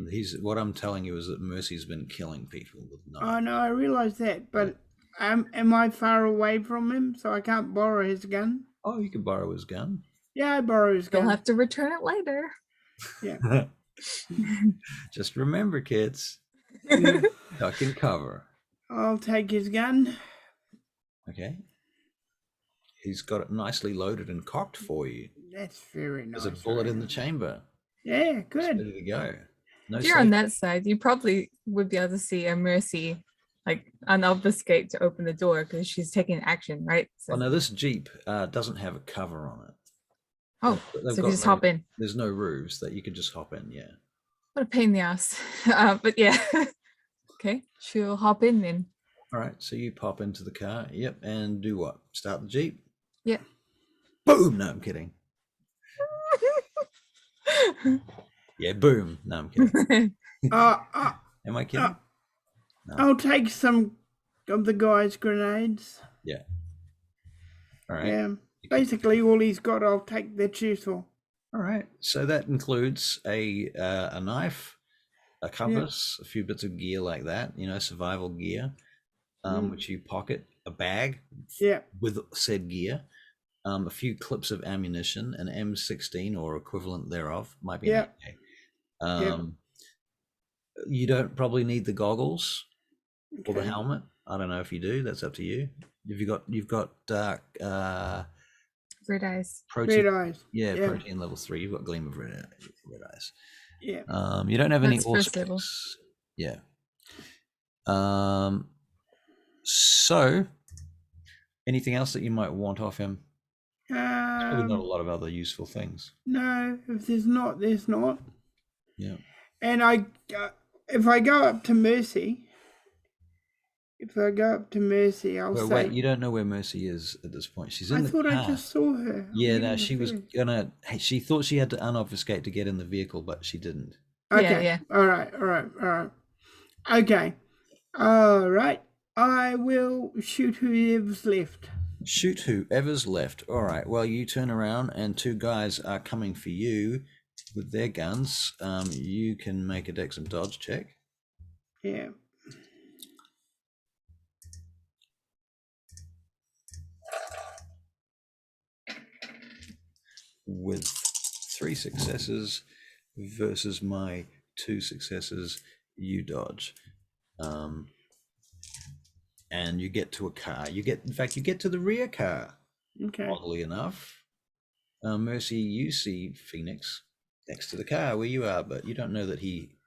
S1: He's what I'm telling you is that Mercy's been killing people with knives.
S2: Oh no, I realise that, but am I far away from him so I can't borrow his gun?
S1: Oh, you can borrow his gun.
S2: Yeah, I borrow his gun.
S3: You'll have to return it later.
S2: Yeah.
S1: Just remember, kids, duck and cover.
S2: I'll take his gun.
S1: Okay. He's got it nicely loaded and cocked for you.
S2: That's very nice.
S1: There's a bullet in the chamber.
S2: Yeah,
S1: It's
S2: good.
S1: ready to go. No
S3: If you're on
S1: safe-
S3: that side, you probably would be able to see a Mercy like unobfuscate to open the door because she's taking action, right? So,
S1: Oh no, this Jeep doesn't have a cover on it.
S3: oh,
S1: They've
S3: so you
S1: got
S3: can just
S1: no-
S3: hop in.
S1: There's no roofs that you can just hop in. Yeah.
S3: What a pain in the ass. But yeah. Okay, she'll hop in then.
S1: All right. So you pop into the car. Yep. And do what? Start the Jeep.
S3: Yep.
S1: Boom. No, I'm kidding. Yeah. Boom. No, I'm kidding. Am I kidding?
S2: I'll take some of the guy's grenades.
S1: Yeah. All right.
S2: Yeah. Basically, all he's got, I'll take the chisel.
S1: All right. So that includes a knife, a compass, a few bits of gear like that, survival gear, which you pocket, a bag
S2: Yeah.
S1: with said gear, a few clips of ammunition, an M16 or equivalent thereof, might be an AK. You don't probably need the goggles or the
S2: Okay.
S1: helmet. I don't know if you do. That's up to you. You've got
S3: Red eyes.
S1: protein.
S2: Red eyes.
S1: Yeah,
S2: Yeah.
S1: protein level 3. You've got gleam of red eyes.
S2: Yeah.
S1: You don't have any
S3: That's first level.
S1: allspecs. Yeah. So anything else that you might want off him? Probably not a lot of other useful things.
S2: No, if there's not, there's not.
S1: Yeah.
S2: And if I go up to Mercy, I'll
S1: Well,
S2: say.
S1: wait, you don't know where Mercy is at this point. She's in
S2: I
S1: the
S2: thought
S1: car.
S2: I just saw her.
S1: Yeah,
S2: I'm
S1: no,
S2: in
S1: she
S2: the
S1: was
S2: field.
S1: gonna. She thought she had to unobfuscate to get in the vehicle, but she didn't.
S2: Okay.
S3: Yeah.
S2: All right. Okay. All right. I will shoot whoever's left.
S1: Shoot whoever's left. All right. Well, you turn around and 2 guys are coming for you with their guns. You can make a dex and dodge check.
S2: Yeah.
S1: With 3 successes versus my 2 successes, you dodge. And you get to a car. You get to the rear car.
S2: Okay.
S1: Oddly enough, Mercy, you see Phoenix next to the car where you are, but you don't know that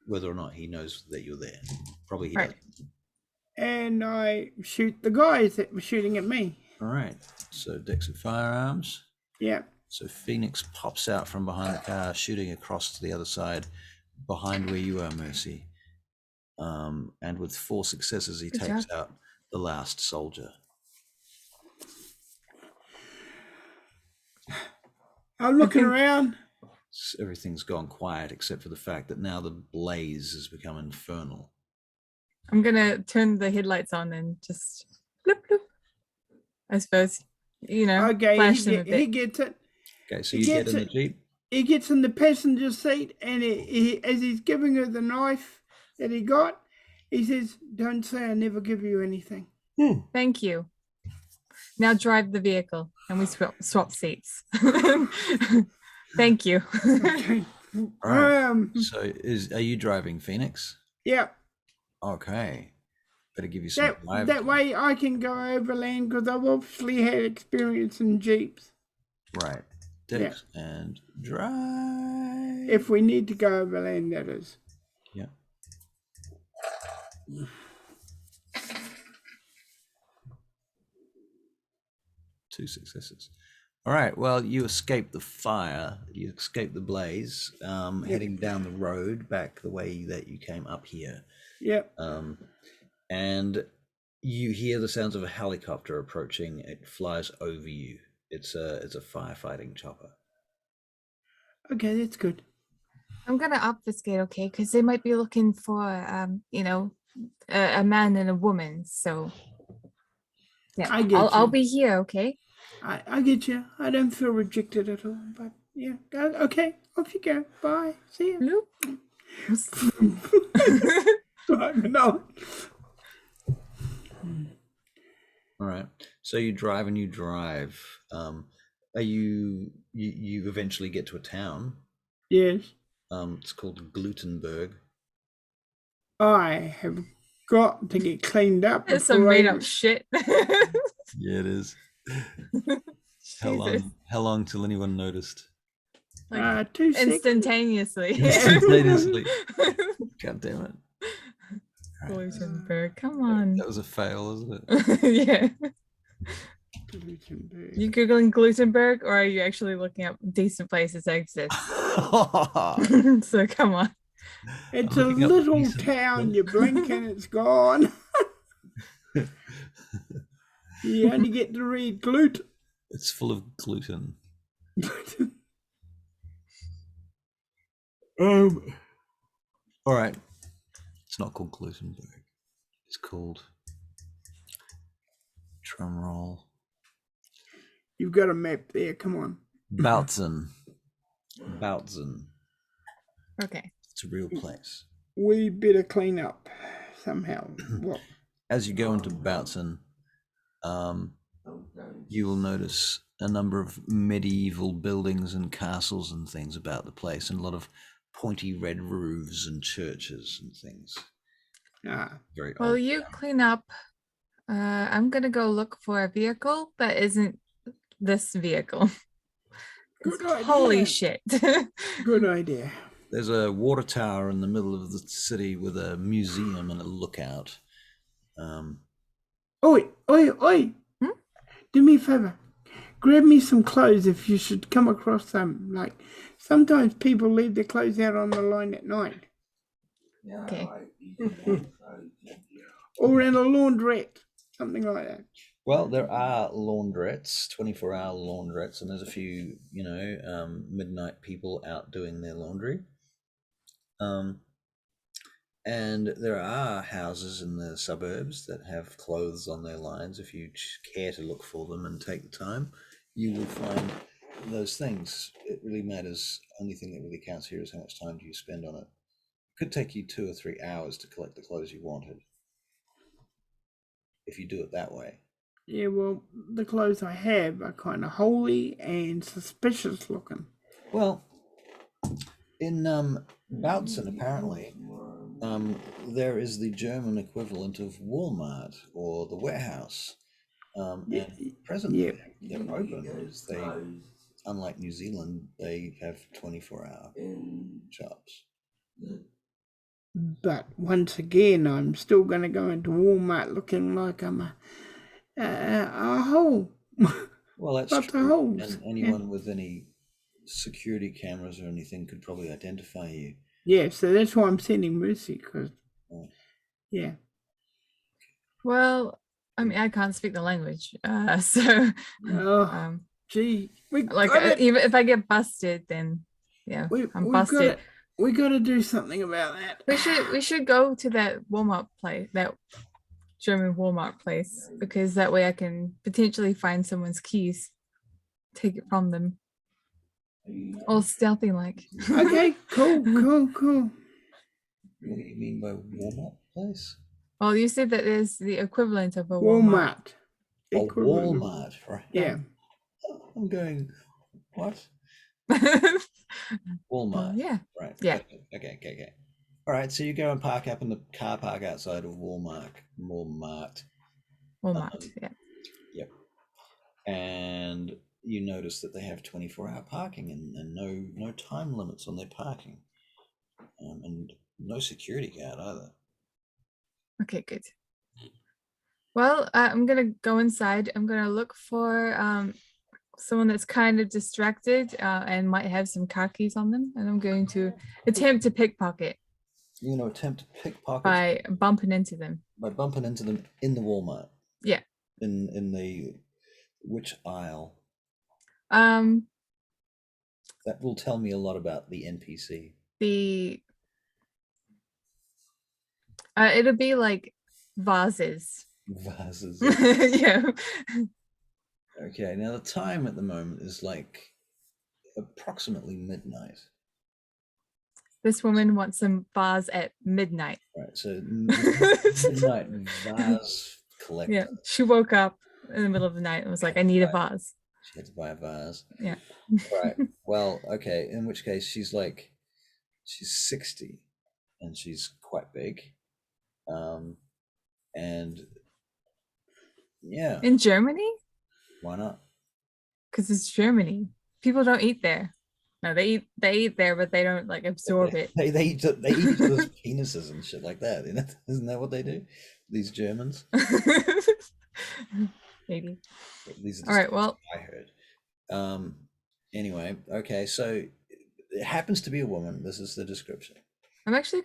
S1: whether or not he knows that you're there. Probably he
S3: Right.
S1: doesn't.
S2: And I shoot the guys that were shooting at me.
S1: All right. So dex and firearms.
S2: Yeah.
S1: So Phoenix pops out from behind the car, shooting across to the other side, behind where you are, Mercy. And with 4 successes, he
S3: Good
S1: takes
S3: job.
S1: out the last soldier.
S2: I'm looking
S3: think-
S2: around.
S1: Everything's gone quiet except for the fact that now the blaze has become infernal.
S3: I'm gonna turn the headlights on and just bloop bloop. I suppose,
S2: Okay,
S3: flash them a
S2: he
S3: bit.
S2: gets it.
S1: Okay, so
S2: He
S1: you get
S2: gets
S1: in the
S2: it.
S1: Jeep.
S2: He gets in the passenger seat, and as he's giving her the knife that he got, he says, "Don't say I never give you anything."
S3: Thank you. Now drive the vehicle, and we swap seats. Thank you.
S2: Okay.
S1: All right. So are you driving, Phoenix?
S2: Yeah.
S1: Okay. Better give you some drive.
S2: That way I can go overland because I've obviously had experience in Jeeps.
S1: Right. Dex and drive.
S2: If we need to go overland, that is.
S1: Yeah. Two successes. All right. Well, you escape the fire. You escape the blaze, heading down the road back the way that you came up here.
S2: Yep.
S1: And you hear the sounds of a helicopter approaching. It flies over you. It's a firefighting chopper.
S2: Okay, that's good.
S3: I'm gonna obfuscate, okay? Because they might be looking for, a man and a woman. So, yeah, I'll be here, okay?
S2: I get you. I don't feel rejected at all. But yeah, okay. Off you go. Bye. See you. No.
S1: All right. So you drive and you drive. Are you eventually get to a town?
S2: Yes.
S1: It's called Glutenberg.
S2: I have got to get cleaned up.
S3: It's some made up shit.
S1: Yeah, it is. How long till anyone noticed?
S3: Like
S2: 2 seconds.
S3: instantaneously.
S1: Instantaneously. God damn it.
S3: Glutenberg, come on.
S1: That was a fail, wasn't it?
S3: Yeah.
S2: Glutenberg.
S3: You googling Glutenberg, or are you actually looking up decent places that exist? So come on.
S2: It's a little town. You blink and it's gone. You only get to read gluten.
S1: It's full of gluten. All right. It's not called Glutenberg. It's called drumroll.
S2: You've got a map there. Come on.
S1: Bautzen.
S3: Okay.
S1: It's a real place.
S2: We better clean up somehow. What?
S1: As you go into Bautzen, you will notice a number of medieval buildings and castles and things about the place, and a lot of pointy red roofs and churches and things. Very
S3: Well,
S1: old
S3: you
S1: town.
S3: clean up. I'm gonna go look for a vehicle that isn't this vehicle.
S2: Good idea.
S3: Holy shit.
S2: Good idea.
S1: There's a water tower in the middle of the city with a museum and a lookout.
S2: Oi. Do me a favor. Grab me some clothes if you should come across them. Like, sometimes people leave their clothes out on the line at night.
S3: Okay.
S2: Or in a laundrette. Something like that.
S1: Well, there are laundrettes, 24-hour laundrettes, and there's a few, midnight people out doing their laundry. And there are houses in the suburbs that have clothes on their lines. If you care to look for them and take the time, you will find those things. It really matters. Only thing that really counts here is how much time do you spend on it. It could take you 2 or 3 hours to collect the clothes you wanted, if you do it that way.
S2: Yeah, well, the clothes I have are kind of holy and suspicious looking.
S1: Well, in Bautzen, apparently, there is the German equivalent of Walmart or the warehouse. And presently, they're open. Unlike New Zealand, they have 24-hour shops.
S2: But once again, I'm still going to go into Walmart looking like I'm a hole.
S1: Well, that's
S2: Lots of
S1: true.
S2: holes.
S1: And anyone with any security cameras or anything could probably identify you.
S2: Yeah, so that's why I'm sending Mercy, because,
S1: Right.
S2: yeah.
S3: Well, I mean, I can't speak the language, so
S2: Oh, gee, we
S3: like
S2: got it.
S3: even if I get busted, then yeah, I'm
S2: We've got
S3: busted.
S2: it. We got to do something about that.
S3: We should go to that Walmart place, that German Walmart place, because that way I can potentially find someone's keys, take it from them, all stealthy like.
S2: Okay, cool.
S1: What do you mean by Walmart place?
S3: Well, you said that there's the equivalent of a Walmart.
S1: Oh,
S2: Equivalent.
S1: Walmart, right?
S2: Yeah.
S1: I'm going, what? Walmart.
S3: Yeah.
S1: Right.
S3: Yeah.
S1: Okay. All right, so you go and park up in the car park outside of Walmart.
S3: Walmart. Yeah.
S1: Yep. And you notice that they have 24-hour parking and no time limits on their parking, and no security guard either.
S3: Okay, good. Well, I'm gonna go inside. I'm gonna look for someone that's kind of distracted and might have some car keys on them, and I'm going to attempt to pickpocket.
S1: You're going to attempt to pickpocket
S3: by bumping into them.
S1: By bumping into them in the Walmart.
S3: Yeah.
S1: In the which aisle?
S3: That
S1: will tell me a lot about the NPC.
S3: It'll be like vases.
S1: Vases.
S3: Yeah.
S1: Okay, now the time at the moment is like approximately midnight.
S3: This woman wants some vase at midnight.
S1: Right, so midnight vase collector.
S3: Yeah, she woke up in the middle of the night and was like, I need a vase.
S1: She had to buy a vase.
S3: Yeah.
S1: Right, well, okay, in which case she's 60 and she's quite big. And yeah.
S3: In Germany?
S1: Why not?
S3: Because it's Germany. People don't eat there. No, they eat there, but they don't like absorb it.
S1: They eat each other's penises and shit like that. Isn't that what they do? These Germans.
S3: Maybe.
S1: These are
S3: all right. Well,
S1: I heard. Anyway, okay. So it happens to be a woman. This is the description.
S3: I'm actually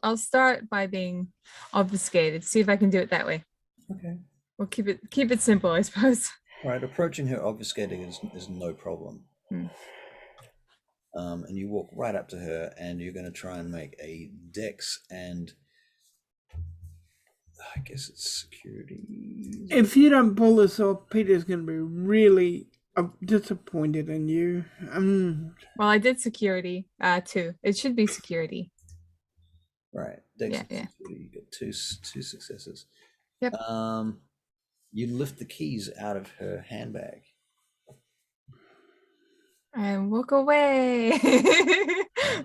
S3: I'll start by being obfuscated. See if I can do it that way.
S1: Okay.
S3: We'll keep it simple, I suppose.
S1: Right. Approaching her obfuscating is no problem. And you walk right up to her and you're going to try and make a dex and I guess it's security.
S2: If you don't pull this off, Peter's going to be really disappointed in you.
S3: Well, I did security too. It should be security.
S1: Right. Dex
S3: yeah.
S1: You get two successes.
S3: Yep.
S1: You lift the keys out of her handbag.
S3: And walk away.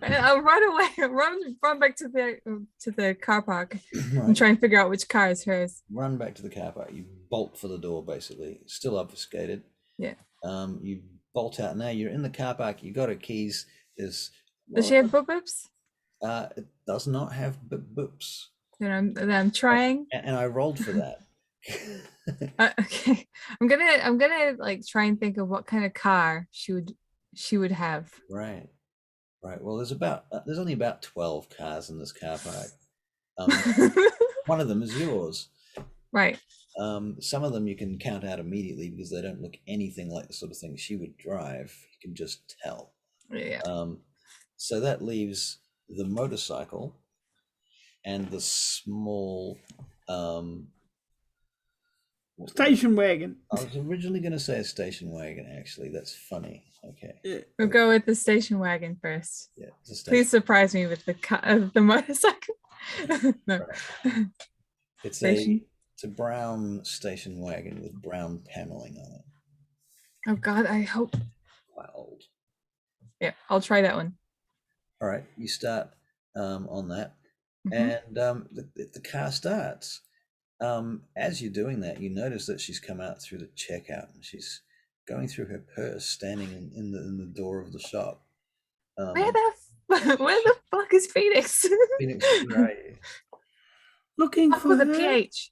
S3: And I'll run away. Run back to the car park. Right. And try and figure out which car is hers.
S1: Run back to the car park. You bolt for the door, basically. Still obfuscated.
S3: Yeah.
S1: You bolt out. Now you're in the car park. You got her keys.
S3: Does she have boop boops?
S1: It does not have boops.
S3: Then I'm trying.
S1: And I rolled for that.
S3: Okay. I'm gonna like try and think of what kind of car she would have.
S1: Right. Well, there's only about 12 cars in this car park. One of them is yours.
S3: Right.
S1: Some of them you can count out immediately because they don't look anything like the sort of thing she would drive. You can just tell.
S3: Yeah.
S1: So that leaves the motorcycle and the small
S2: station wagon.
S1: I was originally going to say a station wagon, actually. That's funny. Okay.
S3: We'll go with the station wagon first.
S1: Yeah.
S3: Please surprise me with the motorcycle. No.
S1: Right. It's a brown station wagon with brown paneling on it.
S3: Oh God, I hope.
S1: Quite old.
S3: Yeah, I'll try that one.
S1: All right, you start on that, and the car starts. As you're doing that, you notice that she's come out through the checkout and she's going through her purse, standing in the door of the shop.
S3: Where the fuck is Phoenix?
S1: Phoenix, right?
S2: Looking for
S3: the PH.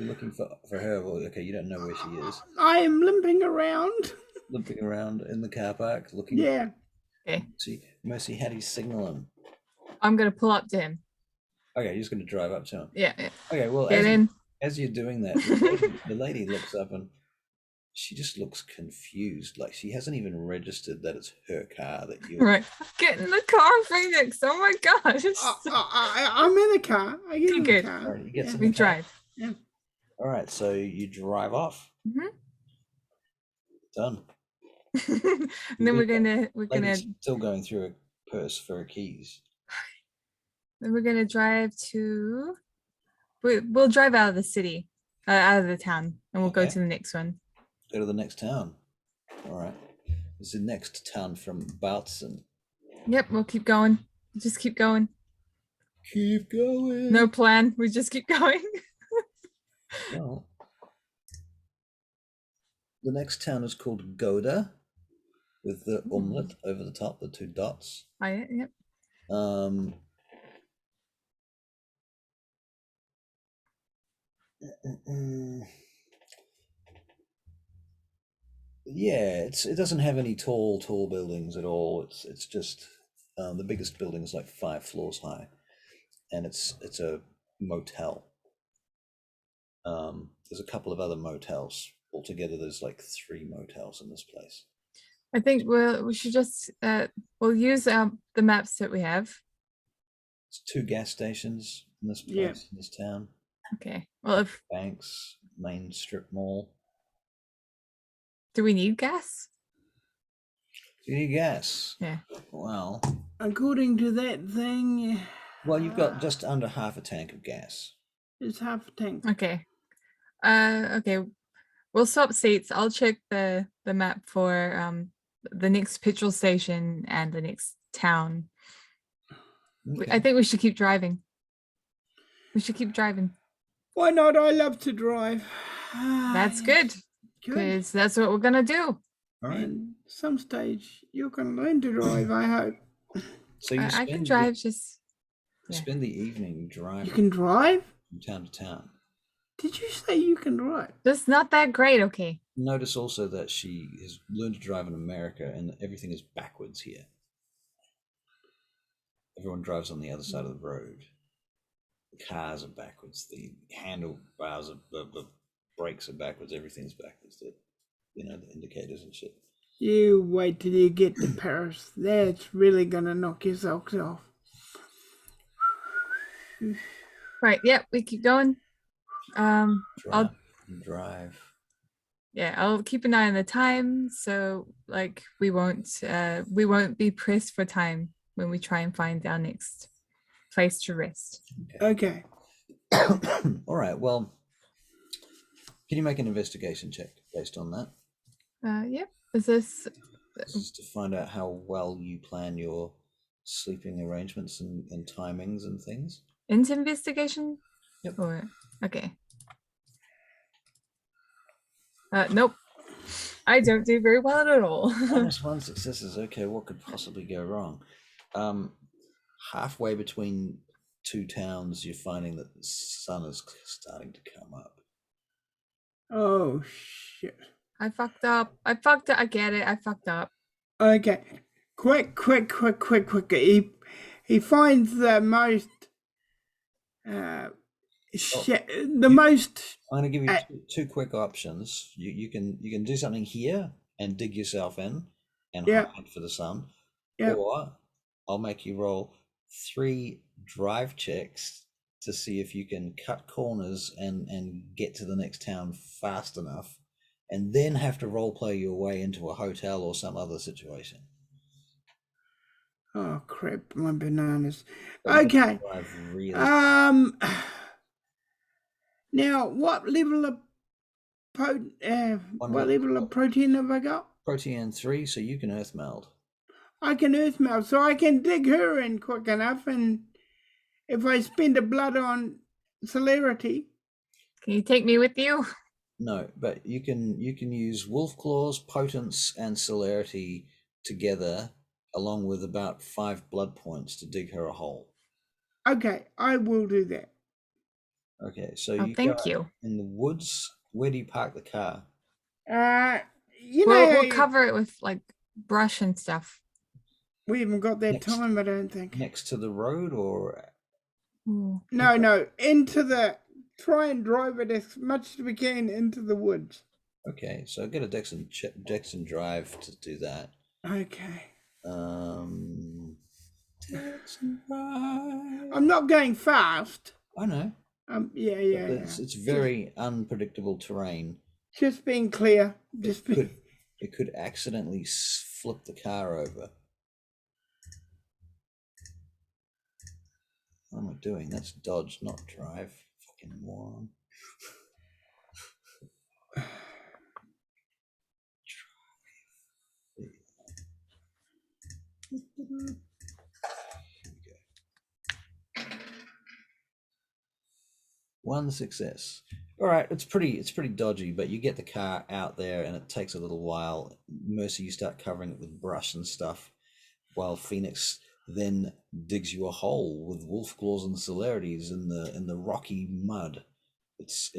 S1: You're looking for her. Well, okay, you don't know where she is.
S2: I am limping around.
S1: Limping around in the car park, looking.
S2: Yeah.
S3: Okay.
S1: See, Mercy, how do you signal him?
S3: I'm gonna pull up to him.
S1: Okay, you're just going to drive up to him.
S3: Yeah.
S1: Okay, well,
S3: Get in.
S1: as you're doing that, the lady looks up and she just looks confused. Like she hasn't even registered that it's her car that you.
S3: Right. Get in the car, Phoenix. Oh my gosh.
S2: I'm in the car. I get in the
S3: Good.
S2: car.
S1: All right, you get
S2: Yeah.
S1: in
S3: We
S1: the car.
S3: drive.
S2: Yeah.
S1: All right, so you drive off. Done.
S3: And then we're gonna
S1: Lady's still going through her purse for her keys.
S3: drive to. We'll drive out of the city, out of the town, and we'll go
S1: Okay.
S3: to the next one.
S1: Go to the next town. All right. It's the next town from Bautzen.
S3: Yep, we'll keep going. Just keep going.
S1: Keep going.
S3: No plan. We just keep going.
S1: Well, the next town is called Goda, with the omelet over the top, the two dots.
S3: Oh, yeah, yep.
S1: Yeah, it doesn't have any tall buildings at all. It's just the biggest building is like 5 floors high, and it's a motel. There's a couple of other motels. Altogether, there's like 3 motels in this place.
S3: I think we should just we'll use the maps that we have.
S1: It's 2 gas stations in this place, in this town.
S3: Okay. Well, if
S1: Banks, main strip mall.
S3: do we need gas?
S1: Do you need gas?
S3: Yeah.
S1: Well,
S2: According to that thing.
S1: well, you've got just under half a tank of gas.
S2: It's half a tank.
S3: Okay. Okay. We'll swap seats. I'll check the map for the next petrol station and the next town.
S1: Okay.
S3: I think we should keep driving.
S2: Why not? I love to drive.
S3: That's good,
S2: Good.
S3: because that's what we're gonna do.
S1: All right.
S2: And some stage you're going to learn to drive, I hope.
S1: So you
S3: I can drive. Just
S1: spend the evening driving
S2: You can drive?
S1: from town to town.
S2: Did you say you can drive?
S3: just not that great. Okay.
S1: Notice also that she has learned to drive in America, and everything is backwards here. Everyone drives on the other side of the road. The cars are backwards. The handlebars the brakes are backwards. Everything's backwards. The indicators and shit.
S2: You wait till you get to Paris. That's really going to knock your socks off.
S3: Right. Yep. We keep going. I'll
S1: Drive.
S3: Yeah, I'll keep an eye on the time, so like we won't be pressed for time when we try and find our next place to rest.
S2: Okay.
S1: All right. Well, can you make an investigation check based on that?
S3: Yep. Is this
S1: This is to find out how well you plan your sleeping arrangements and timings and things.
S3: into investigation?
S1: Yep.
S3: Or okay. Nope. I don't do very well at all.
S1: -1 successes. Okay, what could possibly go wrong? Halfway between 2 towns, you're finding that the sun is starting to come up.
S2: Oh, shit.
S3: I fucked up. I get it. I fucked up.
S2: Okay. Quick. He finds the most... most...
S1: I'm going to give you 2 quick options. You can do something here and dig yourself in and hide for the sun, or I'll make you roll 3 drive checks to see if you can cut corners and get to the next town fast enough, and then have to role play your way into a hotel or some other situation.
S2: Oh, crap, my bananas.
S1: So you
S2: Okay.
S1: drive really
S2: Now, what level of protein have I got?
S1: protein 3, so you can earth meld.
S2: I can earth melt, so I can dig her in quick enough, and if I spend the blood on celerity.
S3: Can you take me with you?
S1: No, but you can use wolf claws, potence, and celerity together, along with about 5 blood points to dig her a hole.
S2: Okay, I will do that.
S1: Okay, so
S3: Oh,
S1: you go
S3: thank
S1: out
S3: you.
S1: in the woods. Where do you park the car?
S2: You
S3: We'll
S2: know,
S3: we'll cover it with like brush and stuff.
S2: we haven't got that
S1: Next.
S2: time, I don't think.
S1: Next to the road, or
S3: Ooh.
S2: No, into the. Try and drive it as much as we can into the woods.
S1: okay? So get a Dexon drive to do that.
S2: Okay.
S1: Dexon drive.
S2: I'm not going fast.
S1: I know.
S2: Yeah.
S1: It's very unpredictable terrain.
S2: Just being clear.
S1: It could accidentally flip the car over. What am I doing? That's dodge, not drive. Fucking moron. Here we go. One success. All right, it's pretty dodgy, but you get the car out there, and it takes a little while. Mercy, you start covering it with brush and stuff, while Phoenix then digs you a hole with wolf claws and celerities in the rocky mud. It's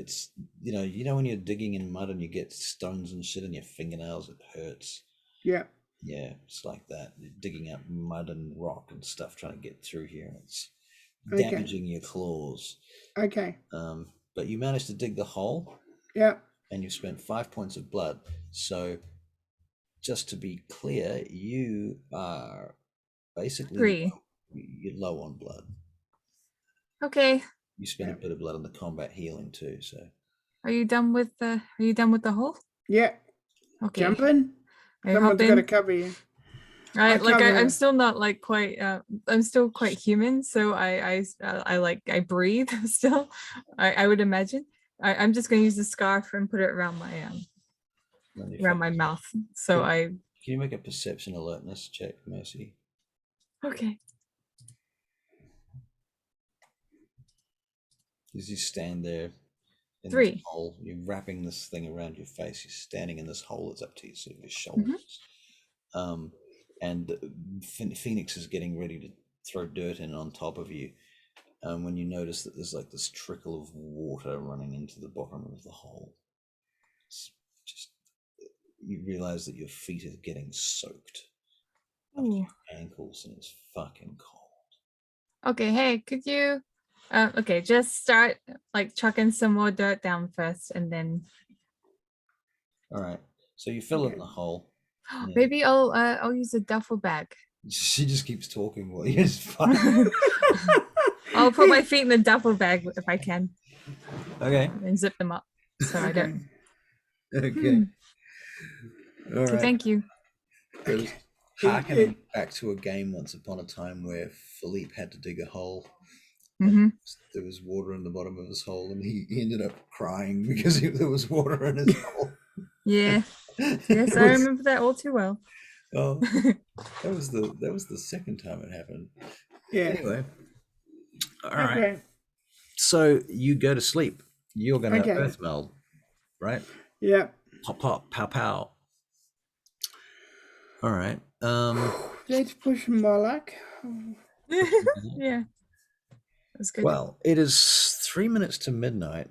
S1: you know when you're digging in mud and you get stones and shit in your fingernails, it hurts.
S2: Yeah.
S1: Yeah, it's like that. You're digging up mud and rock and stuff trying to get through here. It's
S2: Okay.
S1: damaging your claws.
S2: Okay.
S1: But you managed to dig the hole.
S2: Yeah.
S1: And you've spent 5 points of blood. So just to be clear, you are basically you're low on blood.
S3: Okay.
S1: You spent a bit of blood on the combat healing too. So
S3: Are you done with the hole?
S2: Yeah.
S3: Okay.
S2: Jumping.
S3: I
S2: Someone's
S3: hop
S2: got to
S3: in.
S2: cover you.
S3: I'm still not like quite. I'm still quite human, so I breathe still. I would imagine. I'm just gonna use the scarf and put it around my mouth. So
S1: Can you make a perception alertness check, Mercy?
S3: Okay.
S1: As you stand there in
S3: 3.
S1: this hole, you're wrapping this thing around your face. You're standing in this hole that's up to your shoulders. And Phoenix is getting ready to throw dirt in on top of you. When you notice that there's like this trickle of water running into the bottom of the hole. It's just, you realize that your feet are getting soaked up to your ankles, and it's fucking cold.
S3: Okay, hey, could you okay, just start like chucking some more dirt down first and then
S1: All right. So you fill in the hole.
S3: maybe I'll use a duffel bag.
S1: She just keeps talking while you're just fine.
S3: I'll put my feet in the duffel bag if I can.
S1: Okay.
S3: And zip them up. So I don't.
S1: Okay. All
S3: So
S1: right.
S3: thank you.
S1: It was harkening back to a game once upon a time where Philippe had to dig a hole. There was water in the bottom of his hole, and he ended up crying because there was water in his hole.
S3: Yeah. Yes, I remember that all too well.
S1: Oh, that was the second time it happened.
S2: Yeah.
S1: Anyway. All right. So you go to sleep. You're going to earth meld, right?
S2: Yeah.
S1: Pop, pop, pow, pow. All right.
S2: Let's push my luck.
S3: Yeah. That's good.
S1: Well, it is 3 minutes to midnight.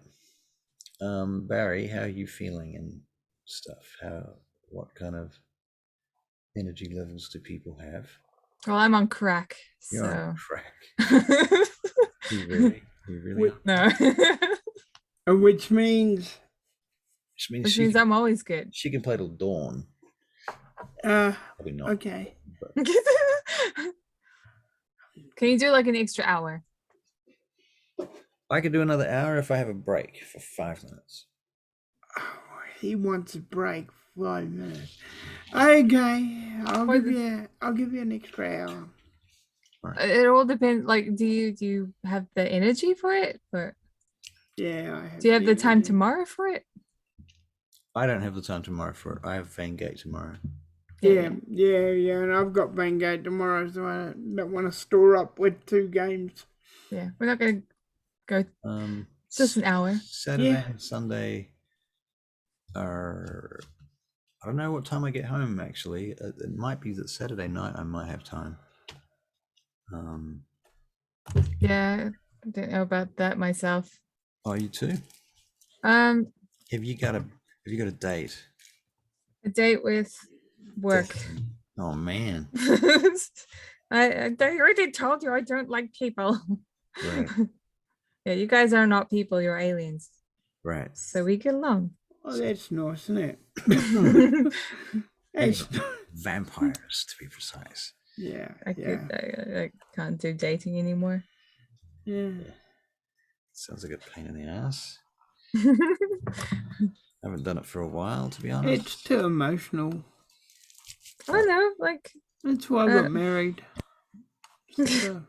S1: Barry, how are you feeling and stuff? What kind of energy levels do people have?
S3: Well, I'm on crack.
S1: You're
S3: so
S1: on crack. You really?
S3: No.
S2: Which means
S3: I'm always good.
S1: She can play till dawn. Probably not.
S2: Okay.
S3: Can you do like an extra hour?
S1: I could do another hour if I have a break for 5 minutes.
S2: Oh, he wants a break. 5 minutes. Okay, I'll give you an extra hour.
S1: Right.
S3: It all depends. Like, do you have the energy for it? Or
S2: yeah, I have.
S3: Do you have the time tomorrow for it?
S1: I don't have the time tomorrow for it. I have Vangate tomorrow.
S2: Yeah, and I've got Vanguard tomorrow, so I don't want to store up with 2 games.
S3: Yeah, we're not gonna go. Just an hour.
S1: Saturday and Sunday are. I don't know what time I get home. Actually, it might be that Saturday night I might have time.
S3: Yeah, I don't know about that myself.
S1: Oh, you too?
S3: Um,
S1: Have you got a date?
S3: a date with work.
S1: Destiny. Oh man.
S3: I already told you I don't like people.
S1: Right.
S3: Yeah, you guys are not people, you're aliens.
S1: Right.
S3: So we get along.
S2: Oh, that's nice, isn't it?
S1: Maybe
S2: That's,
S1: vampires, to be precise.
S2: yeah,
S3: I
S2: yeah,
S3: I can't do dating anymore.
S2: yeah.
S1: Sounds like a pain in the ass.
S3: I
S1: I haven't done it for a while, to be
S2: It's
S1: honest.
S2: too emotional.
S3: don't know, like
S2: That's why I got married. It's too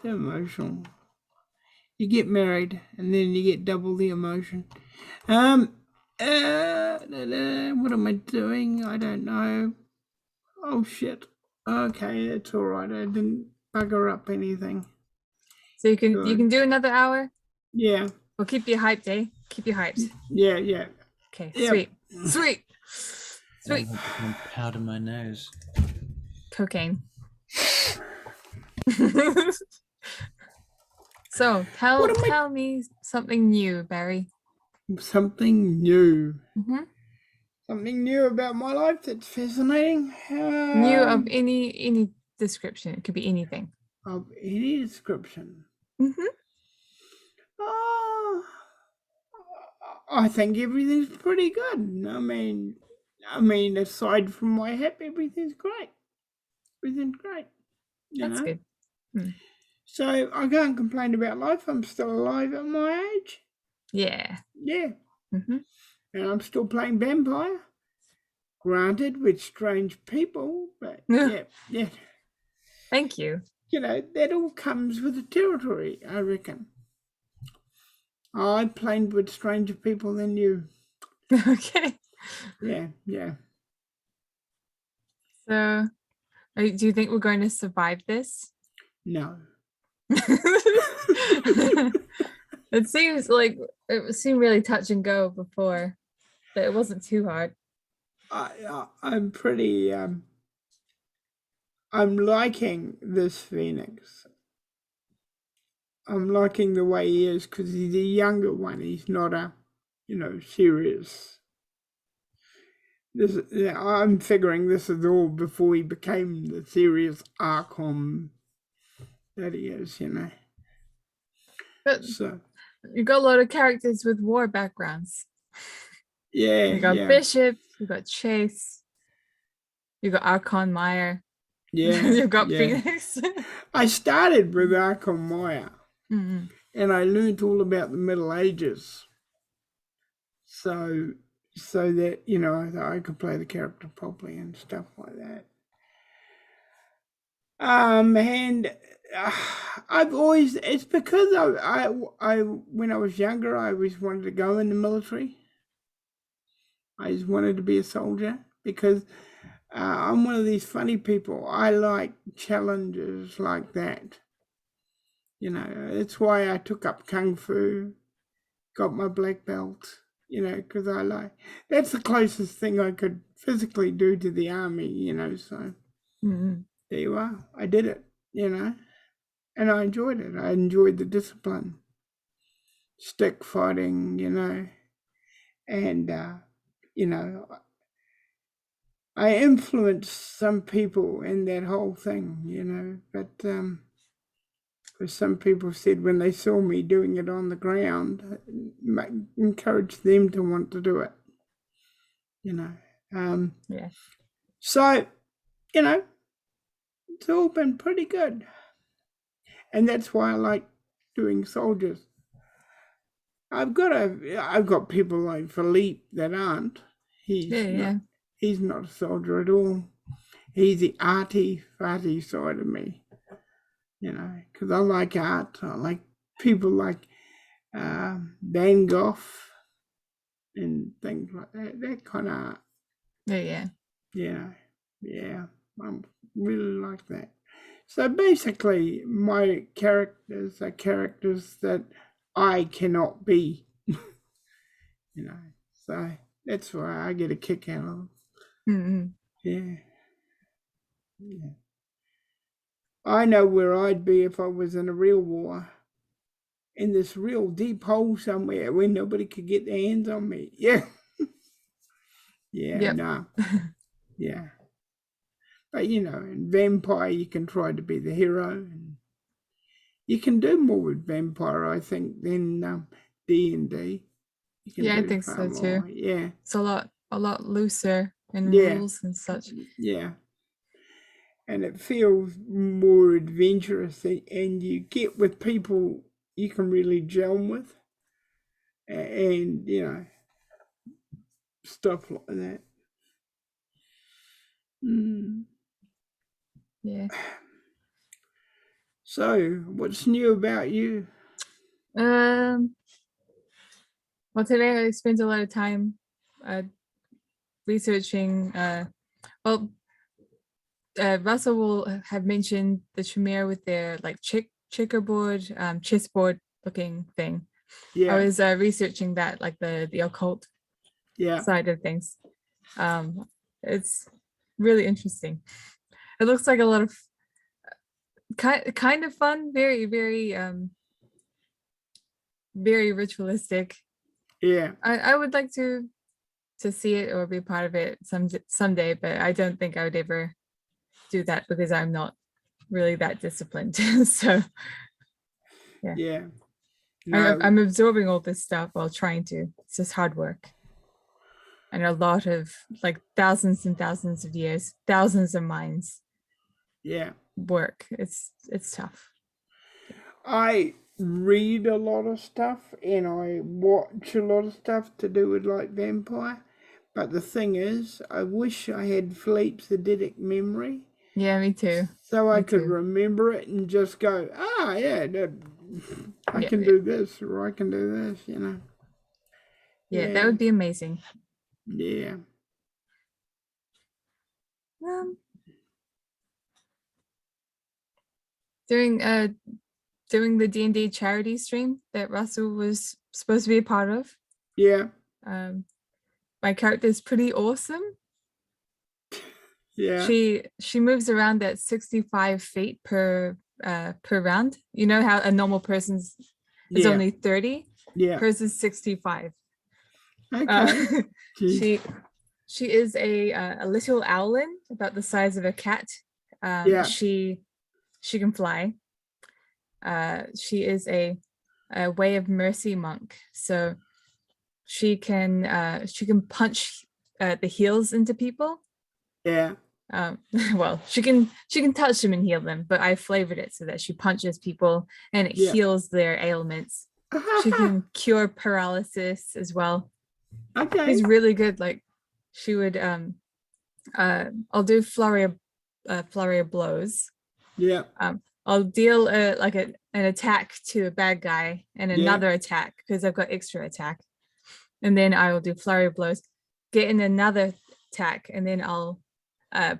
S2: emotional. You get married and then you get double the emotion. What am I doing? I don't know. Oh shit. Okay, it's all right. I didn't bugger up anything.
S3: so you can
S2: Good.
S3: do another hour.
S2: Yeah,
S3: We'll keep you hyped, eh? Keep you hyped.
S2: yeah.
S3: Okay,
S2: Yep.
S3: sweet.
S1: I'm powder my nose.
S3: Cocaine. So tell me something new, Barry.
S2: Something new.
S3: Mhm.
S2: Something new about my life that's fascinating.
S3: New of any description. It could be anything.
S2: Of any description.
S3: Mhm.
S2: Uh, I think everything's pretty good. I mean, aside from my hip, everything's great. Everything's great. You
S3: That's
S2: know.
S3: good.
S2: So I can't complain about life. I'm still alive at my age.
S3: Yeah.
S2: Yeah.
S3: Mhm.
S2: And I'm still playing vampire. Granted, with strange people, but
S3: Yeah.
S2: yeah.
S3: Thank you.
S2: You know, that all comes with the territory, I reckon. I played with stranger people than you.
S3: Okay.
S2: Yeah.
S3: So, do you think we're going to survive this?
S2: No.
S3: It seems like it seemed really touch and go before, but it wasn't too hard.
S2: I'm pretty. I'm liking this Phoenix. I'm liking the way he is because he's a younger one. He's not a, serious. I'm figuring this is all before he became the serious Archon that he is,
S3: But
S2: So
S3: you got a lot of characters with war backgrounds.
S2: yeah,
S3: You got Bishop, you got Chase, you got Archon Meyer, you got Phoenix.
S2: I started with Archon Meyer,
S3: Mhm.
S2: and I learned all about the Middle Ages. So that I could play the character properly and stuff like that. And I've always, it's because I when I was younger, I always wanted to go in the military. I just wanted to be a soldier because I'm one of these funny people. I like challenges like that. It's why I took up Kung Fu, got my black belt, because that's the closest thing I could physically do to the army, so
S3: Mhm.
S2: there you are. I did it, and I enjoyed it. I enjoyed the discipline, stick fighting, and, I influenced some people in that whole thing, but because some people said when they saw me doing it on the ground, it encouraged them to want to do it,
S3: Yeah.
S2: So, it's all been pretty good. And that's why I like doing soldiers. I've got people like Philippe that aren't. He's not a soldier at all. He's the arty farty side of me, because I like art. I like people like Van Gogh and things like that. That kind of art.
S3: Yeah.
S2: Yeah. I really like that. So basically, my characters are characters that I cannot be, So that's why I get a kick out of them.
S3: Mhm.
S2: Yeah. I know where I'd be if I was in a real war. in this real deep hole somewhere where nobody could get their hands on me. Yeah. Yeah,
S3: Yep.
S2: no. Yeah. But you know, in vampire you can try to be the hero, and you can do more with vampire, I think, than D&D. You can
S3: Yeah, I
S2: do
S3: think
S2: far
S3: so too.
S2: more. Yeah.
S3: It's a lot looser in
S2: Yeah.
S3: rules and such.
S2: Yeah. And it feels more adventurous, and you get with people you can really gel with, and you know, stuff like that.
S3: Yeah.
S2: So, what's new about you?
S3: Well, today I spent a lot of time researching. Russell will have mentioned the Tremere with their like checkerboard, chessboard looking thing.
S2: Yeah.
S3: I was researching that, like the occult
S2: Yeah.
S3: side of things. It's really interesting. It looks like a lot of kind of fun, very very ritualistic.
S2: Yeah.
S3: I would like to see it or be part of it someday, but I don't think I would ever do that because I'm not really that disciplined. So yeah.
S2: Yeah. No.
S3: I'm absorbing all this stuff while trying to. It's just hard work. And a lot of like thousands and thousands of years, thousands of minds
S2: Yeah.
S3: work. It's tough.
S2: I read a lot of stuff and I watch a lot of stuff to do with like vampire. But the thing is, I wish I had Philippe's eidetic memory.
S3: Yeah, me too.
S2: So I
S3: Me
S2: could
S3: too.
S2: remember it and just go, yeah, I
S3: Yeah,
S2: can
S3: yeah.
S2: do this or I can do this, you know.
S3: Yeah, that would be amazing.
S2: Yeah.
S3: During the D&D charity stream that Russell was supposed to be a part of,
S2: Yeah.
S3: my character is pretty awesome.
S2: Yeah.
S3: She moves around at 65 feet per round. You know how a normal person's is
S2: Yeah.
S3: only 30?
S2: Yeah.
S3: Hers is 65.
S2: Okay.
S3: She is a little owlin, about the size of a cat.
S2: Yeah.
S3: She can fly. She is a Way of Mercy monk, so she can punch the heels into people.
S2: Yeah.
S3: Well, she can touch them and heal them, but I flavored it so that she punches people and it
S2: Yeah.
S3: heals their ailments. She can cure paralysis as well.
S2: Okay.
S3: She's really good. Like she would I'll do flurry of blows.
S2: Yeah.
S3: I'll deal like an attack to a bad guy and another attack because I've got extra attack, and then I will do flurry of blows, get in another attack, and then I'll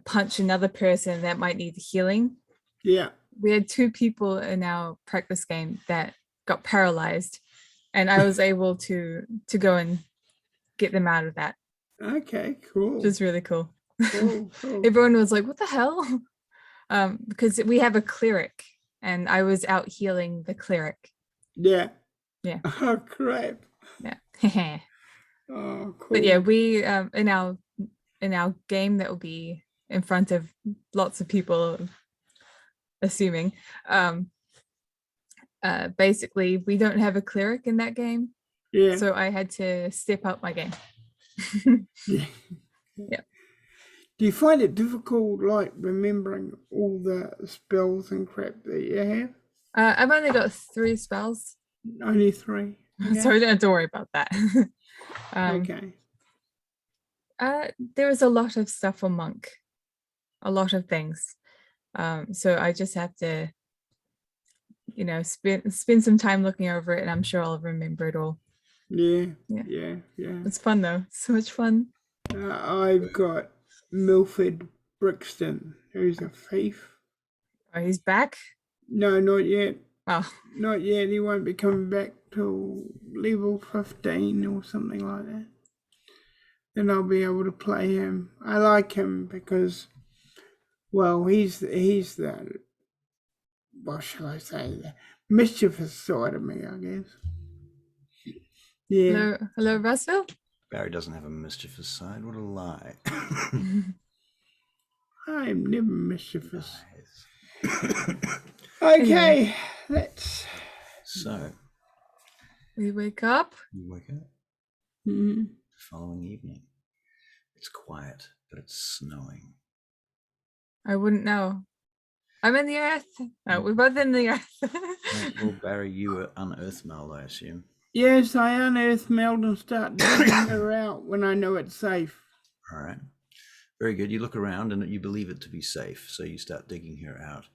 S3: punch another person that might need healing.
S2: Yeah.
S3: We had 2 people in our practice game that got paralyzed, and I was able to go and get them out of that.
S2: Okay, cool.
S3: Which is really cool.
S2: Cool.
S3: Everyone was like, what the hell? Because we have a cleric and I was out healing the cleric.
S2: Yeah.
S3: Yeah.
S2: Oh, crap.
S3: Yeah.
S2: Oh, cool.
S3: But yeah, we in our game that will be in front of lots of people, assuming, basically we don't have a cleric in that game.
S2: Yeah.
S3: So I had to step up my game.
S2: Yeah.
S3: Yeah.
S2: Do you find it difficult, like, remembering all the spells and crap that you have?
S3: I've only got 3 spells.
S2: Only 3. Okay.
S3: So I don't have to worry about that.
S2: Okay.
S3: There is a lot of stuff for monk, a lot of things. So I just have to, you know, spend some time looking over it, and I'm sure I'll remember it all.
S2: Yeah.
S3: Yeah.
S2: Yeah. Yeah.
S3: It's fun though. So much fun.
S2: I've got Milford Brixton, who's a thief.
S3: Oh, he's back?
S2: No, not yet.
S3: Oh.
S2: Not yet. He won't be coming back till level 15 or something like that. Then I'll be able to play him. I like him because, well, he's the, what shall I say, the mischievous side of me, I guess. Yeah.
S3: Hello, Russell.
S1: Barry doesn't have a mischievous side. What a lie.
S2: I'm never mischievous.
S1: Lies.
S2: Okay, let's.
S1: So,
S3: We wake up.
S1: you wake up
S2: Mm,
S1: the following evening. It's quiet, but it's snowing.
S3: I wouldn't know. I'm in the earth. Oh, we're both in the earth.
S1: Well, Barry, you were unearthed meld, I assume.
S2: yes, I unearth meld and start digging her out when I know it's safe.
S1: All right. Very good. You look around and you believe it to be safe, so you start digging her out.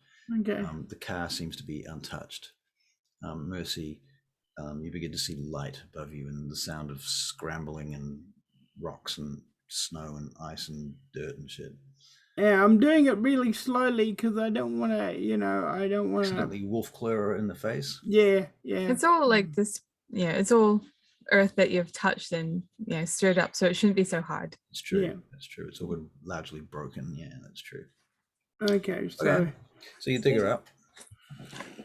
S2: Okay.
S1: The car seems to be untouched. Mercy, you begin to see light above you and the sound of scrambling and rocks and snow and ice and dirt and shit.
S2: Yeah, I'm doing it really slowly because I don't want to, I don't want to.
S1: Accidentally wolf claw her in the face.
S2: Yeah.
S3: It's all like this. Yeah, it's all earth that you've touched and stirred up, so it shouldn't be so hard.
S1: It's true.
S2: Yeah.
S1: That's true. It's all largely broken. Yeah, that's true.
S2: Okay, so.
S1: Okay. So you dig her up.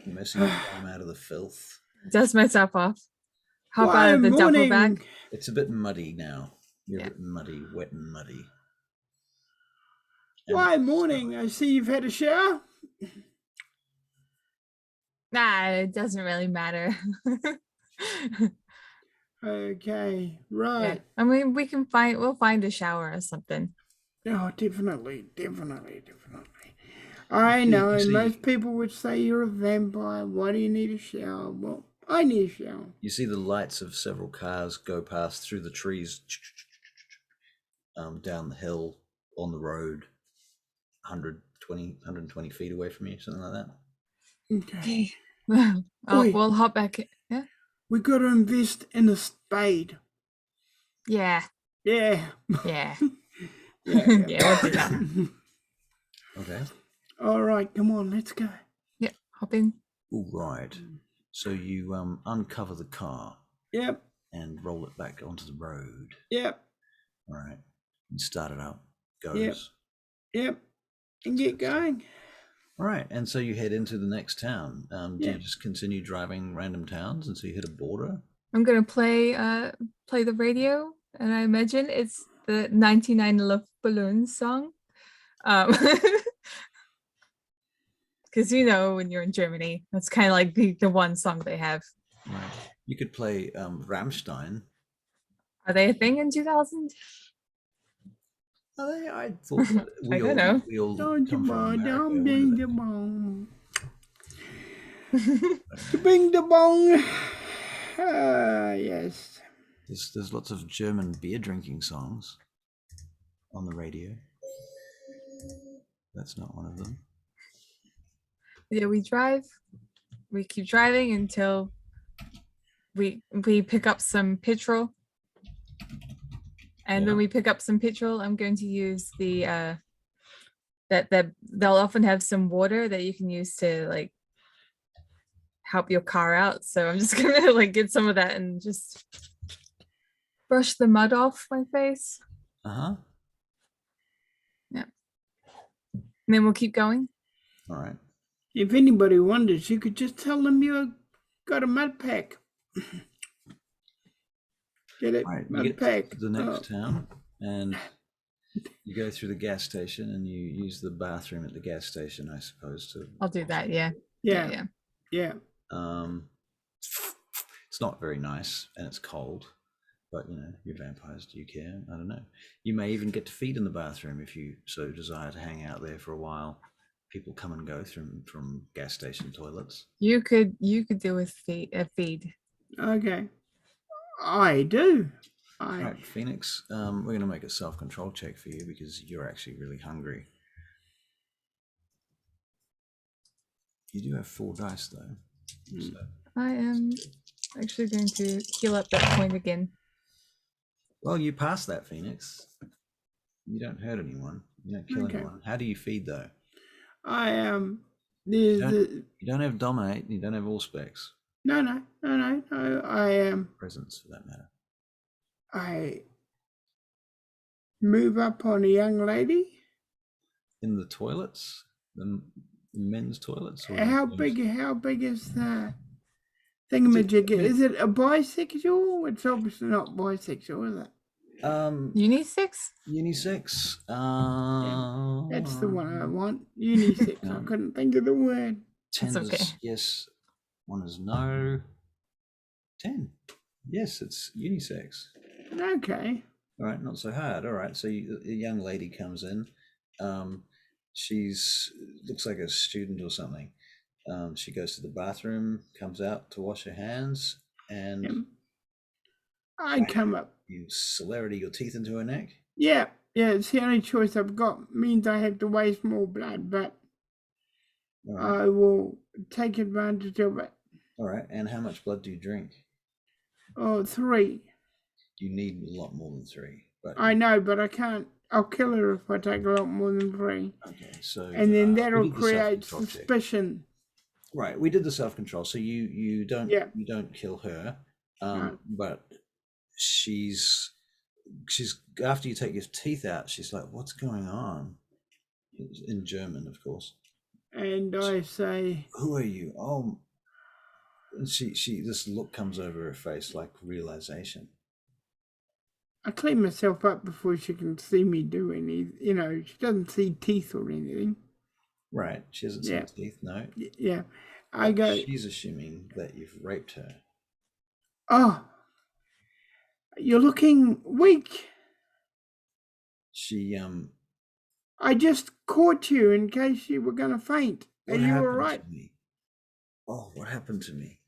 S1: Mercy, you climb out of the filth.
S3: Dust myself off. Hop out of the duffel bag.
S1: It's a bit muddy now. You're
S3: Yeah.
S1: a bit muddy, wet and muddy. And
S2: Why morning? I see you've had a shower.
S3: Nah, it doesn't really matter.
S2: Okay,
S3: Yeah.
S2: right.
S3: I mean, we'll find a shower or something.
S2: Oh, definitely. I know,
S1: you see-
S2: most people would say you're a vampire. Why do you need a shower? Well, I need a shower.
S1: You see the lights of several cars go past through the trees, down the hill, on the road, 120 feet away from you, something like that.
S2: Okay.
S3: Okay. We'll hop back. Yeah.
S2: We got to invest in a spade.
S3: Yeah.
S2: Yeah.
S3: Yeah.
S2: Yeah.
S3: Yeah, we'll do that.
S1: Okay.
S2: All right, come on, let's go.
S3: Yeah, hop in.
S1: All right. So you uncover the car
S2: Yep.
S1: and roll it back onto the road.
S2: Yep.
S1: All right. And start it up. Goes.
S2: Yep. And get going.
S1: All right. And so you head into the next town. Do
S2: Yeah.
S1: you just continue driving random towns until you hit a border?
S3: I'm gonna play the radio, and I imagine it's the 99 Love Balloons song. Because when you're in Germany, that's kind of like the one song they have.
S1: Right. You could play Rammstein.
S3: Are they a thing in 2000?
S1: Are they? I thought that
S3: I don't know.
S1: we all
S2: Don't you
S1: come from
S2: bong,
S1: America.
S2: don't
S1: When
S2: bing
S1: did
S2: the
S1: they-
S2: bong. Bing the bong. Yes.
S1: There's lots of German beer drinking songs on the radio. That's not one of them.
S3: Yeah, we keep driving until we pick up some petrol. And when we pick up some petrol, I'm going to use the that they'll often have some water that you can use to like help your car out. So I'm just gonna like get some of that and just brush the mud off my face.
S1: Uh-huh.
S3: Yeah. And then we'll keep going.
S1: All right.
S2: If anybody wonders, you could just tell them you got a mud pack. Get it?
S1: All right. You
S2: Mud
S1: get
S2: pack.
S1: to the next town and you go through the gas station and you use the bathroom at the gas station, I suppose.
S3: I'll do that. Yeah.
S2: Yeah.
S1: It's not very nice and it's cold, but you're vampires. Do you care? I don't know. You may even get to feed in the bathroom if you so desire to hang out there for a while. People come and go from gas station toilets.
S3: You could do with feed.
S2: Okay. I do.
S1: All right, Phoenix, we're going to make a self-control check for you because you're actually really hungry. You do have 4 dice, though. So.
S3: I am actually going to heal up that point again.
S1: Well, you passed that, Phoenix. You don't hurt anyone. You don't kill
S2: Okay.
S1: anyone. How do you feed, though?
S2: I am.
S1: You don't have dominate. You don't have all specs.
S2: No. I am.
S1: Presence, for that matter.
S2: I move up on a young lady.
S1: In the toilets, the men's toilets. Or
S2: How
S1: the
S2: big? How big is that? thingamajig. Is it a bisexual? It's obviously not bisexual, is it?
S3: Unisex?
S1: Unisex.
S2: That's the one I want. Unisex. I couldn't think of the word.
S1: 10
S3: That's okay.
S1: is yes. 1 is no. 10. Yes, it's unisex.
S2: Okay.
S1: All right, not so hard. All right, so a young lady comes in. She's looks like a student or something. She goes to the bathroom, comes out to wash her hands, and
S2: I come up.
S1: you celerity your teeth into her neck.
S2: Yeah, it's the only choice I've got. Means I have to waste more blood, but
S1: Right.
S2: I will take advantage of it.
S1: All right, and how much blood do you drink?
S2: Oh, 3.
S1: You need a lot more than 3. But
S2: I know, but I can't. I'll kill her if I take a lot more than 3.
S1: okay, so
S2: And then
S1: we
S2: that'll
S1: did the
S2: create
S1: self-control check.
S2: suspicion.
S1: Right, we did the self-control, so you don't you don't kill her,
S2: No.
S1: but she's after you take your teeth out, she's like, "What's going on?" In German, of course.
S2: And I say,
S1: "Who are you?" Oh, and she this look comes over her face like realization.
S2: I clean myself up before she can see me do any. She doesn't see teeth or anything.
S1: Right, she hasn't seen teeth, no.
S2: Yeah, I go.
S1: She's assuming that you've raped her.
S2: Oh, you're looking weak.
S1: She
S2: I just caught you in case you were going to faint. Are you all right?
S1: to me? Oh, what happened to me?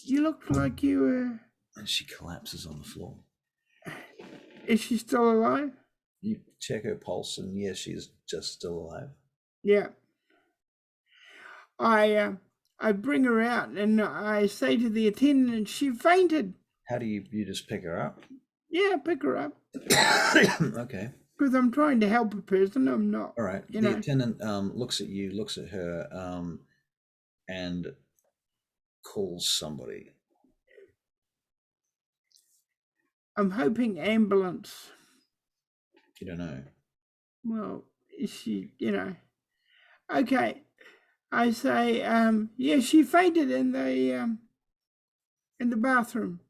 S2: You looked like you were.
S1: And she collapses on the floor.
S2: Is she still alive?
S1: You check her pulse, and yes, she's just still alive.
S2: Yeah. I bring her out, and I say to the attendant, she fainted.
S1: How do you just pick her up?
S2: Yeah, pick her up.
S1: Okay.
S2: Because I'm trying to help a person. I'm not.
S1: All right. The attendant looks at you, looks at her, and calls somebody.
S2: I'm hoping ambulance.
S1: You don't know.
S2: Well, is she, Okay. I say, yeah, she fainted in the bathroom.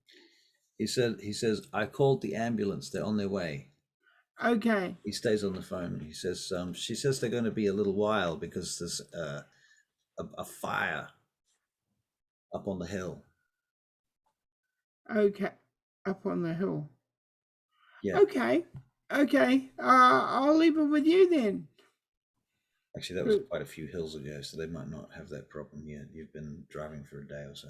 S1: He says, I called the ambulance. They're on their way.
S2: Okay.
S1: He stays on the phone. He says, she says they're going to be a little while because there's a fire up on the hill.
S2: Okay. Up on the hill.
S1: Yeah.
S2: Okay. I'll leave it with you then.
S1: Actually, that was quite a few hills ago, so they might not have that problem yet. You've been driving for a day or so.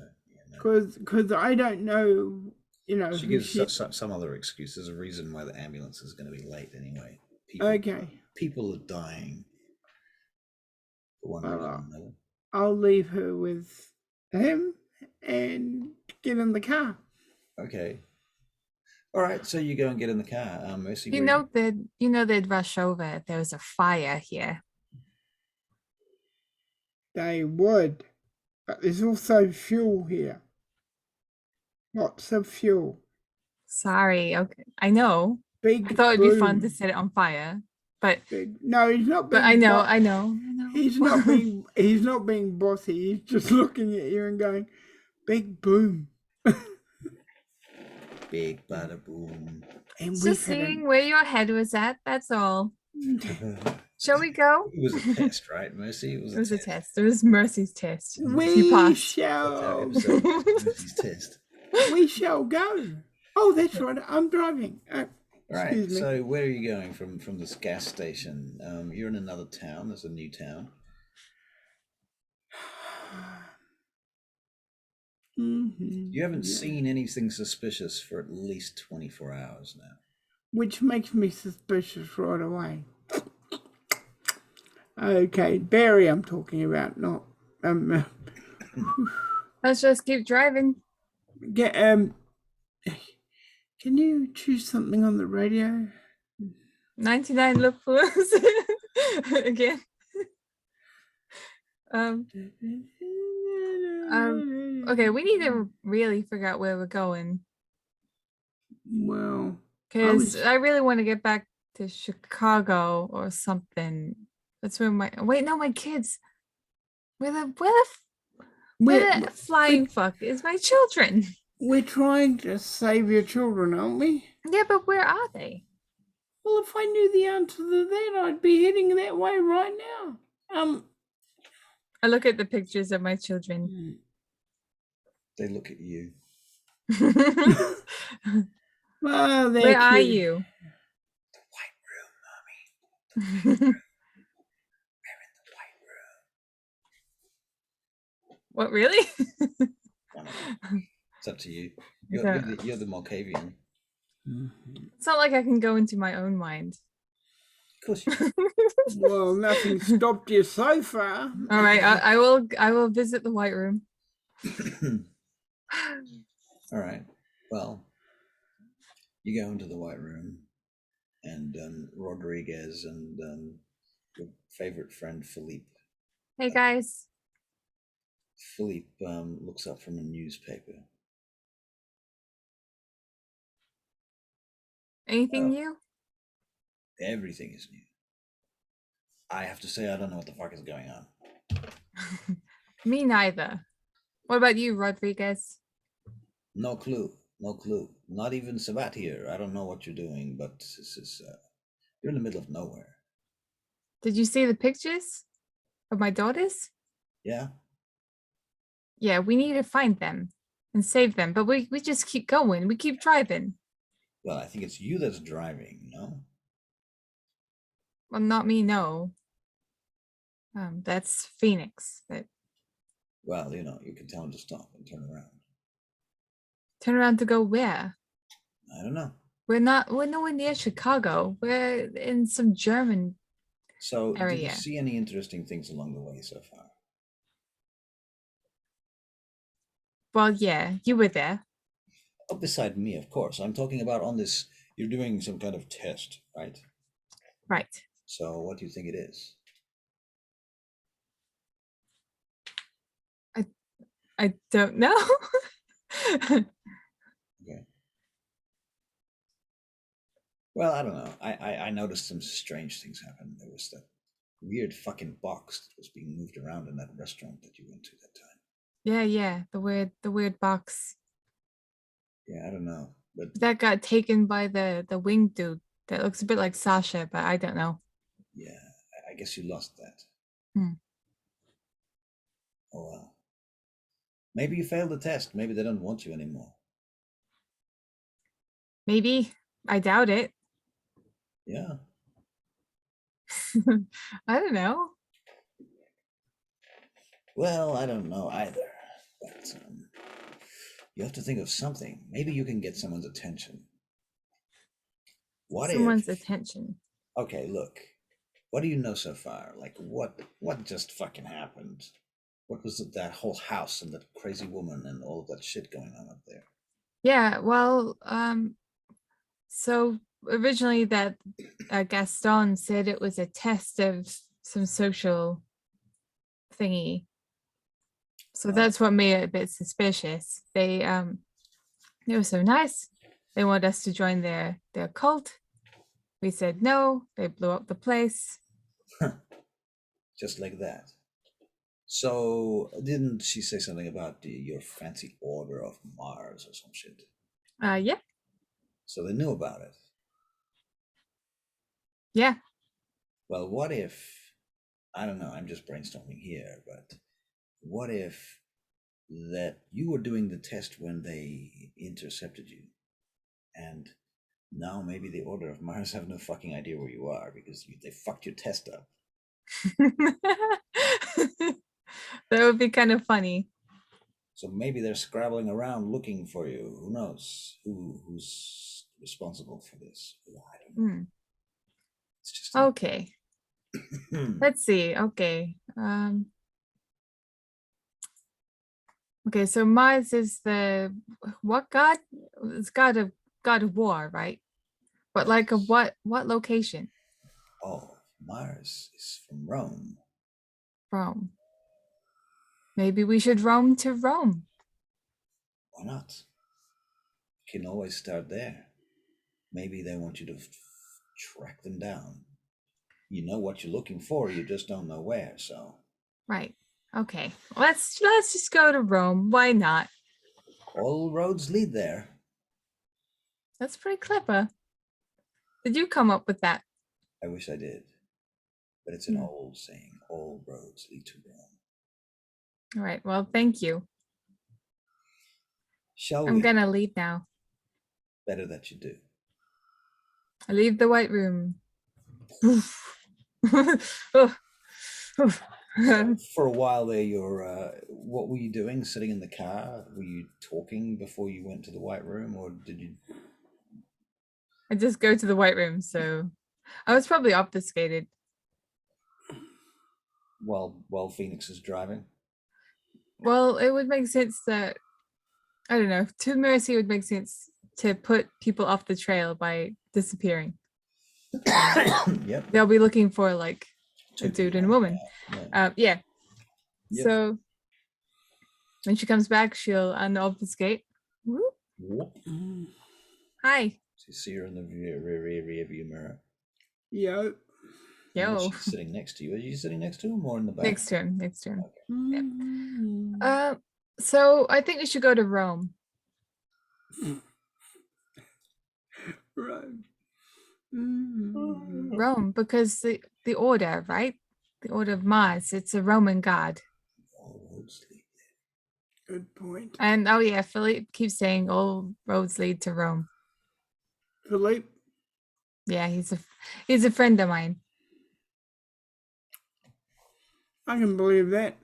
S2: Because I don't know,
S1: She gives some other excuse. There's a reason why the ambulance is going to be late anyway. People are dying. For one reason or another.
S2: I'll leave her with him and get in the car.
S1: Okay. All right, so you go and get in the car. Mercy,
S3: they'd rush over if there was a fire here.
S2: They would, but there's also fuel here. Lots of fuel.
S3: Sorry, okay, I know.
S2: Big.
S3: I thought it'd be fun to set it on fire, but
S2: no, he's not.
S3: But I know.
S2: He's not being bossy. He's just looking at you and going, "Big boom."
S1: Big bada boom.
S3: And just seeing where your head was at. That's all. Shall we go?
S1: It was a test, right, Mercy? It was a test.
S3: It was Mercy's test.
S2: We shall.
S1: Mercy's test.
S2: We shall go. Oh, that's right. I'm driving.
S1: Right. So where are you going from this gas station? You're in another town. There's a new town.
S2: Mm-hmm.
S1: You haven't seen anything suspicious for at least 24 hours now.
S2: Which makes me suspicious right away. Okay, Barry I'm talking about, not
S3: Let's just keep driving.
S2: Can you choose something on the radio?
S3: 99 Lupus again. Okay, we need to really figure out where we're going.
S2: Well,
S3: because I really want to get back to Chicago or something. That's where my kids. Where the
S2: We're,
S3: Where the flying fuck is my children?
S2: we're trying to save your children, aren't we?
S3: Yeah, but where are they?
S2: Well, if I knew the answer to that, I'd be heading that way right now.
S3: I look at the pictures of my children.
S1: They look at you.
S2: Oh, they're
S3: Where are
S2: cute.
S3: you?
S1: The white room, mommy. We're in the white room.
S3: What, really?
S1: I don't know. It's up to you. You're the Malkavian.
S3: It's not like I can go into my own mind.
S1: Of course you can.
S2: Well, nothing stopped you so far.
S3: All right, I will visit the white room.
S1: All right. Well, you go into the white room, and Rodriguez and your favorite friend Philippe.
S3: Hey guys.
S1: Philippe looks up from a newspaper.
S3: Anything
S1: Oh.
S3: new?
S1: Everything is new. I have to say, I don't know what the fuck is going on.
S3: Me neither. What about you, Rodriguez?
S1: No clue. No clue. Not even Sabat here. I don't know what you're doing, but this is you're in the middle of nowhere.
S3: Did you see the pictures of my daughters?
S1: Yeah.
S3: Yeah, we need to find them and save them, but we just keep going. We keep driving.
S1: Well, I think it's you that's driving, no?
S3: Well, not me, no. That's Phoenix.
S1: Well, you can tell him to stop and turn around.
S3: Turn around to go where?
S1: I don't know.
S3: We're nowhere near Chicago. We're in some German
S1: So, did you
S3: area.
S1: see any interesting things along the way so far?
S3: Well, yeah, you were there.
S1: Oh, beside me, of course. I'm talking about on this. You're doing some kind of test, right?
S3: Right.
S1: So, what do you think it is?
S3: I don't know.
S1: Okay. Well, I don't know. I noticed some strange things happen. There was that weird fucking box that was being moved around in that restaurant that you went to that time.
S3: Yeah, the weird box.
S1: Yeah, I don't know, but
S3: That got taken by the winged dude that looks a bit like Sasha, but I don't know.
S1: yeah, I guess you lost that.
S3: Hmm.
S1: Oh well. Maybe you failed the test. Maybe they don't want you anymore.
S3: Maybe. I doubt it.
S1: Yeah.
S3: I don't know.
S1: Well, I don't know either. But you have to think of something. Maybe you can get someone's attention. What
S3: Someone's
S1: if?
S3: attention.
S1: Okay, look. What do you know so far? Like what just fucking happened? What was it, that whole house and that crazy woman and all of that shit going on up there?
S3: Yeah, well, so originally that Gaston said it was a test of some social thingy. So that's what made it a bit suspicious. They were so nice. They wanted us to join their cult. We said no. They blew up the place.
S1: Just like that. So didn't she say something about your fancy order of Mars or some shit?
S3: Yeah.
S1: So they knew about it.
S3: Yeah.
S1: Well, what if, I don't know, I'm just brainstorming here, but what if that you were doing the test when they intercepted you, and now maybe the Order of Mars have no fucking idea where you are because they fucked your test up.
S3: That would be kind of funny.
S1: So maybe they're scrabbling around looking for you. Who knows who's responsible for this? I don't know. It's just
S3: Okay. Let's see. Okay. Okay, so Mars is the what god? It's god of war, right? But like a what location?
S1: Oh, Mars is from Rome.
S3: Rome. Maybe we should roam to Rome.
S1: Why not? You can always start there. Maybe they want you to track them down. You know what you're looking for, you just don't know where, so.
S3: Right. Okay, let's just go to Rome. Why not?
S1: All roads lead there.
S3: That's pretty clever. Did you come up with that?
S1: I wish I did. But it's an
S3: Hmm.
S1: old saying, all roads lead to Rome.
S3: All right. Well, thank you.
S1: Shall
S3: I'm
S1: we?
S3: gonna leave now.
S1: Better that you do.
S3: I leave the White Room. Oh, oh.
S1: So for a while there, what were you doing? Sitting in the car? Were you talking before you went to the White Room, or did you?
S3: I just go to the White Room, so I was probably obfuscated.
S1: While Phoenix is driving.
S3: Well, it would make sense that I don't know. To Mercy, it would make sense to put people off the trail by disappearing.
S1: Yep.
S3: They'll be looking for like a
S1: Two
S3: dude
S1: people
S3: and a
S1: on
S3: woman.
S1: the car,
S3: Yeah.
S1: Yep.
S3: So when she comes back, she'll unobfuscate. Whoop.
S1: Whoop.
S3: Hi.
S1: So you see her in the rear view mirror.
S2: Yo.
S3: Yo.
S1: She's sitting next to you. Are you sitting next to him or in the back?
S3: Next turn. Next turn.
S1: Okay.
S2: Mm.
S3: So I think we should go to Rome.
S2: Right. Mm.
S3: Rome, because the order, right? The order of Mars, it's a Roman god.
S1: All roads lead
S2: Good point.
S3: And oh yeah, Philippe keeps saying all roads lead to Rome.
S2: Philippe.
S3: Yeah, he's a friend of mine.
S2: I can believe that.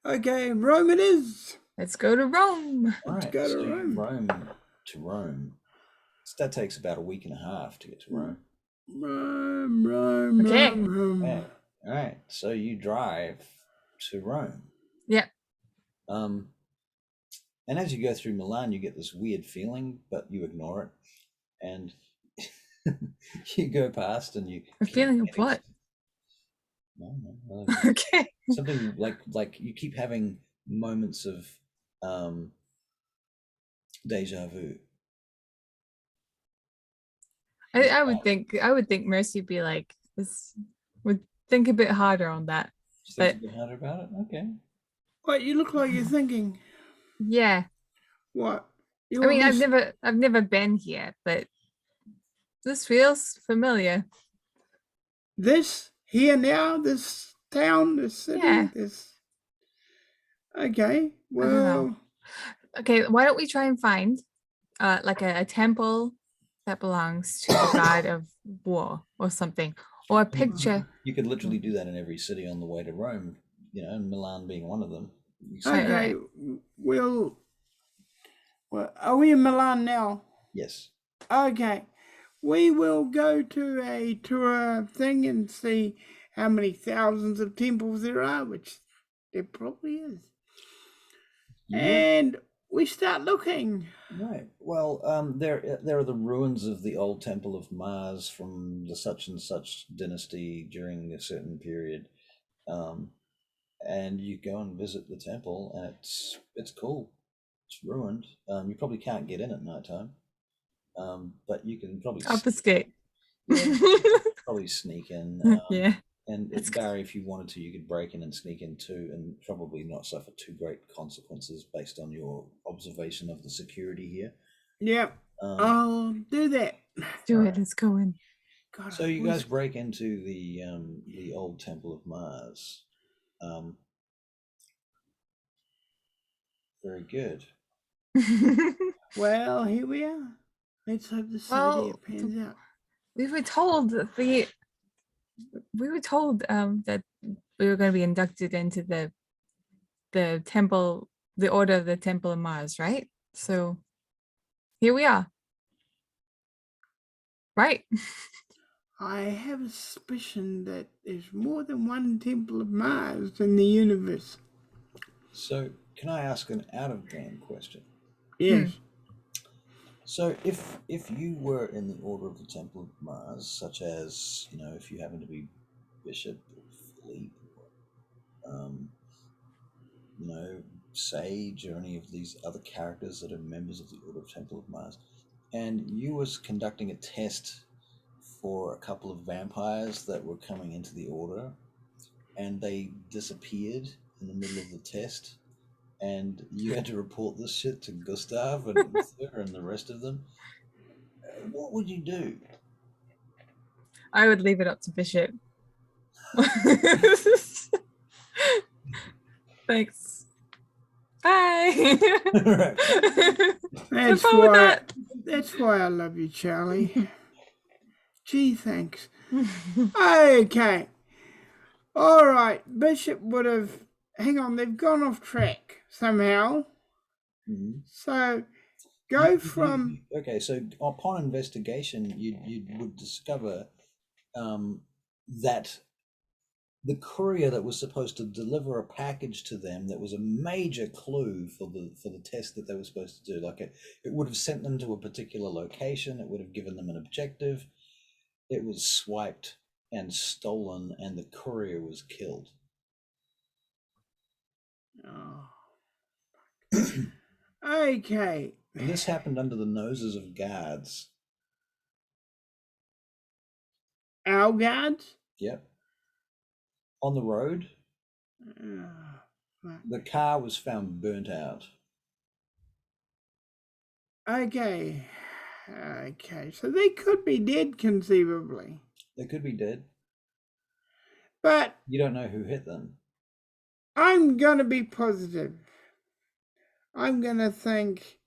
S2: Okay, Rome it is.
S3: Let's go to Rome.
S1: All
S2: Let's
S1: right,
S2: go to
S1: so
S2: Rome.
S1: Rome. So that takes about a week and a half to get to Rome.
S2: Rome,
S3: Okay.
S2: Rome.
S1: Okay. All right, so you drive to Rome.
S3: Yep.
S1: And as you go through Milan, you get this weird feeling, but you ignore it, and you go past, and you.
S3: A feeling of what?
S1: No.
S3: Okay.
S1: Something like you keep having moments of deja vu.
S3: I would think Mercy would be like this, would think a bit harder on that.
S1: Just think a bit harder about it. Okay.
S2: What, you look like you're thinking.
S3: Yeah.
S2: What? You
S3: I mean,
S2: want this-
S3: I've never been here, but this feels familiar.
S2: This here now, this town, this city,
S3: Yeah.
S2: this. Okay,
S3: I don't know.
S2: well,
S3: Okay, why don't we try and find like a temple that belongs to the god of war or something, or a picture.
S1: You could literally do that in every city on the way to Rome. You know, Milan being one of them.
S2: okay, well, are we in Milan now?
S1: Yes.
S2: Okay, we will go to a tour thing and see how many thousands of temples there are, which there probably is. And we start looking.
S1: Right. Well, there are the ruins of the old temple of Mars from the such and such dynasty during a certain period, and you go and visit the temple, and it's cool. It's ruined. You probably can't get in at nighttime, but you can probably
S3: Obfuscate.
S1: probably sneak in.
S3: Yeah.
S1: And
S3: That's
S1: Barry, if you wanted to, you could break in and sneak in too, and probably not suffer too great consequences based on your observation of the security here.
S2: Yep, I'll do that.
S3: Do it. Let's go in.
S2: God,
S1: So you guys break into the old Temple of Mars. Very good.
S2: Well, here we are. Let's hope this idea pans out.
S3: We were told that that we were going to be inducted into the temple, the order of the Temple of Mars, right? So here we are. Right.
S2: I have a suspicion that there's more than one Temple of Mars in the universe.
S1: So can I ask an out-of-game question?
S2: Yes.
S1: So if you were in the order of the Temple of Mars, such as, you know, if you happen to be Bishop or Philippe or you know, Sage or any of these other characters that are members of the Order of Temple of Mars, and you was conducting a test for a couple of vampires that were coming into the order, and they disappeared in the middle of the test, and you had to report this shit to Gustav and Uther and the rest of them, what would you do?
S3: I would leave it up to Bishop. Thanks. Bye.
S1: Right.
S2: That's
S3: fun with
S2: why.
S3: that.
S2: That's why I love you, Charlie. Gee, thanks. Okay. All right. Bishop would have. Hang on, they've gone off track somehow.
S1: Mhm.
S2: So go from.
S1: Okay, so upon investigation, you would discover that the courier that was supposed to deliver a package to them that was a major clue for the test that they were supposed to do, like it would have sent them to a particular location, it would have given them an objective. It was swiped and stolen, and the courier was killed.
S2: Oh. Okay.
S1: And this happened under the noses of guards.
S2: Our guards?
S1: Yep. On the road, the car was found burnt out.
S2: Okay. Okay. So they could be dead conceivably.
S1: They could be dead.
S2: But
S1: You don't know who hit them.
S2: I'm going to be positive. I'm going to think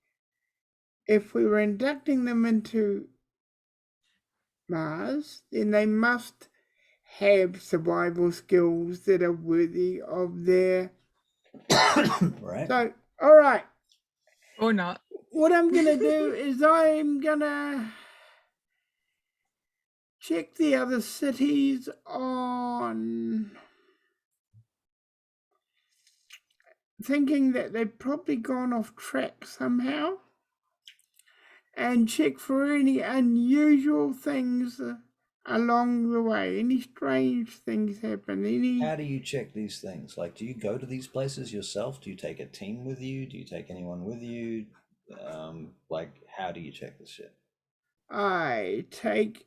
S2: if we were inducting them into Mars, then they must have survival skills that are worthy of their.
S1: Right.
S2: So, all right.
S3: Or not.
S2: What I'm going to do is I'm going to check the other cities on thinking that they've probably gone off track somehow, and check for any unusual things along the way, any strange things happen, any.
S1: How do you check these things? Like, do you go to these places yourself? Do you take a team with you? Do you take anyone with you? Like, how do you check this shit?
S2: I take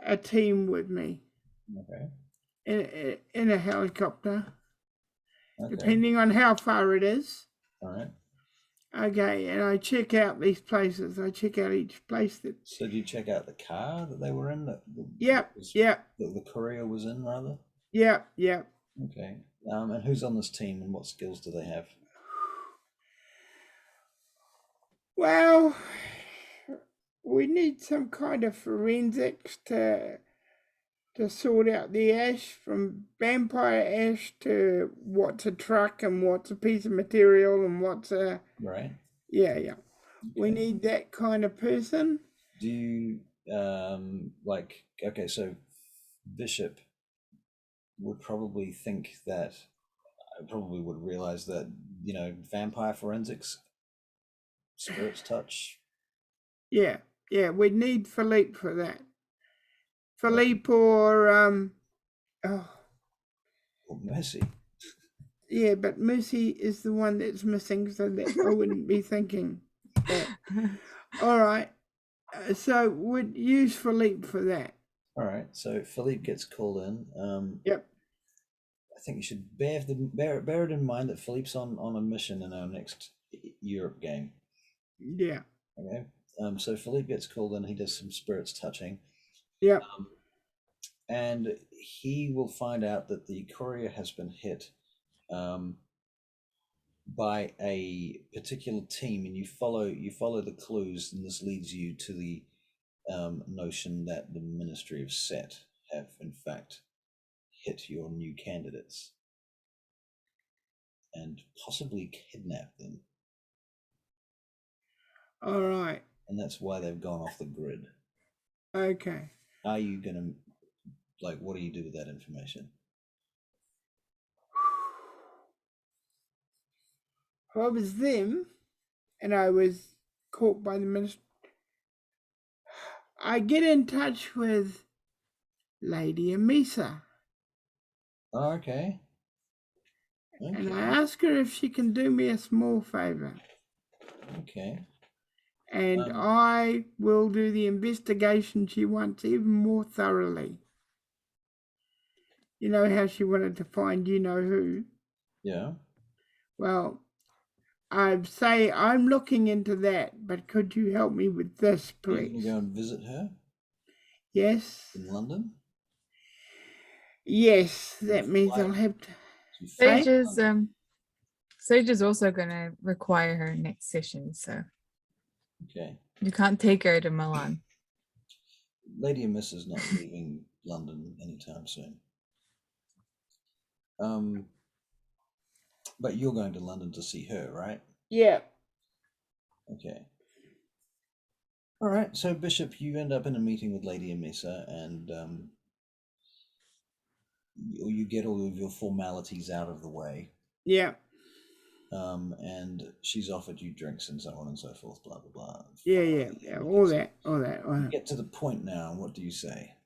S2: a team with me
S1: Okay.
S2: in a helicopter,
S1: Okay.
S2: depending on how far it is.
S1: All right.
S2: Okay, and I check out these places. I check out each place that.
S1: So do you check out the car that they were in?
S2: Yep.
S1: The courier was in, rather?
S2: Yep.
S1: Okay. And who's on this team and what skills do they have?
S2: Well, we need some kind of forensics to sort out the ash, from vampire ash to what's a truck and what's a piece of material and what's a.
S1: Right.
S2: Yeah.
S1: Okay.
S2: We need that kind of person.
S1: Do you okay, so Bishop would probably think that I probably would realize that, vampire forensics, spirits touch.
S2: Yeah, we'd need Philippe for that. Philippe or
S1: Or Mercy.
S2: Yeah, but Mercy is the one that's missing, so that I wouldn't be thinking that. All right, so we'd use Philippe for that.
S1: All right, so Philippe gets called in.
S2: Yep.
S1: I think you should bear it in mind that Philippe's on a mission in our next Europe game.
S2: Yeah.
S1: Okay. So Philippe gets called in. He does some spirits touching.
S2: Yep.
S1: And he will find out that the courier has been hit by a particular team, and you follow the clues, and this leads you to the notion that the Ministry of Set have in fact hit your new candidates and possibly kidnapped them.
S2: All right.
S1: And that's why they've gone off the grid.
S2: Okay.
S1: Are you gonna, what do you do with that information?
S2: If I was them and I was caught by the minister, I get in touch with Lady Amisa.
S1: Oh, okay.
S2: And I ask her if she can do me a small favor.
S1: Okay.
S2: And I will do the investigation she wants even more thoroughly. You know how she wanted to find you know who?
S1: Yeah.
S2: Well, I'd say I'm looking into that, but could you help me with this,
S1: You're going to
S2: please?
S1: go and visit her
S2: Yes?
S1: in London?
S2: Yes, that means
S1: Fly-
S2: I'll have to.
S1: you fly
S2: Hey?
S1: to
S3: Sage is
S1: London.
S3: Sage is also gonna require her next session, so
S1: Okay.
S3: you can't take her to Milan.
S1: Lady and Miss is not leaving London anytime soon. But you're going to London to see her, right?
S2: Yeah.
S1: Okay. All right. So Bishop, you end up in a meeting with Lady Amisa, and you get all of your formalities out of the way.
S2: Yeah.
S1: And she's offered you drinks and so on and so forth. Blah blah blah.
S2: Yeah. All that.
S1: You get to the point now. What do you say?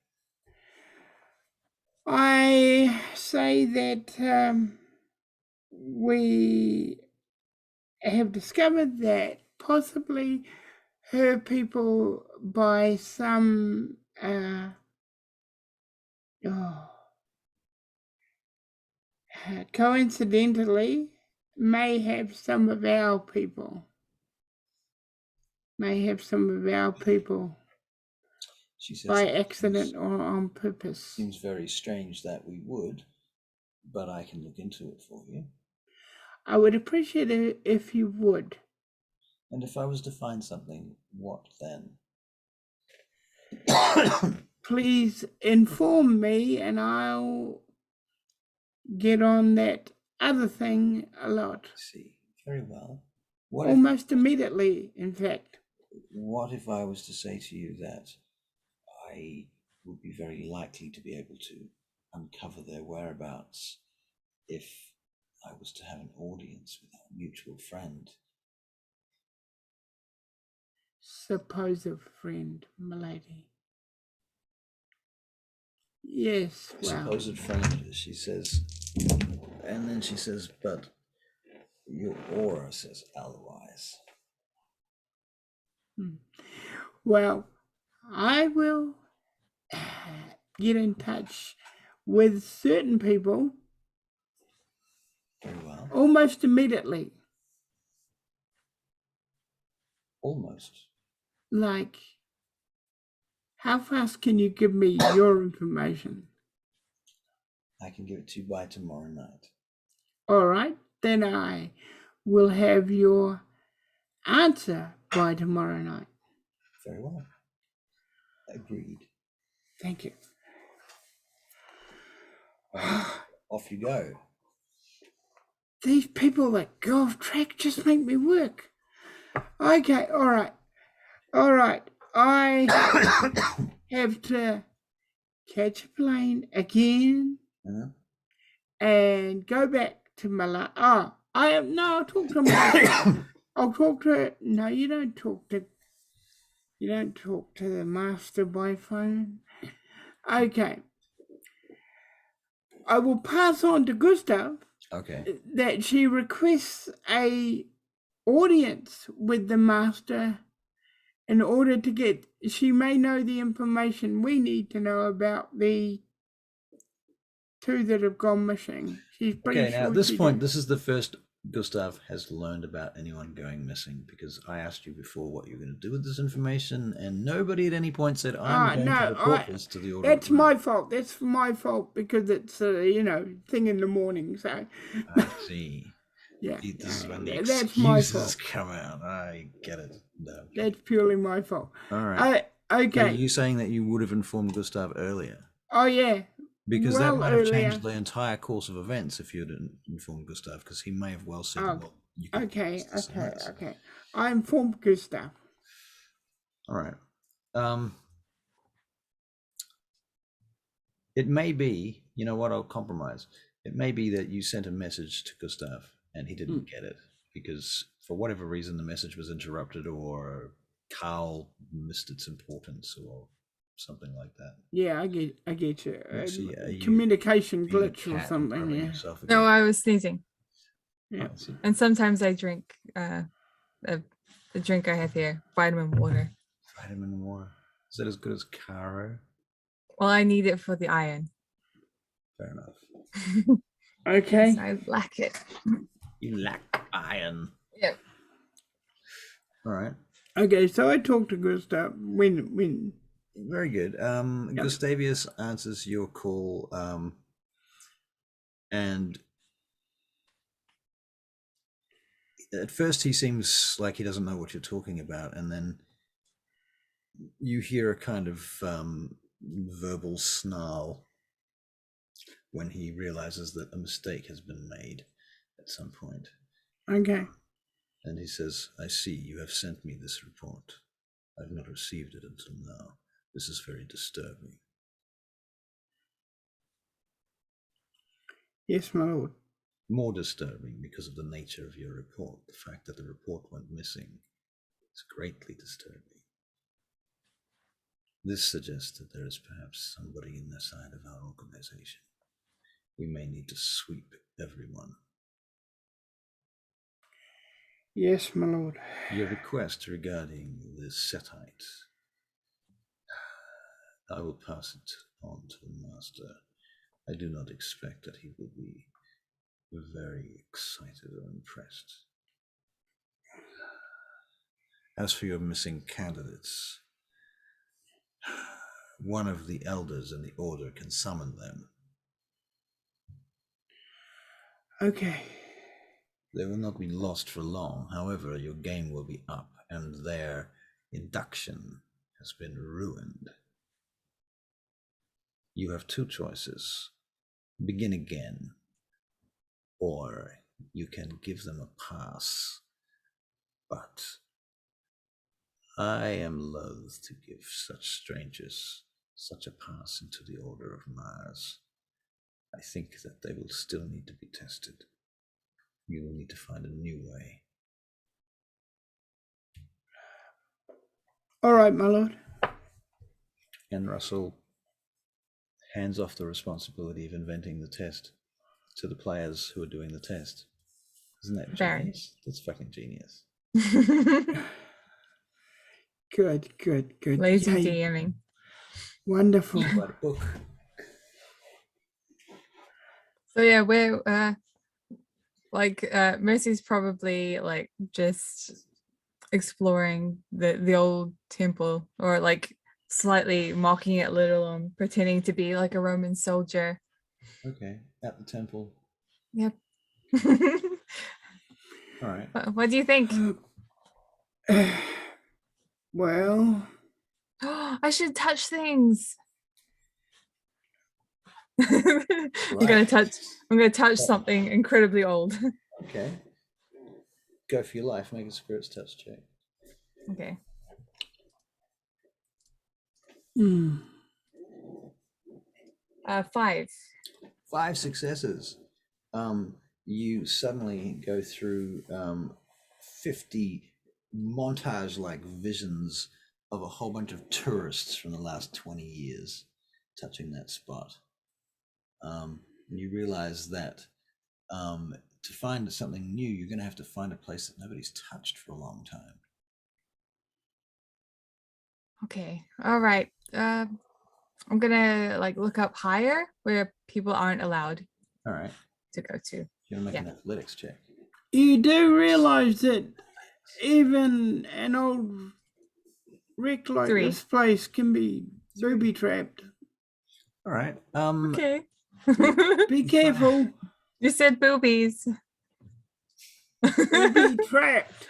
S2: I say that we have discovered that possibly her people, by some coincidentally, may have some of our people.
S1: She says
S2: By
S1: it
S2: accident or on purpose.
S1: seems very strange that we would, but I can look into it for you.
S2: I would appreciate it if you would.
S1: And if I was to find something, what then?
S2: Please inform me and I'll get on that other thing a lot.
S1: See, very well.
S2: Almost immediately, in fact.
S1: What if I was to say to you that I would be very likely to be able to uncover their whereabouts if I was to have an audience with our mutual friend?
S2: Supposed friend, milady. Yes, well.
S1: Supposed friend, she says. And then she says, but your aura says otherwise.
S2: Well, I will get in touch with certain people
S1: Very well.
S2: almost immediately.
S1: Almost.
S2: Like, how fast can you give me your information?
S1: I can give it to you by tomorrow night.
S2: All right, then I will have your answer by tomorrow night.
S1: Very well. Agreed.
S2: Thank you.
S1: Off you go.
S2: These people that go off track just make me work. Okay, all right. I have to catch a plane again and go back to Milan. I'll talk to Milan. I'll talk to her. No, you don't talk to the master by phone. Okay. I will pass on to Gustav.
S1: Okay.
S2: That she requests a audience with the master in order to get, she may know the information we need to know about the two that have gone missing. She's pretty
S1: Okay,
S2: sure.
S1: now at this point, this is the first Gustav has learned about anyone going missing, because I asked you before what you're going to do with this information, and nobody at any point said, I'm going to report this to the audience.
S2: That's my fault. That's my fault because it's thing in the morning. So
S1: I see.
S2: Yeah,
S1: This is when the
S2: that's my
S1: excuses
S2: fault.
S1: come out. I get it. No.
S2: That's purely my fault.
S1: All right.
S2: Okay.
S1: Are you saying that you would have informed Gustav earlier?
S2: Oh yeah.
S1: Because
S2: well,
S1: that might have
S2: earlier.
S1: changed the entire course of events if you had informed Gustav, because he may have well said, well, you can
S2: Okay. I informed Gustav.
S1: All right. It may be, you know what, I'll compromise. It may be that you sent a message to Gustav and he didn't get it because for whatever reason the message was interrupted or Carl missed its importance or something like that.
S2: Yeah, I get you.
S1: You
S2: Communication glitch or something. Yeah.
S3: No, I was sneezing.
S2: Yeah.
S3: And sometimes I drink the drink I have here, vitamin water.
S1: Vitamin water. Is that as good as Caro?
S3: Well, I need it for the iron.
S1: Fair enough.
S2: Okay.
S3: So I lack it.
S1: You lack iron.
S3: Yep.
S1: All right.
S2: Okay, so I talked to Gustav when
S1: Very good. Gustavius answers your call, and at first he seems like he doesn't know what you're talking about, and then you hear a kind of verbal snarl when he realizes that a mistake has been made at some point.
S2: Okay.
S1: And he says, I see you have sent me this report. I've not received it until now. This is very disturbing.
S2: Yes, my lord.
S1: More disturbing because of the nature of your report. The fact that the report went missing is greatly disturbing. This suggests that there is perhaps somebody in the side of our organization. We may need to sweep everyone.
S2: Yes, my lord.
S1: Your request regarding the Setite, I will pass it on to the master. I do not expect that he will be very excited or impressed. As for your missing candidates, one of the elders in the order can summon them.
S2: Okay.
S1: They will not be lost for long. However, your game will be up and their induction has been ruined. You have two choices. Begin again, or you can give them a pass. But I am loath to give such strangers such a pass into the Order of Mars. I think that they will still need to be tested. You will need to find a new way.
S2: All right, my lord.
S1: And Russell hands off the responsibility of inventing the test to the players who are doing the test. Isn't that genius? That's fucking genius.
S2: Good.
S3: Lazy
S2: Yay.
S3: DMing.
S2: Wonderful.
S1: Write a book.
S3: So yeah, we're Mercy's probably like just exploring the old temple, or like slightly mocking it a little and pretending to be like a Roman soldier.
S1: Okay, at the temple.
S3: Yep.
S1: All right.
S3: What do you think?
S2: Well,
S3: I should touch things. You're gonna touch. I'm gonna touch something incredibly old.
S1: Okay. Go for your life. Make a spirits touch check.
S3: Okay.
S2: mm,
S3: 5.
S1: 5 successes. You suddenly go through 50 montage-like visions of a whole bunch of tourists from the last 20 years touching that spot. And you realize that to find something new, you're going to have to find a place that nobody's touched for a long time.
S3: Okay. All right. I'm gonna like look up higher where people aren't allowed
S1: All right.
S3: to go to.
S1: You're going to make
S3: Yeah.
S1: an athletics check.
S2: you do realize that even an old wreck like
S3: 3.
S2: this place can be booby trapped.
S1: All right.
S3: Okay.
S2: Be careful.
S3: You said boobies.
S2: Booby trapped.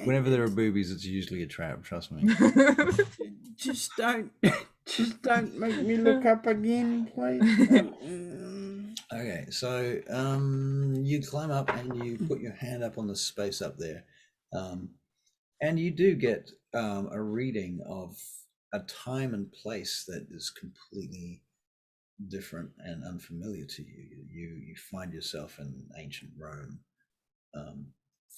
S1: Whenever there are boobies, it's usually a trap. Trust me.
S2: Just don't make me look up again, please.
S1: Okay, so you climb up and you put your hand up on the space up there, and you do get a reading of a time and place that is completely different and unfamiliar to you. You find yourself in ancient Rome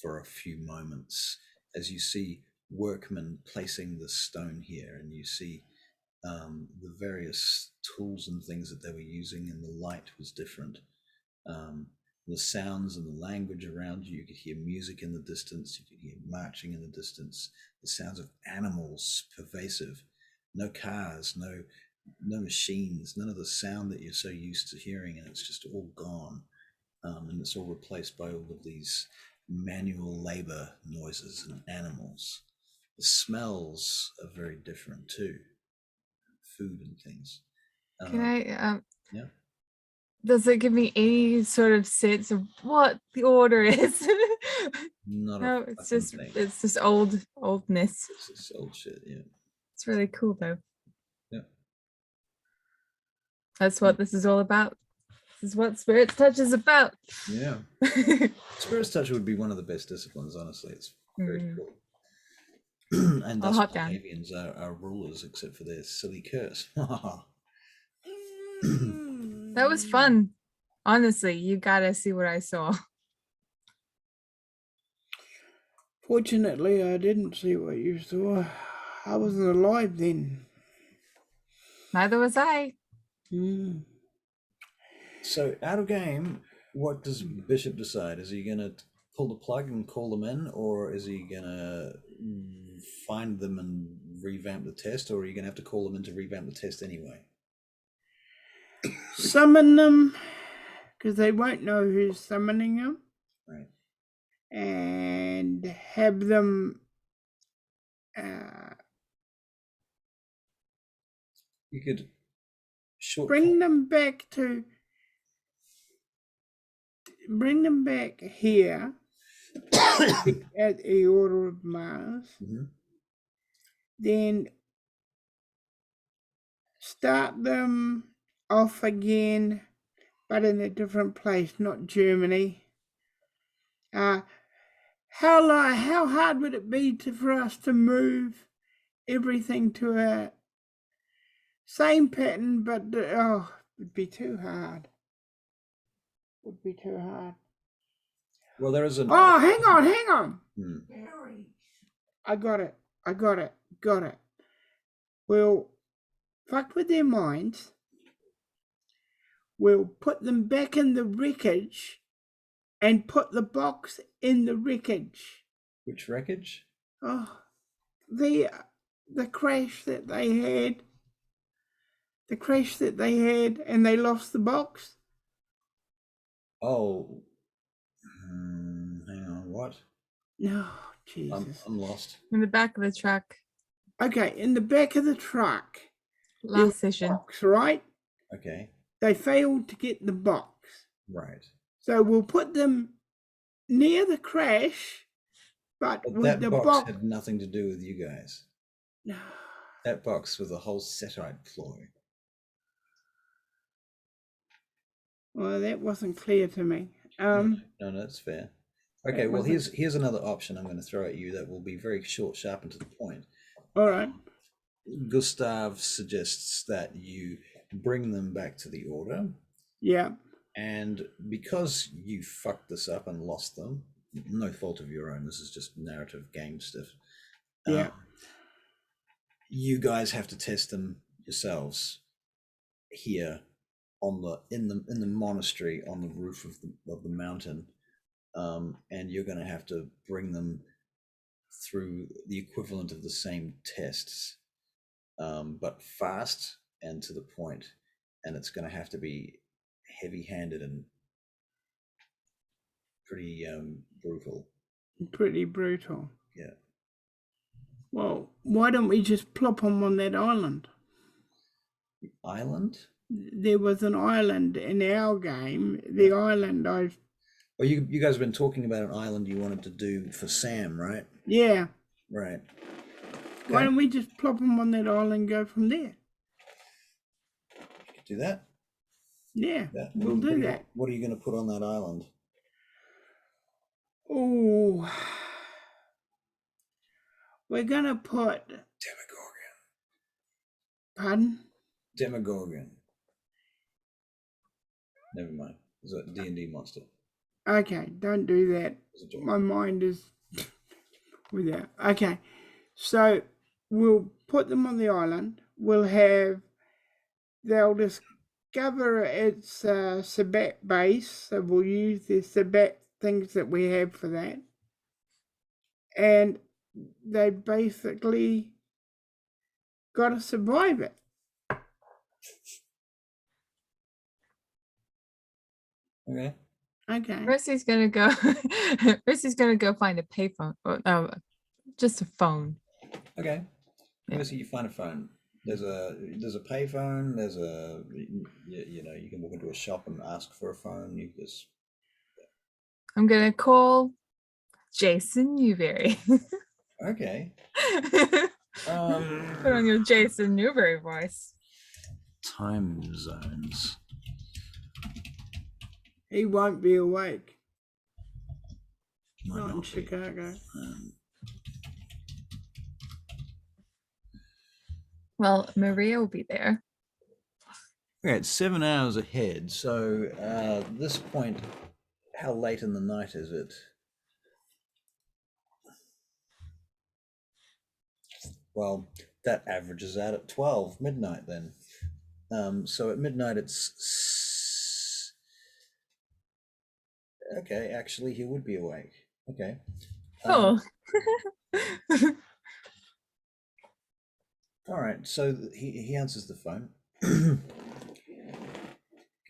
S1: for a few moments as you see workmen placing the stone here, and you see the various tools and things that they were using, and the light was different. The sounds and the language around you, you could hear music in the distance, you could hear marching in the distance, the sounds of animals pervasive, no cars, no no machines, none of the sound that you're so used to hearing, and it's just all gone. And it's all replaced by all of these manual labor noises and animals. The smells are very different too, food and things.
S3: Can I
S1: Yeah.
S3: does it give me any sort of sense of what the order is?
S1: Not
S3: No,
S1: a
S3: it's
S1: fucking
S3: just
S1: thing.
S3: it's just oldness.
S1: It's this old shit, yeah.
S3: It's really cool though.
S1: Yeah.
S3: That's what this is all about. This is what Spirit's Touch is about.
S1: Yeah. Spirit's Touch would be one of the best disciplines, honestly. It's very cool. And
S3: I'll
S1: thus
S3: hop down.
S1: Avians are rulers, except for their silly curse.
S3: That was fun. Honestly, you gotta see what I saw.
S2: Fortunately, I didn't see what you saw. I wasn't alive then.
S3: Neither was I.
S2: Mm.
S1: So out of game, what does Bishop decide? Is he gonna pull the plug and call them in, or is he gonna find them and revamp the test, or are you gonna have to call them in to revamp the test anyway?
S2: Summon them, because they won't know who's summoning them.
S1: Right.
S2: And have them
S1: You could
S2: bring them back here at the Order of Mars.
S1: Mhm.
S2: Then start them off again, but in a different place, not Germany. How hard would it be for us to move everything to a same pattern, but it'd be too hard. Would be too hard.
S1: Well, there is an.
S2: Oh, hang on.
S1: Hmm.
S2: I got it. We'll fuck with their minds. We'll put them back in the wreckage and put the box in the wreckage.
S1: Which wreckage?
S2: Oh, the crash that they had. The crash that they had, and they lost the box.
S1: Oh, hang on. What?
S2: No, Jesus.
S1: I'm lost.
S3: In the back of the truck.
S2: Okay, in the back of the truck.
S3: Last session.
S2: Box, right?
S1: Okay.
S2: They failed to get the box.
S1: Right.
S2: So we'll put them near the crash, but with
S1: that
S2: the
S1: box had nothing to do with you guys.
S2: No.
S1: That box was a whole satellite ploy.
S2: Well, that wasn't clear to me.
S1: No, that's fair. Okay, well, here's another option I'm going to throw at you that will be very short, sharp, and to the point.
S2: All right.
S1: Gustav suggests that you bring them back to the Order.
S2: Yeah.
S1: And because you fucked this up and lost them, no fault of your own, this is just narrative game stuff.
S2: Yeah.
S1: You guys have to test them yourselves here on in the monastery on the roof of the mountain, and you're going to have to bring them through the equivalent of the same tests, but fast and to the point, and it's going to have to be heavy-handed and pretty brutal.
S2: Pretty brutal.
S1: Yeah.
S2: Well, why don't we just plop them on that island?
S1: Island?
S2: There was an island in our game. The island I've...
S1: Well, you guys have been talking about an island you wanted to do for Sam, right?
S2: Yeah.
S1: Right. Okay.
S2: Why don't we just plop them on that island and go from there?
S1: You could do that?
S2: Yeah, we'll do that.
S1: What are you going to put on that island?
S2: Oh, we're going to put...
S1: Demogorgon.
S2: Pardon?
S1: Demogorgon. Never mind. It's a D&D monster.
S2: Okay, don't do that. My mind is with that. Okay, so we'll put them on the island. They'll discover its Sabbat base, so we'll use the Sabbat things that we have for that. And they basically got to survive it.
S1: Okay.
S2: Okay.
S3: Mercy's gonna go. Mercy's gonna go find a payphone, or just a phone.
S1: Okay.
S3: Yeah.
S1: Mercy, you find a phone. There's a payphone. There's a you know, you can walk into a shop and ask for a phone. You just
S3: I'm gonna call Jason Newberry.
S1: okay.
S3: Put on your Jason Newberry voice.
S1: Time zones.
S2: He won't be awake.
S1: Might
S2: Not in
S1: not be.
S2: Chicago.
S3: Well, Maria will be there.
S1: Okay, it's 7 hours ahead. So this point, how late in the night is it? Well, that averages out at 12 midnight then. So at midnight it's okay. Actually, he would be awake. Okay.
S3: Oh.
S1: All right. So he answers the phone. Good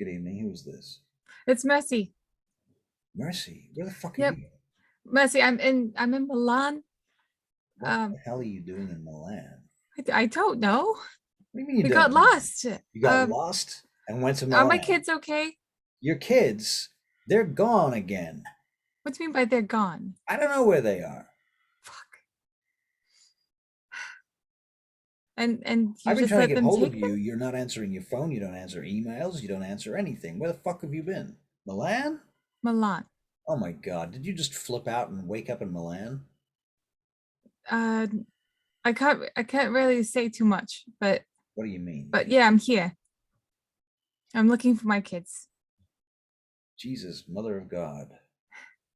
S1: evening. Who is this?
S3: It's Mercy.
S1: Mercy. Where the fuck are
S3: Yep.
S1: you?
S3: Mercy, I'm in Milan.
S1: What the hell are you doing in Milan?
S3: I don't know.
S1: What do you mean you
S3: We
S1: don't
S3: got
S1: know?
S3: lost.
S1: You got lost and went to Milan.
S3: Are my kids okay?
S1: Your kids, they're gone again.
S3: What do you mean by they're gone?
S1: I don't know where they are.
S3: Fuck. And you
S1: I've been
S3: just
S1: trying
S3: let
S1: to get
S3: them
S1: hold
S3: take
S1: of you. You're not answering your phone. You don't answer emails. You don't answer anything. Where the fuck have you been? Milan?
S3: Milan.
S1: Oh my God. Did you just flip out and wake up in Milan?
S3: I can't really say too much, but
S1: What do you mean?
S3: but yeah, I'm here. I'm looking for my kids.
S1: Jesus, Mother of God.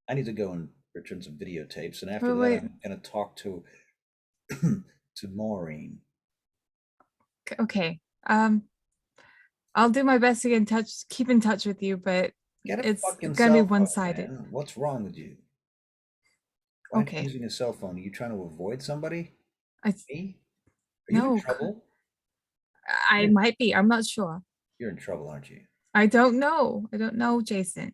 S1: I need to go and return some videotapes, and after
S3: Wait,
S1: that, I'm going to talk to to Maureen.
S3: okay. I'll do my best to keep in touch with you, but
S1: Get a
S3: it's
S1: fucking
S3: gonna be
S1: cell phone,
S3: one-sided.
S1: man. What's wrong with you? Why aren't you
S3: Okay.
S1: using a cell phone? Are you trying to avoid somebody?
S3: I
S1: Me? Are you in
S3: no,
S1: trouble?
S3: I might be. I'm not sure.
S1: You're in trouble, aren't you?
S3: I don't know. I don't know, Jason.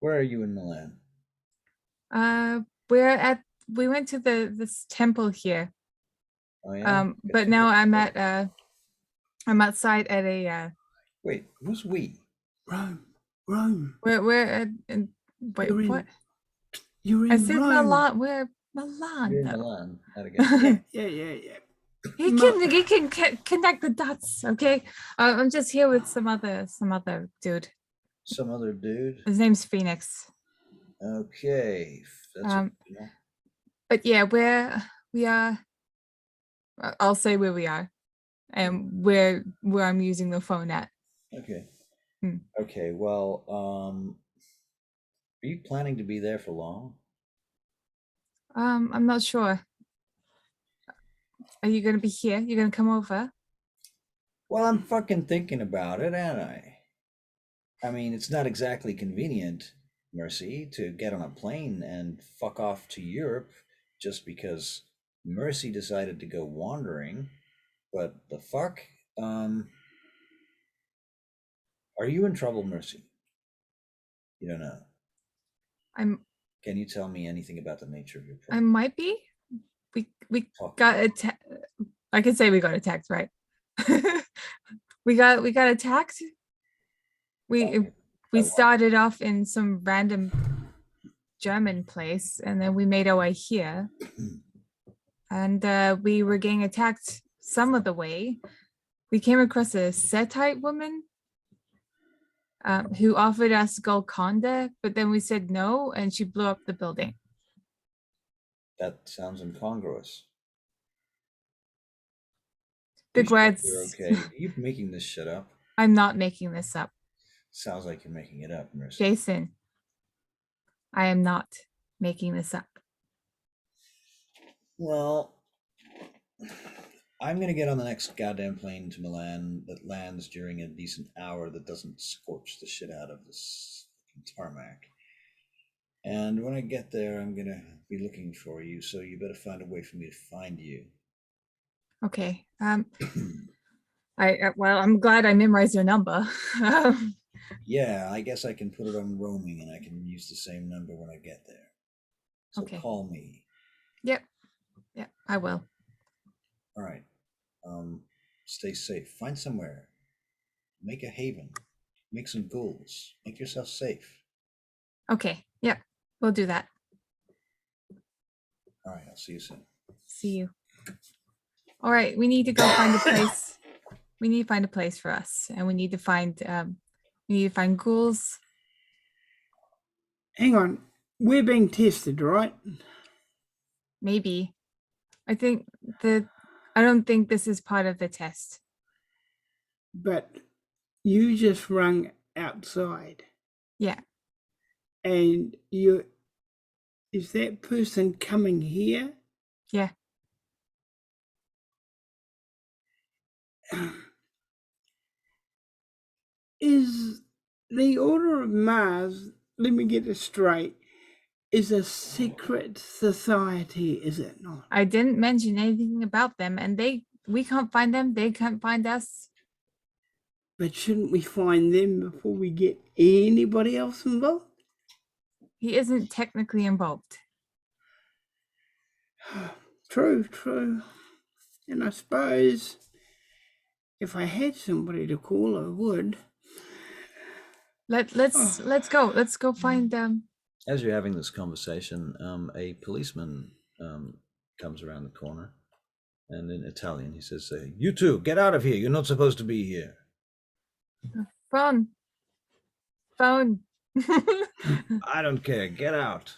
S1: Where are you in Milan?
S3: We went to this temple here.
S1: Oh yeah.
S3: But now I'm outside at a
S1: Wait, who's we?
S2: Rome.
S3: we're at wait,
S2: You're in,
S3: what?
S2: You're in
S3: I said
S2: Rome.
S3: Milan. We're Milan
S1: You're in
S3: though.
S1: Milan. That again.
S2: Yeah.
S3: He can connect the dots, okay? I'm just here with some other dude.
S1: Some other dude.
S3: His name's Phoenix.
S1: Okay. That's what, you know.
S3: But yeah, we are. I'll say where we are, and where I'm using the phone at.
S1: Okay.
S3: Hmm.
S1: Okay. Well, are you planning to be there for long?
S3: I'm not sure. Are you gonna be here? You're gonna come over?
S1: Well, I'm fucking thinking about it, ain't I? I mean, it's not exactly convenient, Mercy, to get on a plane and fuck off to Europe just because Mercy decided to go wandering. But the fuck? Are you in trouble, Mercy? You don't know. Can you tell me anything about the nature of your
S3: I
S1: problem?
S3: might be. We got a I could say we got attacked, right? we got attacked. We started off in some random German place, and then we made our way here, and we were getting attacked some of the way. We came across a Setite woman who offered us Golconda, but then we said no, and she blew up the building.
S1: That sounds incongruous.
S3: Big words.
S1: You're okay. Are you making this shit up?
S3: I'm not making this up.
S1: Sounds like you're making it up, Mercy.
S3: Jason, I am not making this up.
S1: Well, I'm going to get on the next goddamn plane to Milan that lands during a decent hour that doesn't scorch the shit out of this tarmac. And when I get there, I'm going to be looking for you, so you better find a way for me to find you.
S3: Okay. Well, I'm glad I memorized your number.
S1: Yeah, I guess I can put it on roaming and I can use the same number when I get there. So
S3: Okay.
S1: call me.
S3: Yep, I will.
S1: All right. Stay safe. Find somewhere. Make a haven. Make some ghouls. Make yourself safe.
S3: Okay, yep, we'll do that.
S1: All right, I'll see you soon.
S3: See you. All right, we need to go find a place. We need to find a place for us, and we need to find ghouls.
S2: Hang on. We're being tested, right?
S3: Maybe. I don't think this is part of the test.
S2: But you just rung outside.
S3: Yeah.
S2: And is that person coming here?
S3: Yeah.
S2: Is the Order of Mars, let me get this straight, is a secret society, is it not?
S3: I didn't mention anything about them, and we can't find them. They can't find us.
S2: But shouldn't we find them before we get anybody else involved?
S3: He isn't technically involved.
S2: True. And I suppose if I had somebody to call, I would.
S3: Let's go. Let's go find them.
S1: As you're having this conversation, a policeman comes around the corner, and in Italian he says, "You two, get out of here! You're not supposed to be here."
S3: Phone.
S1: I don't care. Get out.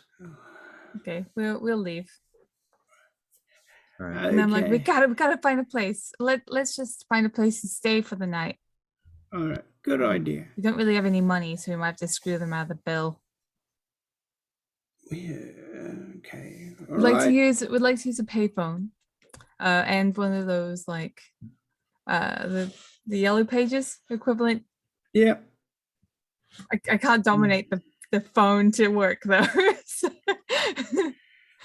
S3: Okay, we'll leave.
S1: All right.
S3: And I'm like, we
S2: Okay.
S3: gotta find a place. Let's just find a place to stay for the night.
S2: All right, good idea.
S3: We don't really have any money, so we might have to screw them out of the bill.
S2: Yeah, okay. All
S3: We'd like
S2: right.
S3: to use a payphone, and one of those like, the yellow pages equivalent.
S2: Yep.
S3: I can't dominate the phone to work though.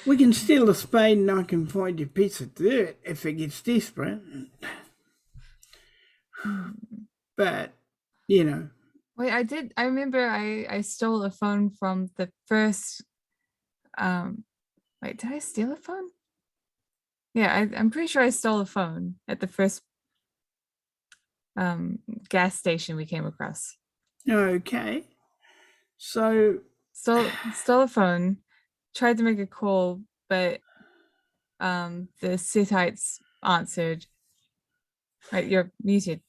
S2: We can steal a spade and I can find you a piece of dirt if it gets desperate. But, you know.
S3: Wait, I remember I stole a phone from the first, wait, did I steal a phone? Yeah, I'm pretty sure I stole a phone at the first gas station we came across.
S2: Okay. So,
S3: Stole a phone, tried to make a call, but the Sithites answered. Right, you're muted.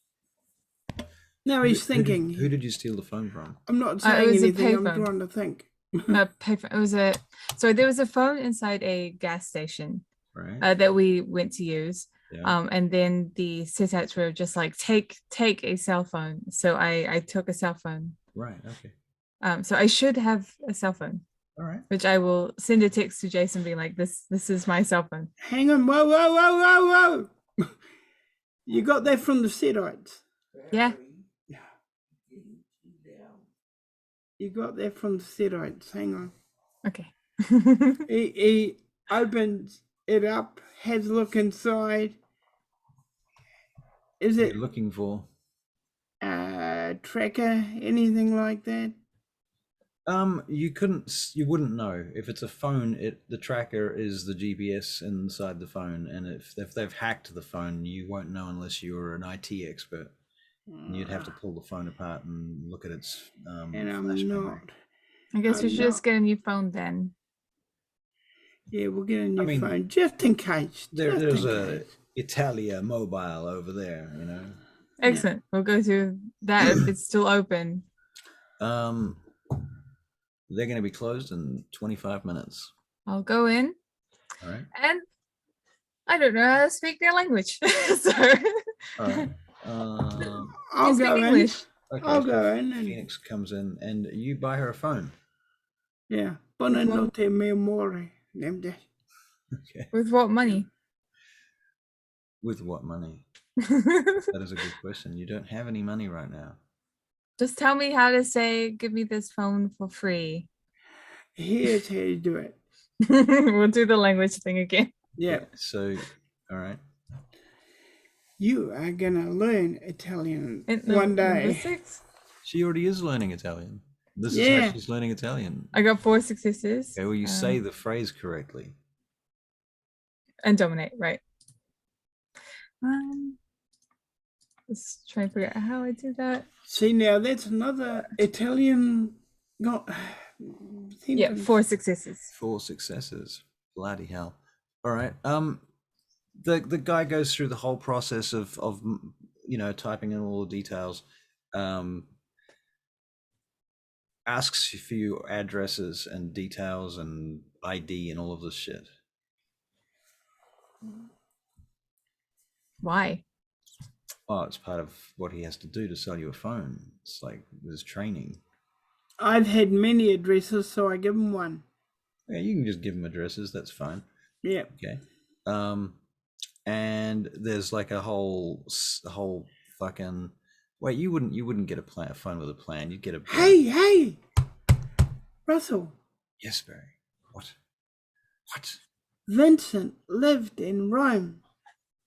S2: now he's thinking.
S1: Who did you steal the phone from?
S2: I'm not
S3: it
S2: saying
S3: was a
S2: anything, I'm
S3: payphone.
S2: trying to think.
S3: Payphone. It was there was a phone inside a gas station,
S1: Right.
S3: that we went to use.
S1: Yeah.
S3: And then the Sithites were just like, take a cell phone. So I took a cell phone.
S1: Right. Okay.
S2: Mm.
S3: So I should have a cell phone,
S1: All right.
S3: which I will send a text to Jason being like, this is my cell phone.
S2: Hang on, whoa. You got that from the Setites?
S3: Yeah.
S2: You got that from the Setites. Hang on.
S3: Okay.
S2: He opens it up, has a look inside. Is
S1: What are
S2: it
S1: you looking for?
S2: tracker, anything like that?
S1: You wouldn't know. If it's a phone, the tracker is the GPS inside the phone, and if they've hacked the phone, you won't know unless you're an IT expert. And you'd have to pull the phone apart and look at its
S2: And I'm
S1: flash memory.
S2: not.
S3: I guess we
S2: I'm
S3: should just
S2: not.
S3: get a new phone then.
S2: Yeah, we'll get a new
S1: mean,
S2: phone just in case.
S1: There's a Italia mobile over there, you know.
S3: Excellent. We'll go to that if it's still open.
S1: They're going to be closed in 25 minutes.
S3: I'll go in.
S1: All right.
S3: And I don't know how to speak their language. So
S1: All right.
S2: I'll
S3: speak
S2: go in.
S3: English.
S1: Okay.
S2: I'll go in and
S1: Phoenix comes in, and you buy her a phone.
S2: yeah. Buonanotte memore. Name that.
S1: Okay.
S3: With what money?
S1: With what money? That is a good question. You don't have any money right now.
S3: Just tell me how to say, give me this phone for free.
S2: Here's how you do it.
S3: We'll do the language thing again.
S2: Yeah.
S1: So, all right.
S2: You are gonna learn Italian
S3: And
S2: one day.
S3: number 6.
S1: She already is learning Italian. This is
S2: Yeah.
S1: how she's learning Italian.
S3: I got 4 successes.
S1: Okay, well, you say the phrase correctly.
S3: And dominate, right? Let's try and figure out how I do that.
S2: See, now that's another Italian.
S3: Yeah, 4 successes.
S1: 4 successes. Bloody hell! All right. The guy goes through the whole process of typing in all the details. Asks for your addresses and details and ID and all of this shit.
S3: Why?
S1: Oh, it's part of what he has to do to sell you a phone. It's like there's training.
S2: I've had many addresses, so I give them one.
S1: Yeah, you can just give him addresses. That's fine.
S2: Yeah.
S1: Okay. And there's like a whole fucking. Wait, you wouldn't get a phone with a plan. You'd get a.
S2: Hey, Russell.
S1: Yes, Barry. What?
S2: Vincent lived in Rome.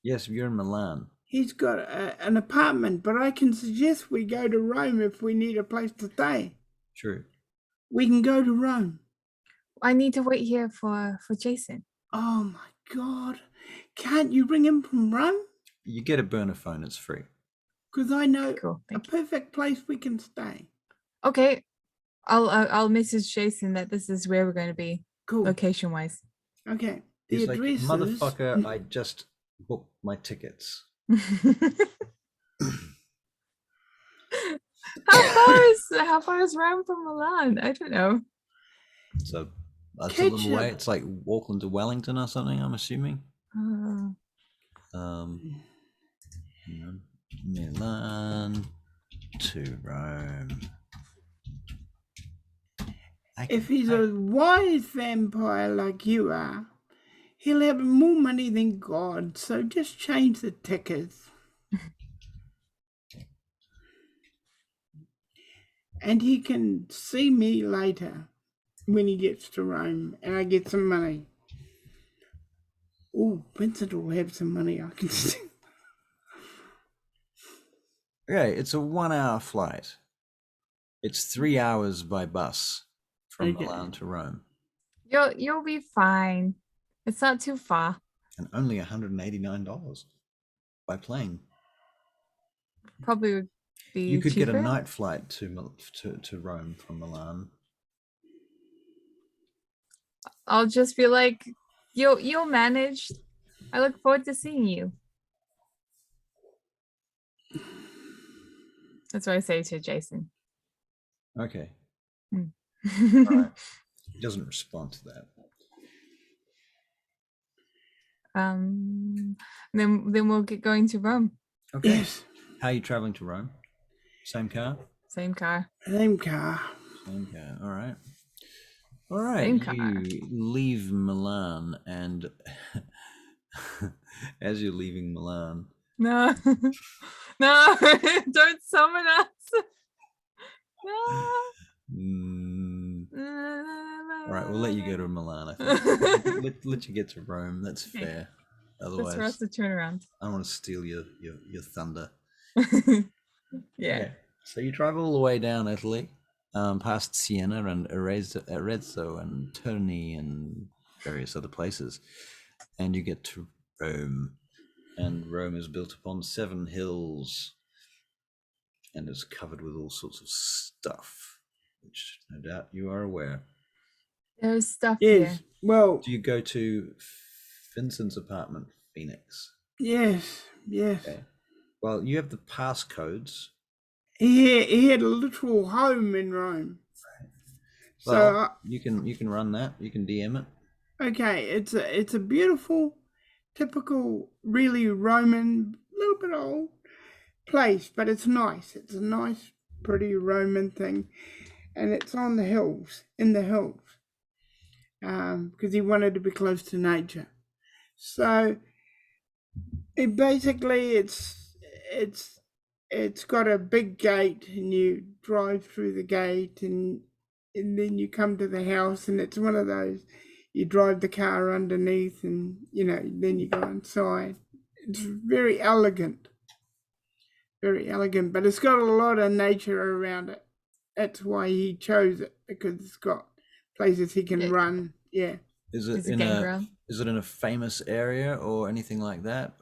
S1: Yes, you're in Milan.
S2: He's got an apartment, but I can suggest we go to Rome if we need a place to stay.
S1: True.
S2: We can go to Rome.
S3: I need to wait here for Jason.
S2: Oh my God. Can't you ring him from Rome?
S1: You get a burner phone. It's free.
S2: Because I know
S3: Cool,
S2: a
S3: thank you.
S2: perfect place we can stay.
S3: Okay, I'll message Jason that this is where we're going to be,
S2: Cool.
S3: location wise.
S2: Okay.
S1: He's
S2: The
S1: like,
S2: address is...
S1: motherfucker, I just booked my tickets.
S3: How far is Rome from Milan? I don't know.
S1: So that's a little way. It's like Auckland to Wellington or something, I'm assuming. Milan to Rome.
S2: If he's a wise vampire like you are, he'll have more money than God, so just change the tickets. And he can see me later when he gets to Rome and I get some money. Oh, Vincent will have some money, I can see.
S1: Okay, it's a 1-hour flight. It's 3 hours by bus from Milan to Rome.
S3: You'll be fine. It's not too far.
S1: And only $189 by plane.
S3: Probably would be
S1: You could
S3: cheaper.
S1: get a night flight to Rome from Milan.
S3: I'll just be like, you'll manage. I look forward to seeing you. That's what I say to Jason.
S1: Okay.
S3: Mm.
S1: All right. He doesn't respond to that.
S3: Then we'll get going to Rome.
S1: Okay.
S2: Yes.
S1: How are you traveling to Rome? Same car?
S3: Same car.
S2: Same car.
S1: Same car. All right. All right.
S3: Same car.
S1: You leave Milan, and as you're leaving Milan,
S3: No, no, don't summon us. No.
S1: All right, we'll let you go to Milan. I think let you get to Rome. That's fair. Otherwise,
S3: That's for us to turn around.
S1: I don't want to steal your thunder.
S3: Yeah.
S1: Okay. So you drive all the way down Italy, past Siena and Arezzo and Terni and various other places, and you get to Rome. And Rome is built upon 7 hills and is covered with all sorts of stuff, which no doubt you are aware.
S3: There's stuff
S2: Yes.
S3: here.
S2: Well,
S1: Do you go to Vincent's apartment, Phoenix?
S2: yes.
S1: Okay. Well, you have the passcodes.
S2: He had a literal home in Rome.
S1: Well,
S2: So
S1: you can run that. You can DM it.
S2: okay, it's a beautiful, typical, really Roman, little bit old place, but it's nice. It's a nice, pretty Roman thing, and it's on the hills, in the hills, because he wanted to be close to nature. So it basically it's got a big gate, and you drive through the gate, and then you come to the house, and it's one of those, you drive the car underneath, and then you go inside. It's very elegant. Very elegant, but it's got a lot of nature around it. That's why he chose it, because it's got places he can run. Yeah.
S1: Is
S3: It's
S1: it
S3: a
S1: in
S3: game
S1: a
S3: ground.
S1: is it in a famous area or anything like that?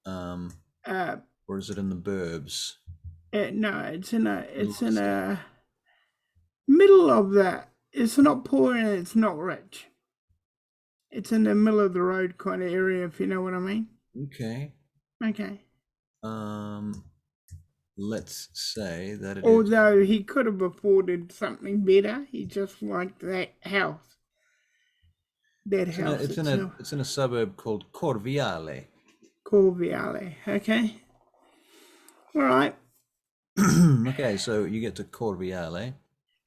S1: Or is it in the burbs?
S2: No, it's in a middle of that. It's not poor and it's not rich. It's in the middle of the road kind of area, if you know what I mean.
S1: Okay.
S2: Okay.
S1: Let's say that it is.
S2: Although he could have afforded something better, he just liked that house. That house
S1: It's in a suburb called Corviale.
S2: Corviale. Okay. All right.
S1: Okay, so you get to Corviale,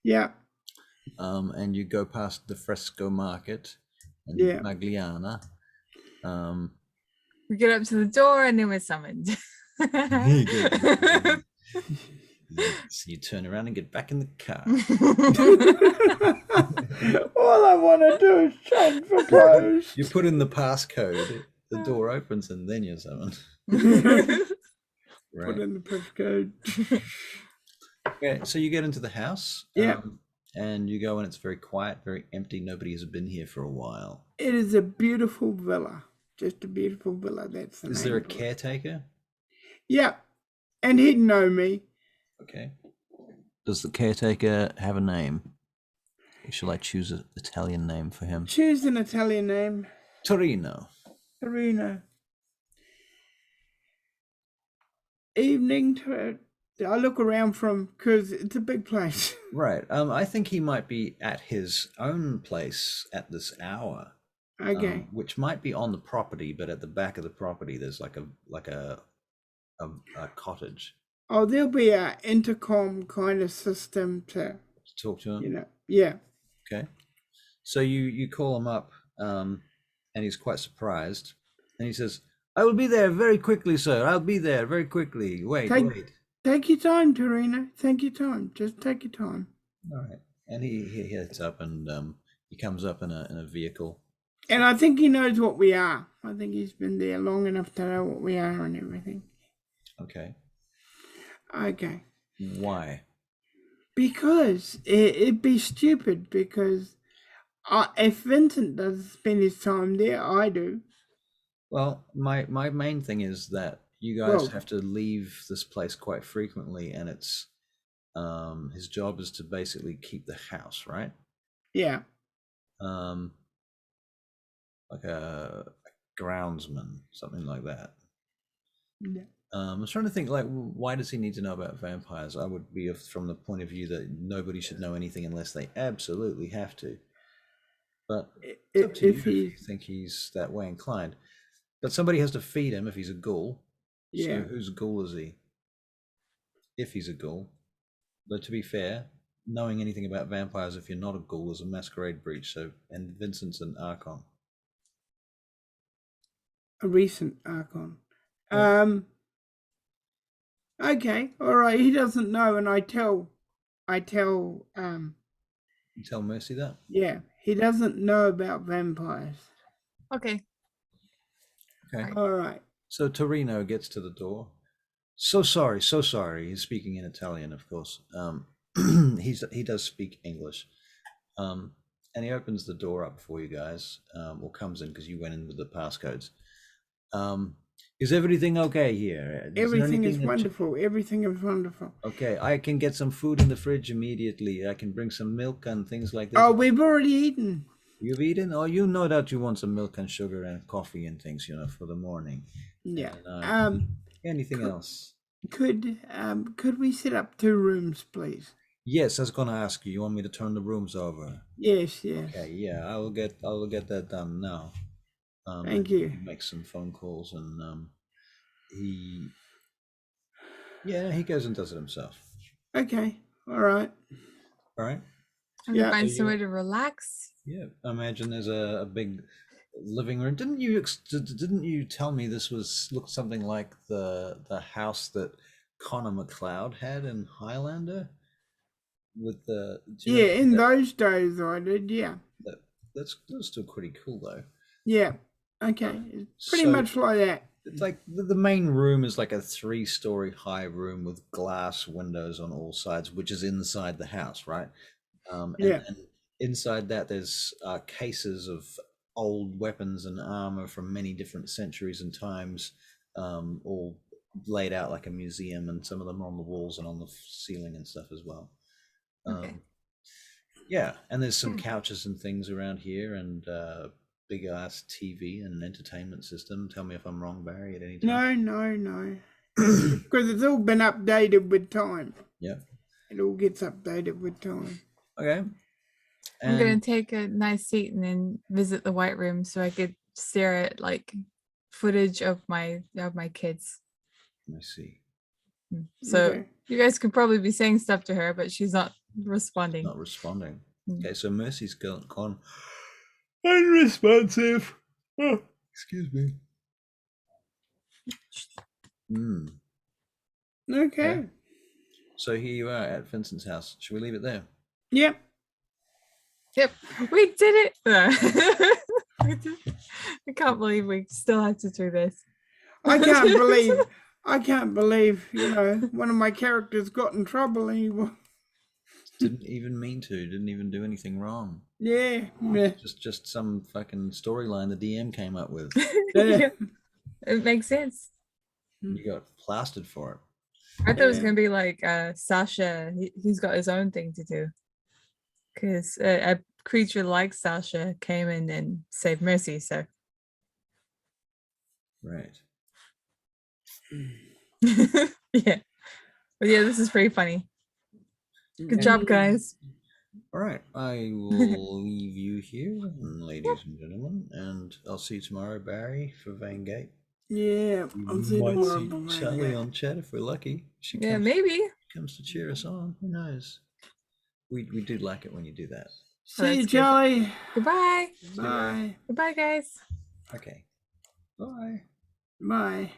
S2: Yeah.
S1: and you go past the Fresco Market and
S2: Yeah.
S1: Magliana.
S3: We get up to the door and then we're summoned.
S1: So you turn around and get back in the car.
S2: All I want to do is change for clothes.
S1: You put in the passcode, the door opens, and then you're summoned.
S2: Put in the postcode.
S1: Okay, so you get into the house.
S2: Yeah.
S1: And you go and it's very quiet, very empty. Nobody has been here for a while.
S2: It is a beautiful villa. Just a beautiful villa. That's the name.
S1: Is there a
S2: of it.
S1: caretaker?
S2: Yeah. And he'd know me.
S1: Okay. Does the caretaker have a name? Or shall I choose an Italian name for him?
S2: Choose an Italian name.
S1: Torino.
S2: Torino. Evening. I look around because it's a big place.
S1: Right. I think he might be at his own place at this hour.
S2: Okay.
S1: Which might be on the property, but at the back of the property there's like a cottage.
S2: Oh, there'll be a intercom kind of system to
S1: talk to him.
S2: Yeah.
S1: Okay. So you call him up, and he's quite surprised, and he says, "I will be there very quickly, sir. I'll be there very quickly. Wait.
S2: Take your time, Torino. Take your time. Just take your time."
S1: All right. And he heads up, and he comes up in a vehicle.
S2: And I think he knows what we are. I think he's been there long enough to know what we are and everything.
S1: Okay.
S2: Okay.
S1: Why?
S2: Because it'd be stupid. Because if Vincent doesn't spend his time there, I do.
S1: Well, my main thing is that you guys have to leave this place quite frequently, and it's his job is to basically keep the house, right?
S2: Yeah.
S1: Like a groundsman, something like that.
S2: Yeah.
S1: I was trying to think, like, why does he need to know about vampires? I would be from the point of view that nobody should know anything unless they absolutely have to. But it's up to if you think he's that way inclined. But somebody has to feed him if he's a ghoul.
S2: Yeah.
S1: So whose ghoul is he? If he's a ghoul. But to be fair, knowing anything about vampires if you're not a ghoul is a masquerade breach. So, and Vincent's an Archon.
S2: A recent Archon. Yeah. Okay, all right. He doesn't know, and I tell. You
S1: tell Mercy that?
S2: Yeah, he doesn't know about vampires.
S3: Okay.
S2: All right.
S1: So Torino gets to the door. So sorry. He's speaking in Italian, of course. He does speak English. And he opens the door up for you guys, or comes in because you went in with the passcodes. Is everything okay here?
S2: Everything is wonderful. Everything is wonderful.
S1: Okay, I can get some food in the fridge immediately. I can bring some milk and things like that.
S2: Oh, we've already eaten.
S1: You've eaten? Oh, you know that you want some milk and sugar and coffee and things, for the morning.
S2: Yeah.
S1: And, anything else?
S2: Could we set up 2 rooms, please?
S1: Yes, I was going to ask you. You want me to turn the rooms over?
S2: Yes.
S1: Okay, yeah, I will get that done now.
S2: Thank you.
S1: He makes some phone calls and he goes and does it himself.
S2: Okay, all right.
S3: Yeah. Find somewhere to relax.
S1: Yeah, I imagine there's a big living room. Didn't you tell me this looked something like the house that Connor McLeod had in Highlander? With the
S2: in those days I did. Yeah.
S1: That's still pretty cool though.
S2: Yeah. Okay. It's pretty much like that.
S1: It's like the main room is like a 3-story high room with glass windows on all sides, which is inside the house, right?
S2: Yeah.
S1: And inside that, there's cases of old weapons and armor from many different centuries and times, all laid out like a museum, and some of them are on the walls and on the ceiling and stuff as well.
S3: Okay.
S1: Yeah, and there's some couches and things around here, and big ass TV and entertainment system. Tell me if I'm wrong, Barry, at any time.
S2: No. Because it's all been updated with time.
S1: Yeah.
S2: It all gets updated with time.
S1: Okay.
S3: I'm gonna
S1: And
S3: take a nice seat and then visit the White Room so I could stare at like footage of my kids.
S1: let me see.
S3: So
S2: Okay.
S3: you guys could probably be saying stuff to her, but she's not responding.
S1: Not responding.
S3: Mm.
S1: Okay, so Mercy's gone unresponsive. Oh, excuse me. Hmm.
S2: Okay.
S1: So here you are at Vincent's house. Should we leave it there?
S2: Yep.
S3: Yep, we did it. We did- I can't believe we still had to do this.
S2: I can't believe, one of my characters got in trouble anymore.
S1: Didn't even mean to. Didn't even do anything wrong.
S2: Yeah.
S1: Just some fucking storyline the DM came up with.
S3: Yeah, it makes sense.
S1: You got plastered for it.
S3: I thought it was
S2: Yeah.
S3: gonna be like Sasha. He's got his own thing to do because a creature like Sasha came in and saved Mercy. So
S1: Right.
S3: yeah, but yeah, this is pretty funny. Good job, guys.
S1: All right. I will leave you here, ladies and gentlemen, and I'll see you tomorrow, Barry, for Vangate.
S2: Yeah. I'll see
S1: Might
S2: tomorrow.
S1: see Charlie on chat if we're lucky. She
S3: Yeah,
S1: comes,
S3: maybe.
S1: comes to cheer us on. Who knows? We do like it when you do that.
S2: See you,
S3: that's good.
S2: Charlie.
S3: Goodbye.
S1: See you, Barry.
S2: Bye.
S3: Goodbye, guys.
S1: Okay. Bye.
S2: Bye.